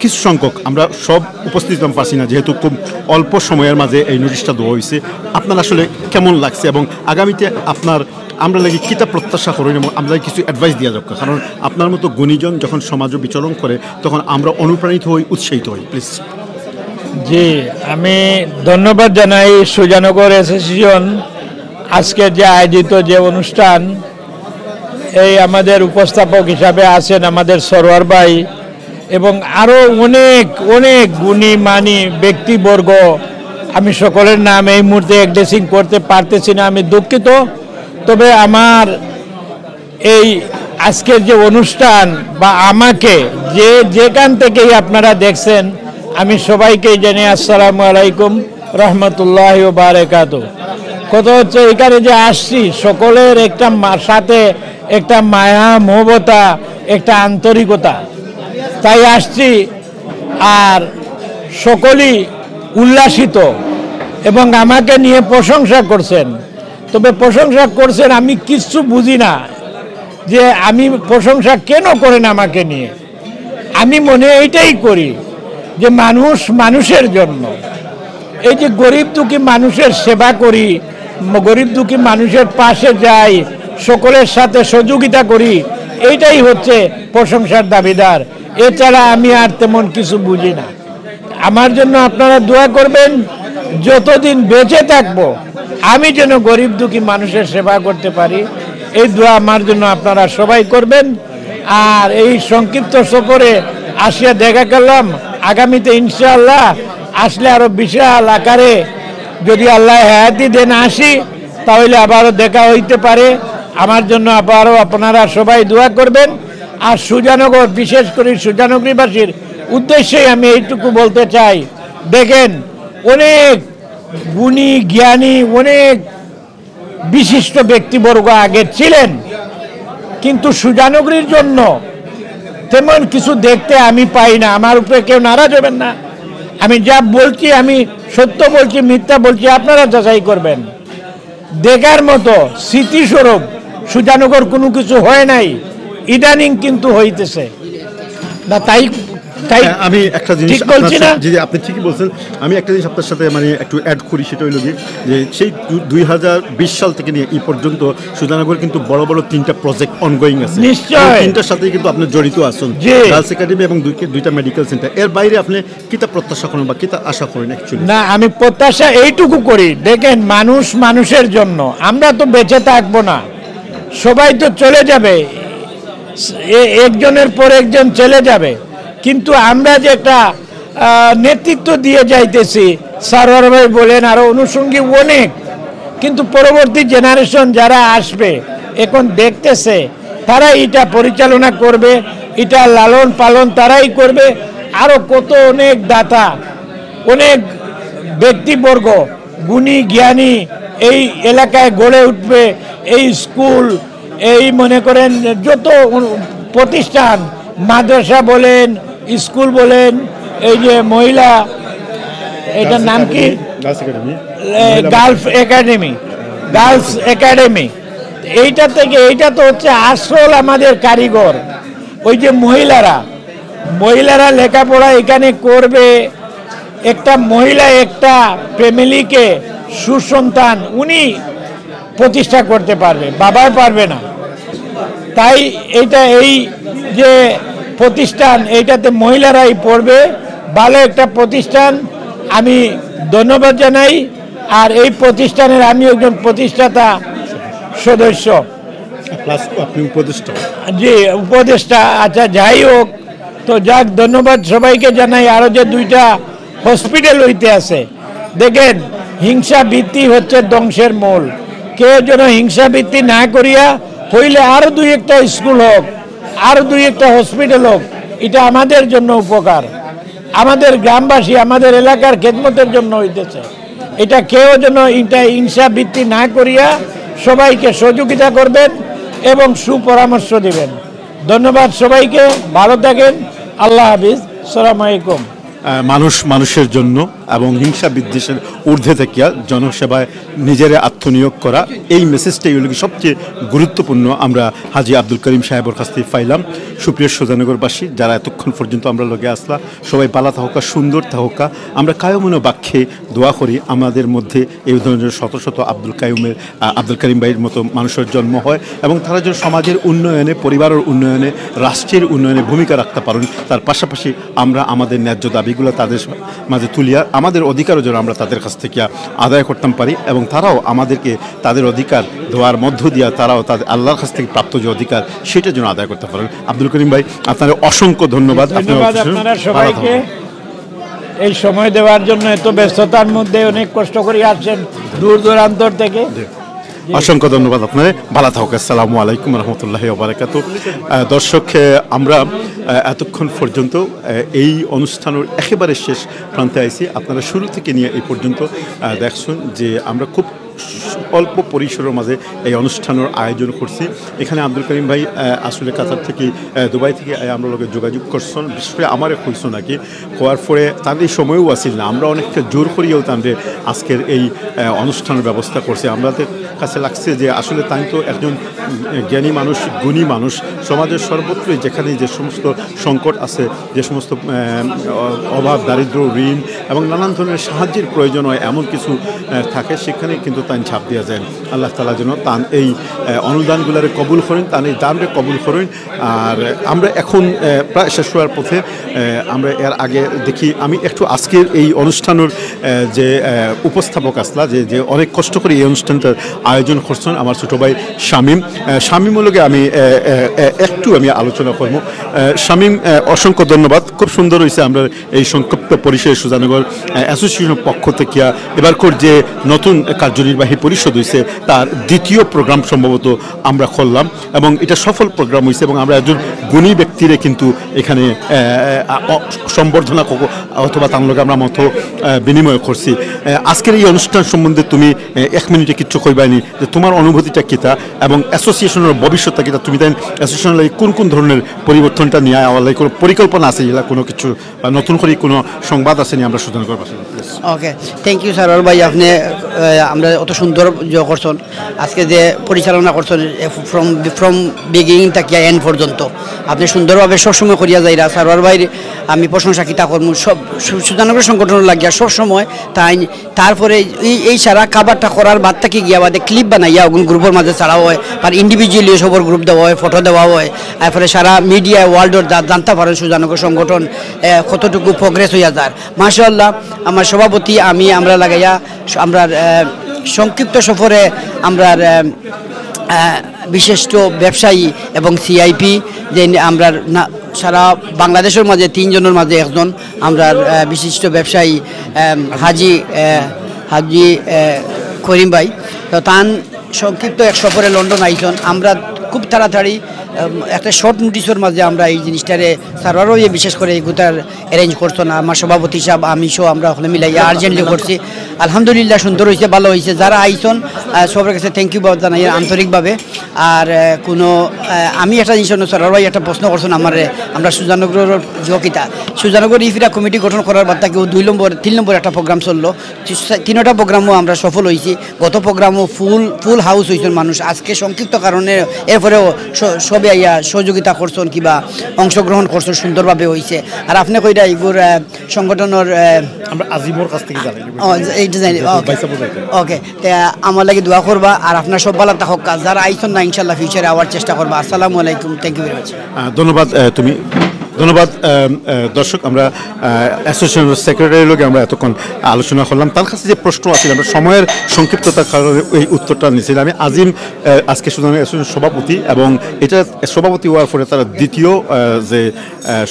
কিছু সংখ্যক, আমরা সব উপস্থিত পারছি না যেহেতু খুব অল্প সময়ের মাঝে এই নোটিশটা দেওয়া হয়েছে, আপনার আসলে কেমন লাগছে এবং আগামীতে আপনার আমরা লাগে কিতা প্রত্যাশা করি এবং আমরা কিছু অ্যাডভাইস দেওয়া দরকার, কারণ আপনার মতো গুণীজন যখন সমাজে বিচরণ করে তখন আমরা অনুপ্রাণিত হই, উৎসাহিত হই। প্লিজ। জি, আমি ধন্যবাদ জানাই সুজানগর অ্যাসোসিয়েশন আজকে যে আয়োজিত যে অনুষ্ঠান, এই আমাদের উপস্থাপক হিসাবে আছেন আমাদের সরোয়ার ভাই এবং আরও অনেক অনেক গুণী মানী ব্যক্তিবর্গ, আমি সকলের নাম এই মুহূর্তে অ্যাড্রেসিং করতে পারতেছি না, আমি দুঃখিত। তবে আমার এই আজকের যে অনুষ্ঠান বা আমাকে যেখান থেকেই আপনারা দেখছেন, আমি সবাইকেই জানি আসসালামু আলাইকুম রহমতুল্লাহি ওয়া বারাকাতুহু। কথা হচ্ছে এখানে যে আসছি সকলের একটা সাথে একটা মায়া, মমতা, একটা আন্তরিকতা, তাই আসছি। আর সকলেই উল্লাসিত এবং আমাকে নিয়ে প্রশংসা করছেন। তবে প্রশংসা করছেন আমি কিচ্ছু বুঝি না যে আমি প্রশংসা কেন করেন আমাকে নিয়ে। আমি মনে এইটাই করি যে মানুষ মানুষের জন্য, এই যে গরিব দুঃখী মানুষের সেবা করি, গরিব দুঃখী মানুষের পাশে যাই, সকলের সাথে সহযোগিতা করি, এইটাই হচ্ছে প্রশংসার দাবিদার। এছাড়া আমি আর তেমন কিছু বুঝি না। আমার জন্য আপনারা দোয়া করবেন, যতদিন বেঁচে থাকবো আমি যেন গরিব দুঃখী মানুষের সেবা করতে পারি, এই দোয়া আমার জন্য আপনারা সবাই করবেন। আর এই সংক্ষিপ্ত সফরে আসিয়া দেখা করলাম, আগামীতে ইনশাআল্লাহ আসলে আরও বিশাল আকারে যদি আল্লাহ হায়াতি দেন আসি, তাহলে আবারও দেখা হইতে পারে। আমার জন্য আবারও আপনারা সবাই দোয়া করবেন। আর সুজানগর, বিশেষ করে সুজানগরীবাসীর উদ্দেশ্যেই আমি এইটুকু বলতে চাই, দেখেন অনেক গুণী জ্ঞানী, অনেক বিশিষ্ট ব্যক্তিবর্গ আগে ছিলেন, কিন্তু সুজানগরীর জন্য তেমন কিছু দেখতে আমি পাই না। আমার উপরে কেউ নারাজ হবেন না, আমি যা বলছি আমি সত্য বলছি, মিথ্যা বলছি আপনারা যাচাই করবেন। দেখার মতো স্মৃতিস্বরূপ সুজানগর কোনো কিছু হয় নাই, ইদানিং কিন্তু হইতেছে না, তাই তাই আমি একটা জিনিস ঠিক বলছি না? জি আপনি ঠিকই বলছেন। আমি একটা জিনিস আপনার সাথে মানে একটু অ্যাড করি, সেটা হইল যে সেই 2020 সাল থেকে নিয়ে এই পর্যন্ত সুজানগর কিন্তু বড় বড় 3টা প্রজেক্ট অনগোয়িং আছে। নিশ্চয় 3টার সাথেই কিন্তু আপনি জড়িত আছেন, গার্লস একাডেমি এবং দুইটা মেডিকেল সেন্টার। এর বাইরে আপনি কিতা প্রত্যাশা করেন বা কিতা আশা করেন অ্যাকচুয়ালি? না, আমি প্রত্যাশা এইটুকু করি, দেখেন মানুষ মানুষের জন্য, আমরা তো বেঁচে থাকবো না, সবাই তো চলে যাবে, একজনের পর একজন চলে যাবে, কিন্তু আমরা যে একটা নেতৃত্ব দিয়ে যাইতেছি, সারোয়ার ভাই বলেন, আরো অনুষঙ্গী অনেক, কিন্তু পরবর্তী জেনারেশন যারা আসবে এখন দেখতেছে, তারা এটা পরিচালনা করবে, এটা লালন পালন তারাই করবে। আরো কত অনেক দাতা, অনেক ব্যক্তিবর্গ গুণী জ্ঞানী এই এলাকায় গড়ে উঠবে। এই স্কুল, এই মনে করেন যত প্রতিষ্ঠান, মাদ্রাসা বলেন, স্কুল বলেন, এই যে মহিলা, এটার নাম কি, গার্লস একাডেমি, এইটা থেকে, এইটা তো হচ্ছে আসল আমাদের কারিগর। ওই যে মহিলারা লেখাপড়া এখানে করবে, একটা মহিলা একটা ফ্যামিলিকে সুসন্তান উনি প্রতিষ্ঠা করতে পারবে, বাবা পারবে না। তাই এইটা, এই যে প্রতিষ্ঠান, এইটাতে মহিলারাই পড়বে, ভালো একটা প্রতিষ্ঠান, আমি ধন্যবাদ জানাই। আর এই প্রতিষ্ঠানের আমি একজন প্রতিষ্ঠাতা সদস্য, আপনি উপদেষ্টা? জি, উপদেষ্টা। আচ্ছা, যাই হোক, তো যাক, ধন্যবাদ সবাইকে জানাই। আরো যে 2টা হসপিটাল হইতে আছে, দেখেন হিংসা বৃত্তি হচ্ছে ধ্বংসের মূল। কেউ যেন হিংসা বৃত্তি না করিয়া হইলে আরো 2-1টা স্কুল হোক, আরো 2-1টা হসপিটাল হোক, এটা আমাদের জন্য উপকার, আমাদের গ্রামবাসী, আমাদের এলাকার খেদমতের জন্য হইতেছে। এটা কেউ যেন এটা হিংসা বৃত্তি না করিয়া সবাইকে সহযোগিতা করবেন এবং সুপরামর্শ দিবেন। ধন্যবাদ সবাইকে, ভালো থাকেন, আল্লাহ হাফিজ, আসসালামু আলাইকুম। মানুষ মানুষের জন্য এবং হিংসা বিদ্বেষের ঊর্ধ্বে থেকে জনসেবায় নিজেরা আত্মনিয়োগ করা, এই মেসেজটাই হলো সবচেয়ে গুরুত্বপূর্ণ। আমরা হাজী আব্দুল করিম সাহেবের কাছ থেকে পাইলাম। সুপ্রিয় সুজানগরবাসী, যারা এতক্ষণ পর্যন্ত আমরা লগে আসলা, সবাই পালা থাকা, সুন্দর থাকা। আমরা কায়মনো বাক্যে দোয়া করি আমাদের মধ্যে এই ধরনের শত শত আব্দুল করিম ভাইয়ের মতো মানুষের জন্ম হয় এবং তারা যেন সমাজের উন্নয়নে, পরিবারের উন্নয়নে, রাষ্ট্রের উন্নয়নে ভূমিকা রাখতে পারেন। তার পাশাপাশি আমরা আমাদের ন্যায্য দাবিগুলো তাদের মাঝে তুলিয়া আমাদের অধিকারও যেন আমরা তাদের কাছ থেকে আদায় করতে পারি এবং তারাও আমাদেরকে তাদের অধিকার দেওয়ার মধ্য দিয়ে তারাও তাদের আল্লাহর কাছ থেকে প্রাপ্ত যে অধিকার সেটা যেন আদায় করতে পারেন। আব্দুল করিম ভাই, আপনাদের অসংখ্য ধন্যবাদ। আপনারা সবাইকে এই সময় দেওয়ার জন্য, এত ব্যস্ততার মধ্যে অনেক কষ্ট করে আসছেন দূর দূরান্তর থেকে, অসংখ্য ধন্যবাদ আপনাদের। ভালো থাকুক। আসসালামু আলাইকুম রহমতুল্লাহি ওয়া বারাকাতুহু। দর্শক, আমরা এতক্ষণ পর্যন্ত এই অনুষ্ঠানের একেবারে শেষ প্রান্তে আইছি। আপনারা শুরু থেকে নিয়ে এই পর্যন্ত দেখছেন যে আমরা খুব অল্প পরিসরের মাঝে এই অনুষ্ঠানের আয়োজন করছি। এখানে আব্দুল করিম ভাই আসলে কাতার থেকে, দুবাই থেকে আমরা লোকের যোগাযোগ করছেন, বিশেষ করে আমারে কইছেন নাকি, হওয়ার পরে তাদের সময়ও আসিল না, আমরা অনেকটা জোর করিয়েও তাদের আজকের এই অনুষ্ঠানের ব্যবস্থা করছি। আমাদের কাছে লাগছে যে আসলে তাই তো একজন জ্ঞানী মানুষ, গুণী মানুষ, সমাজের সর্বত্রই যেখানে যে সমস্ত সংকট আছে, যে সমস্ত অভাব, দারিদ্র, ঋণ এবং নানান ধরনের সাহায্যের প্রয়োজন হয়, এমন কিছু থাকে, সেখানে কিন্তু তাই ছাপ দেওয়া যায়। আল্লাহ তাআলা যেন তান এই অনুদানগুলারে কবুল করেন, তান এই দানরে কবুল করেন। আর আমরা এখন প্রায় শেষ হওয়ার পথে, আমরা এর আগে দেখি, আমি একটু আজকের এই অনুষ্ঠানের যে উপস্থাপক আসলা, যে অনেক কষ্ট করে এই অনুষ্ঠানটার আয়োজন করছেন, আমার ছোটো ভাই শামীমুলকে আমি একটু আলোচনা করবো। শামীম, অসংখ্য ধন্যবাদ, খুব সুন্দর হয়েছে। আমরা এই সংক্ষিপ্ত পরিসরে সুজানগর অ্যাসোসিয়েশনের পক্ষ থেকে এবারকার যে নতুন কার্যনির্বাহী পরিষদ হয়েছে তার দ্বিতীয় প্রোগ্রাম সম্ভবত আমরা করলাম এবং এটা সফল প্রোগ্রাম হয়েছে এবং আমরা একজন গুণী ব্যক্তিরে কিন্তু এখানে সম্বর্ধনা অথবা তার লগে আমরা মতো বিনিময় করছি। আজকের এই অনুষ্ঠান সম্বন্ধে তুমি 1 মিনিটে কিচ্ছু কইবানি যে তোমার অনুভূতিটা কিতা এবং অ্যাসোসিয়েশনের ভবিষ্যৎটা কিতা, তুমি তাই অ্যাসোসিয়েশনের লাগে কোন ধরনের পরিবর্তনটা নিয়ে আওয়ার লাগে কোনো পরিকল্পনা আছে, এগুলা কোনো কিছু বা নতুন করে কোনো সংবাদ আছে নি আমরা সুজানগর পাশে? ওকে, থ্যাংক ইউ স্যার ভাই, আপনি আমরা অত সুন্দর করছেন আজকে যে পরিচালনা করছেন ফ্রম বিগিনিং থেকে এন্ড পর্যন্ত আপনি সুন্দরভাবে সবসময় করিয়া যাইরা সারোয়ার ভাই আমি প্রশংসা কিতা করবো সব সুজানগর সংগঠন লাগিয়া সবসময় তাই তারপরে এই সারা কাবারটা করার বাদ থেকে গিয়া বাদে ক্লিপ বানাইয়া ওগুন গ্রুপের মাঝে ছাড়া হয় আর ইন্ডিভিজুয়ালি সবর গ্রুপ দেওয়া হয় ফটো দেওয়া হয় তারপরে সারা মিডিয়া ওয়ার্ল্ডের জানতে পারেন সুজানগর সংগঠন কতটুকু প্রোগ্রেস হইয়া যার মাশাআল্লাহ আমার সভাপতি আমরা লাগাইয়া আমরা সংক্ষিপ্ত সফরে আমরা বিশিষ্ট ব্যবসায়ী এবং সিআইপি যে আমরা সারা বাংলাদেশের মাঝে 3 জনের মাঝে একজন আমরা বিশিষ্ট ব্যবসায়ী হাজি করিম ভাই তো তান সংক্ষিপ্ত এক সফরে লন্ডন আইসন আমরা খুব তাড়াতাড়ি একটা শর্ট নোটিশের মাঝে আমরা এই জিনিসটারে সার্ভারও বিশেষ করে এগুতার অ্যারেঞ্জ করছো না আমার সভাপতি সাহেব আমি সহ আমরা ওখানে মিলাইয়া আর্জেন্টলি করছি আলহামদুলিল্লাহ সুন্দর হয়েছে ভালো হয়েছে যারা আইসন সবার কাছে থ্যাংক ইউ জানাই আন্তরিকভাবে আর কোনো আমি একটা জিনিস সার্ভার ভাই একটা প্রশ্ন করছেন আমরা সুজানগরের যোগিতা সুজানগর ইফিরা কমিটি গঠন করার বাদ থেকে 3 নম্বর একটা প্রোগ্রাম চললো 3টা প্রোগ্রামও আমরা সফল হয়েছি গত প্রোগ্রামও ফুল হাউস হয়েছেন মানুষ আজকে সংক্ষিপ্ত কারণে এরপরেও সবে আইয়া সহযোগিতা করছেন কিংবা অংশগ্রহণ করছেন সুন্দরভাবে হয়েছে আর আপনি কইরা এগুর সংগঠনের আমরা আজিমর কাছ থেকে জানি ওকে আমার লাগে দোয়া করবা আর আপনার সব ভালো থাকুক যারা আইসন না ইনশাল্লাহ ফিউচারে আওয়ার চেষ্টা করবা আসসালামু আলাইকুম থ্যাংক ইউ ভেরি মাচ ধন্যবাদ ধন্যবাদ দর্শক আমরা অ্যাসোসিয়েশনের সেক্রেটারির লোক আমরা এতক্ষণ আলোচনা করলাম তার কাছে যে প্রশ্ন আছে আমরা সময়ের সংক্ষিপ্ততার কারণে এই উত্তরটা নিয়েছিলাম আমি আজিম আজকে সুজানগর অ্যাসোসিয়েশনের সভাপতি এবং এটা সভাপতি হওয়ার পরে তারা দ্বিতীয় যে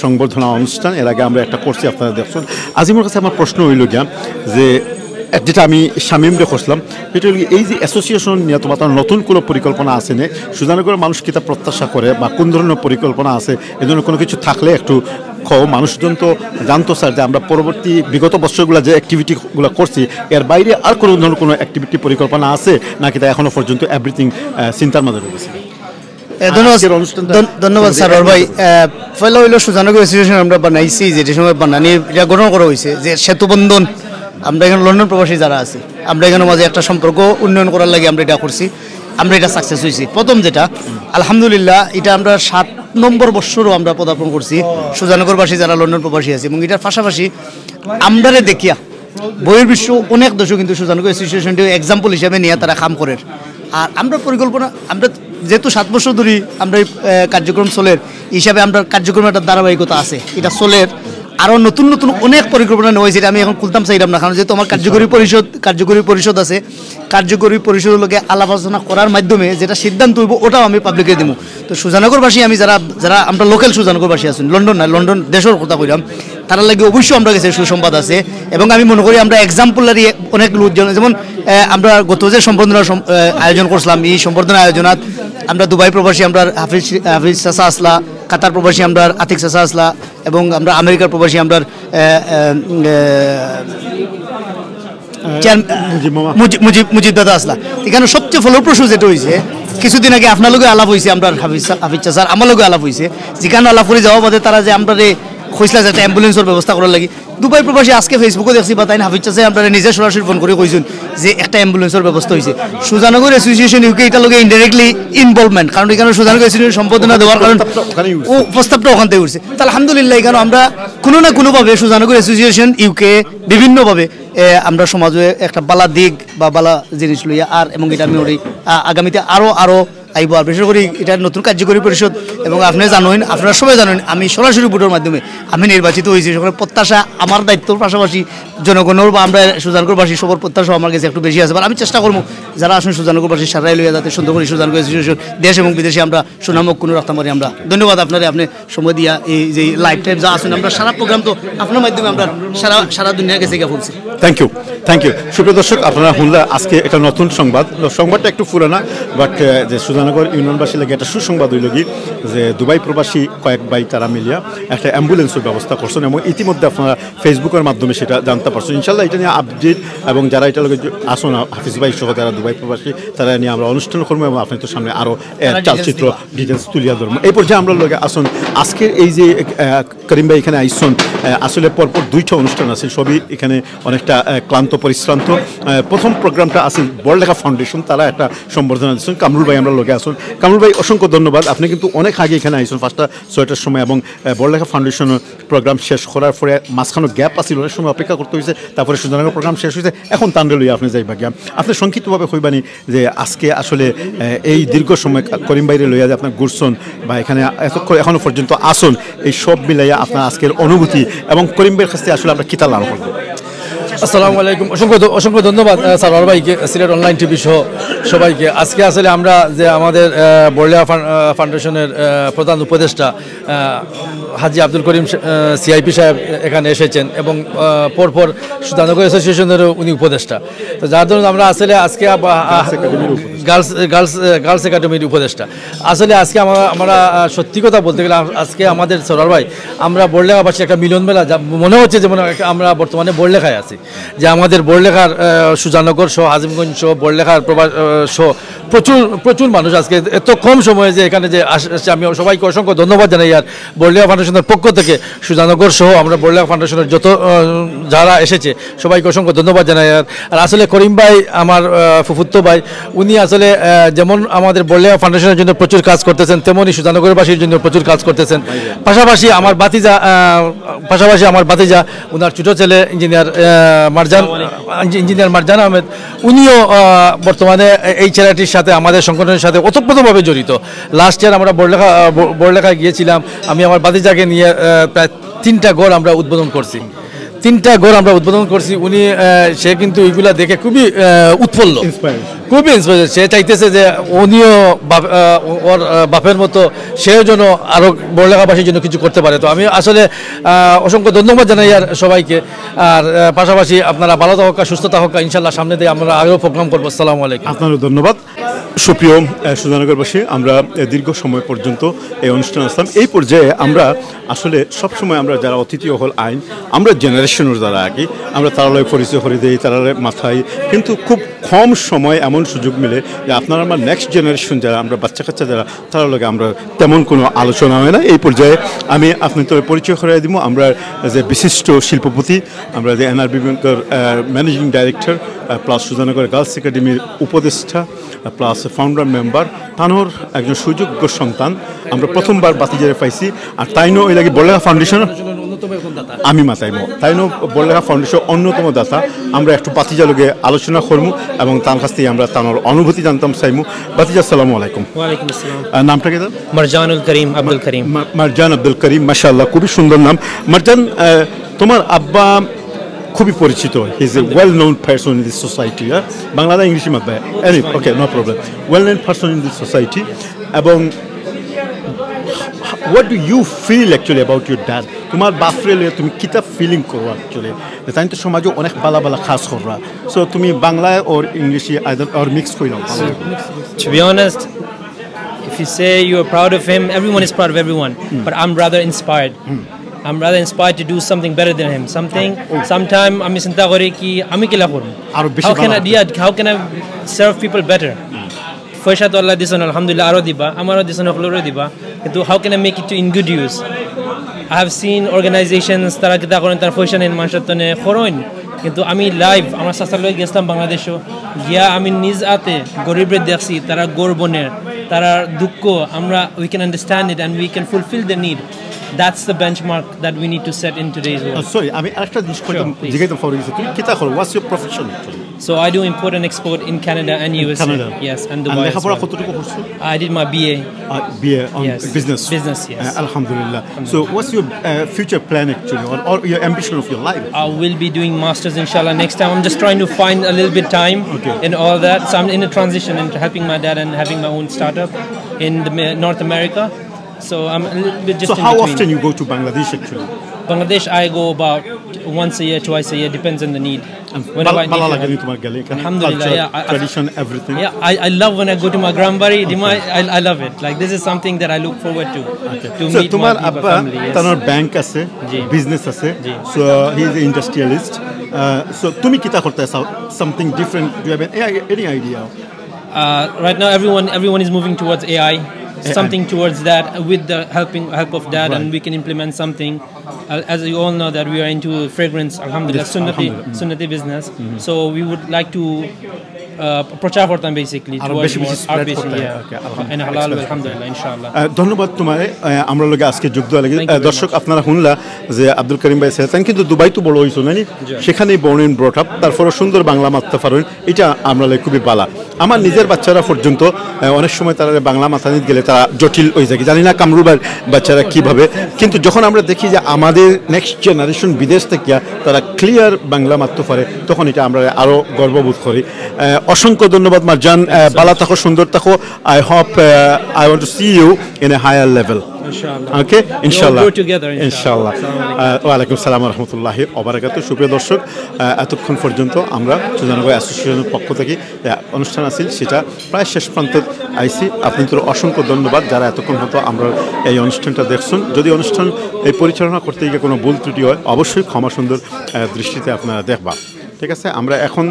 সংবর্ধনা অনুষ্ঠান এর আগে আমরা একটা করছি আপনারা দেখছেন আজিমের কাছে আমার প্রশ্ন হইল গিয়া যে যেটা আমি শামীমরে করছিলাম এটা এই যে অ্যাসোসিয়েশন নিয়ে তোমার নতুন কোনো পরিকল্পনা আছে না সুজানগরের মানুষ কি তা প্রত্যাশা করে বা কোন ধরনের পরিকল্পনা আছে এই ধরনের কোনো কিছু থাকলে একটু মানুষজন তো জানতো স্যার যে আমরা পরবর্তী বিগত বছরগুলো যে অ্যাক্টিভিটিগুলো করছি এর বাইরে আর কোনো ধরনের কোনো অ্যাক্টিভিটি পরিকল্পনা আছে নাকি তা এখনও পর্যন্ত এভরিথিং চিন্তার মাঝে রয়েছে ধন্যবাদ স্যার ভাই পয়লা হইল সুজানগর অ্যাসোসিয়েশন আমরা বানাইছি যেটি সময় বানানি এটা গঠন করা হয়েছে যে সেতুবন্ধন আমরা এখানে লন্ডন প্রবাসী যারা আছে আমরা এখানে মাঝে একটা সম্পর্ক উন্নয়ন করার লাগে আমরা এটা করছি আমরা এটা সাকসেস হয়েছি প্রথম যেটা আলহামদুলিল্লাহ এটা আমরা 7 নম্বর বছরও আমরা পদার্পণ করছি সুজানগরবাসী যারা লন্ডন প্রবাসী আছে এবং এটার পাশাপাশি আমরারে দেখিয়া বহির্বিশ্ব অনেক দেশও কিন্তু সুজানগর অ্যাসোসিয়েশনটি এক্সাম্পল হিসাবে নিয়ে তারা কাম করেন আর আমরা পরিকল্পনা আমরা যেহেতু 7 বছর ধরে আমরা কার্যক্রম চলের হিসাবে আমরা কার্যক্রমের একটা ধারাবাহিকতা আছে এটা চলের আরও নতুন নতুন অনেক পরিকল্পনা নেওয়া হয়েছে আমি এখন খুলতাম চাইলাম না কারণ যেহেতু আমার কার্যকরী পরিষদ আছে কার্যকরী পরিষদের লোকে আলাপ আলোচনা করার মাধ্যমে যেটা সিদ্ধান্ত হইব ওটাও আমি পাবলিকে দিব তো সুজানগরবাসী আমি যারা আমরা লোকাল সুজানগরবাসী আছেন লন্ডন না লন্ডন দেশের কথা কইলাম তারা লাগে অবশ্যই আমরা কাছে সুসংবাদ আছে এবং আমি মনে করি আমরা এক্সাম্পলারি অনেক লোকজন যেমন আমরা গত যে সম্বর্ধনা আয়োজন করছিলাম এই সম্বর্ধনা আয়োজনাত আমরা দুবাই প্রবাসী আমরা হাফিজ চাচা আসলা কাতার প্রবাসী আমরা আতিক চাচা আসলা এবং আমরা আমেরিকার প্রবাসী আমরা মুজিব দাদা আসলা এখানে সবচেয়ে ফলপ্রসূ যেটা হয়েছে কিছুদিন আগে আপনার লোকে আলাপ হয়েছে আমরা হাফিজ চাচার আমার লোকে আলাপ হয়েছে যেখানে আলাপ করে যাওয়া বাদে তারা যে আমরা কইসলা যে একটা অ্যাম্বুলেন্সের ব্যবস্থা করার লাগি দুবাই প্রবাসী আজকে ফেসবুকে দেখছি বা তাই হাফিজ চাচা আমরা নিজে সরাসরি ফোন করে কইছেন যে একটা অ্যাম্বুলেন্সের ব্যবস্থা হয়েছে সুজানগর অ্যাসোসিয়েশন ইউকে এটা লোকে ইনডাইরেক্টলি ইনভলভমেন্ট কারণ এখানে সুজানগর অ্যাসোসিয়েশন সম্বোধনা দেওয়ার কারণ ও প্রস্তাবটা ওখান থেকে উঠছে তাহলে আলহামদুলিল্লাহ এখানে আমরা কোনো না কোনোভাবে সুজানগর অ্যাসোসিয়েশন ইউকে বিভিন্নভাবে আমরা সমাজে একটা বালা দিক বা বালা জিনিস লইয়া আর এবং এটা আমি আগামীতে আরও আইব আর বিশেষ করে এটা নতুন কার্যকরী পরিষদ এবং আপনি জানেন আপনারা সবাই জানেন আমি সরাসরি ভোটের মাধ্যমে আমি নির্বাচিত হয়েছি সকলের প্রত্যাশা আমার দায়িত্বর পাশাপাশি জনগণের বা আমরা সুজানগরবাসী সবার প্রত্যাশা আমার কাছে একটু বেশি আছে আমি চেষ্টা করবো যারা আসুন সুজানগরবাসী সারাই লইয়া যাতে সুন্দর করে সুজানগর অ্যাসোসিয়েশন দেশ এবং বিদেশে আমরা সুনামক কোনো রাখতে পারি আমরা ধন্যবাদ আপনারা আপনি সময় দিয়া এই যে লাইফ টাইম যা আসুন আমরা সারা প্রোগ্রাম তো আপনার মাধ্যমে আমরা সারা দুনিয়ার কাছে গিয়ে বলছি থ্যাংক ইউ সুপ্রিয় দর্শক আপনারা শুনলে আজকে একটা নতুন সংবাদটা একটু পুরানা বাট যে সুজান সুজানগর ইউনিয়নবাসী লাগে একটা সুসংবাদ হইল কি যে দুবাই প্রবাসী কয়েক ভাই তারা মিলিয়া একটা অ্যাম্বুলেন্সের ব্যবস্থা করছেন এবং ইতিমধ্যে আপনারা ফেসবুকের মাধ্যমে সেটা জানতে পারছেন। ইনশাল্লাহ এটা নিয়ে আপডেট এবং যারা এটা লোক আসুন হাফিজ ভাই সহ যারা দুবাই প্রবাসী তারা নিয়ে আমরা অনুষ্ঠান করবো এবং আপনার তো সামনে আরও চালচিত্র ডিটেলস তুলিয়া ধরবো। এই পর্যায়ে আমরা লোকে আসুন আজকের এই যে করিম ভাই এখানে আইসন আসলে পরপর 2টা অনুষ্ঠান আছে, সবই এখানে অনেকটা ক্লান্ত পরিশ্রান্ত। প্রথম প্রোগ্রামটা আছে বড়লেখা ফাউন্ডেশন, তারা একটা সম্বর্ধনা দিচ্ছেন। কামরুল ভাই আমরা লোকে আসুন। কামরুল ভাই অসংখ্য ধন্যবাদ, আপনি কিন্তু অনেক আগে এখানে আইসুন 5টা 6টার সময় এবং বড়লেখা ফাউন্ডেশনের প্রোগ্রাম শেষ করার পরে মাঝখানে গ্যাপ আসছিল, অনেক সময় অপেক্ষা করতে হয়েছে, তারপরে সুজানগর প্রোগ্রাম শেষ হয়েছে, এখন তান্ডে লইয়া আপনি যাইবা গিয়া। আপনি সংক্ষিপ্তভাবে কইবানি যে আজকে আসলে এই দীর্ঘ সময় করিম ভাইরে লইয়া যে আপনার ঘুরছেন বা এখানে এখনো পর্যন্ত আসুন, এই সব মিলাইয়া আপনার আজকের অনুভূতি এবং করিম ভাইয়ের কাছ থেকে আসলে আমরা কিতা লাভ করবো। আসসালামু আলাইকুম, অসংখ্য ধন্যবাদ সারওয়ার ভাইকে, সিলেট অনলাইন টিভি সহ সবাইকে। আজকে আসলে আমরা যে আমাদের বড়লেখা ফাউন্ডেশনের প্রধান উপদেষ্টা হাজি আব্দুল করিম সিআইপি সাহেব এখানে এসেছেন এবং পরপর সুজানগর অ্যাসোসিয়েশনেরও উনি উপদেষ্টা, তো যার জন্য আমরা আসলে আজকে গার্লস একাডেমির উপদেষ্টা। আসলে আজকে আমরা সত্যি কথা বলতে গেলে আজকে আমাদের সরওয়ার ভাই আমরা বড়লেখাবাসী একটা মিলন মেলা, যা মনে হচ্ছে যেমন আমরা বর্তমানে বড়লেখায় আছি, যে আমাদের বড়লেখার সুজানগর সহ আজিমগঞ্জ সহ বড়লেখার প্রবাস সহ প্রচুর মানুষ আজকে এত কম সময়ে যে এখানে যে আসছে, আমি সবাইকে অসংখ্য ধন্যবাদ জানাই। আর বড়লেখা ফাউন্ডেশনের পক্ষ থেকে সুজানগর সহ আমরা বড়লেখা ফাউন্ডেশনের যত যারা এসেছে সবাইকে অসংখ্য ধন্যবাদ জানাই। আর আসলে করিম ভাই আমার ফুফুত্তো ভাই, উনি আসলে যেমন আমাদের বড়লেখা ফাউন্ডেশনের জন্য প্রচুর কাজ করতেছেন, তেমনই সুজানগরবাসীর জন্য প্রচুর কাজ করতেছেন। পাশাপাশি আমার বাতিজা ওনার ছোটো ছেলে ইঞ্জিনিয়ার মারজান আহমেদ, উনিও বর্তমানে এই ছেলেটির সাথে আমাদের সংগঠনের সাথে ওতপ্রোতভাবে জড়িত। লাস্ট ইয়ার আমরা বড়লেখায় গিয়েছিলাম, আমি আমার বাতিজাকে নিয়ে প্রায় 3টা ঘর আমরা উদ্বোধন করছি। উনি সে কিন্তু এইগুলা দেখে খুবই উৎফুল্ল, খুবই ইন্সপায়ার। সে চাইতেছে যে উনিও ওর বাপের মতো সেও যেন আরও বড়লেখাবাসীর জন্য কিছু করতে পারে। তো আমি আসলে অসংখ্য ধন্যবাদ জানাই আর সবাইকে। আর পাশাপাশি আপনারা ভালো থাকা, সুস্থ থাকা, ইনশাল্লাহ সামনে দিয়ে আমরা আরও প্রোগ্রাম করবো। আসসালামু আলাইকুম। আপনারও ধন্যবাদ। সুপ্রিয় সুজানগরবাসী, আমরা দীর্ঘ সময় পর্যন্ত এই অনুষ্ঠান আসলাম। এই পর্যায়ে আমরা আসলে সবসময় আমরা যারা অতিথি হল আইন, আমরা জেনারেশনের যারা আগে আমরা তারালয় পরিচয় করে দিই, তারালয় মাথায়, কিন্তু খুব কম সময় এমন সুযোগ মিলে যে আপনারা আমার নেক্সট জেনারেশন যারা আমরা বাচ্চা কাচ্চা যারা তারা লগে আমরা তেমন কোনো আলোচনা হয় না। এই পর্যায়ে আমি আপনাদের পরিচয় করে দিব আমরা যে বিশিষ্ট শিল্পপতি, আমরা যে এনআরবি ব্যাংকের managing director plus Sujanagar girls একাডেমির উপদেষ্টা প্লাস ফাউন্ডার মেম্বার, তানোর একজন সুযোগ্য সন্তান। আমরা প্রথমবার বাতিজারে পাইছি, আর তাইনো ওই লাগে বড়লেখা ফাউন্ডেশন আমি মাতাইমো, তাইনো বড়লেখা ফাউন্ডেশন অন্যতম দাতা। আমরা একটু বাতিজা লগে আলোচনা করবো এবং তার কাছ থেকে আমরা তানোর অনুভূতি জানতাম চাইমু। বাতিজা আসসালামু আলাইকুম। ওয়ালাইকুম আসসালাম। নামটা কি? মারজানুল করিম আব্দুল করিম। মারজান আব্দুল করিম, মাশাআল্লাহ, খুবই সুন্দর নাম। মারজান, তোমার আব্বা খুবই পরিচিত, he is a well known person in this society. বাংলাতে ইংলিশে মাতবে, okay, no problem. Well known person in this society. এবং what do you feel actually about your dad? তোমার বাপরে তুমি কিতা ফিলিং করো অ্যাকচুয়ালি? তাই তো সমাজে অনেক বালা বালা খাস কররা, সো তুমি বাংলায় ওর ইংলিশে আর মিক্স কইলাম। To be honest, if you say you are proud of him, everyone is proud of everyone, but I'm rather inspired. I'm rather inspired to do something better than him. Sometime আমি চিন্তা করি কি আমি কিলা করব, how can I serve people better? পয়সা তো আল্লাহ দিছেন, আলহামদুলিল্লাহ, আরও দিবা, আমারও দিছেন, সকলেরও দিবা, কিন্তু how can I make it to in good use? I have seen organizations তারা কিতা করেন, তার পয়সা নেন মানুষের তনে খরণ, কিন্তু আমি লাইভ আমার চাচার লগে গেছিলাম বাংলাদেশও গিয়া, আমি নিজ হাতে গরিবরে দেখছি তারা গর্বনের, তারা দুঃখ, আমরা we can understand it and we can fulfill the need. That's the benchmark that we need to set in today's world. Sorry, আমি আরেকটা জিনিস জিজ্ঞাসা করতে তুমি কিতা করো? What's your profession actually? So I do import and export in Canada and USA. Canada. Yes, and Dubai. I did my BA. BA on business. Business, yes. Alhamdulillah. So what's your future plan actually, or your ambition of your life? I will be doing masters inshallah next time. I'm just trying to find a little bit time in all that. So I'm in a transition into helping my dad and having my own startup in North America. So I'm a little bit just So how often you go to Bangladesh actually? Bangladesh I go about once a year, twice a year, depends on the need. Whenever I ভালো need লাগে help. তোমার গেলে এখানে Alhamdulillah, culture, yeah, tradition, everything. Yeah, I love when I go to my grandbari. I love it. Like this is something that I look forward to. To So meet তোমার my people, আব্বা family. Yes. তার bank আছে, business আছে, so he is industrialist, so তুমি কিতা করতে চাও, something different, do you have any idea? Right now, everyone is moving towards AI. Something towards that, with the help of that, and we can implement something. As you all know, that we are into fragrance, alhamdulillah, sunnati business. So we would like to প্রচার করতাম basically বেশি বেশি spread করতে and halal alhamdulillah inshallah. ধন্যবাদ তোমারে আমরা লগে আজকে যুক্ত লাগি দর্শক আপনারা শুনলা যে আব্দুল করিম ভাই ছিলেন কিন্তু দুবাই তো বড় হইছো নানি সেখানেই born and brought up তারপরে সুন্দর বাংলা মারতে পারেন এটা আমরা লাগে খুবই বালা আমার নিজের বাচ্চারা পর্যন্ত অনেক সময় তারা বাংলা মাথানিত গেলে তারা জটিল হয়ে যায় জানি না কামরুবার বাচ্চারা কিভাবে কিন্তু যখন আমরা দেখি যে আমাদের নেক্সট জেনারেশন বিদেশ থেকে তারা ক্লিয়ার বাংলা মারতে পারে তখন এটা আমরা আরো গর্ববোধ করি অসংখ্য ধন্যবাদ মারজান বালা থাকো সুন্দর থাকো I hope I want to see you in a higher level okay ইনশাআল্লাহ ইনশাআল্লাহ ওয়া আলাইকুম সালাম ওয়া রাহমাতুল্লাহি ওয়া বারাকাতুহু সুপ্রিয় দর্শক এতক্ষণ পর্যন্ত আমরা সুজানগর অ্যাসোসিয়েশনের পক্ষ থেকে অনুষ্ঠান আছিল সেটা প্রায় শেষ প্রান্তে আইসি আপনাদের অসংখ্য ধন্যবাদ যারা এতক্ষণ হতো আমরা এই অনুষ্ঠানটা দেখছেন যদি অনুষ্ঠান এই পরিচালনা করতে গিয়ে কোনো ভুল ত্রুটি হয় অবশ্যই ক্ষমা সুন্দর দৃষ্টিতে আপনারা দেখবা ঠিক আছে আমরা এখন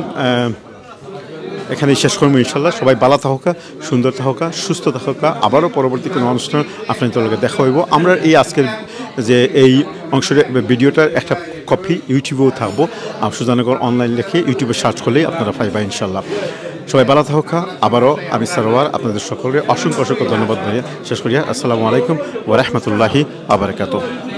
এখানে শেষ করবো ইনশাল্লাহ সবাই ভালো থাকা সুন্দর থাকা সুস্থ থাকা আবারও পরবর্তী কোনো অনুষ্ঠান আপনাদের লগে দেখা হইব আমরা এই আজকের যে এই অংশের ভিডিওটার একটা কপি ইউটিউবেও থাকবো সুজানগর অনলাইন লিখে ইউটিউবে সার্চ করলেই আপনারা পাইবা ইনশাল্লাহ সবাই ভালো থাকা আবারও আমি সারোয়ার আপনাদের সকলকে অসংখ্য ধন্যবাদ ভাইয়া শেষ করিয়া আসসালামু আলাইকুম ওয়া রাহমাতুল্লাহি ওয়া বারাকাতুহু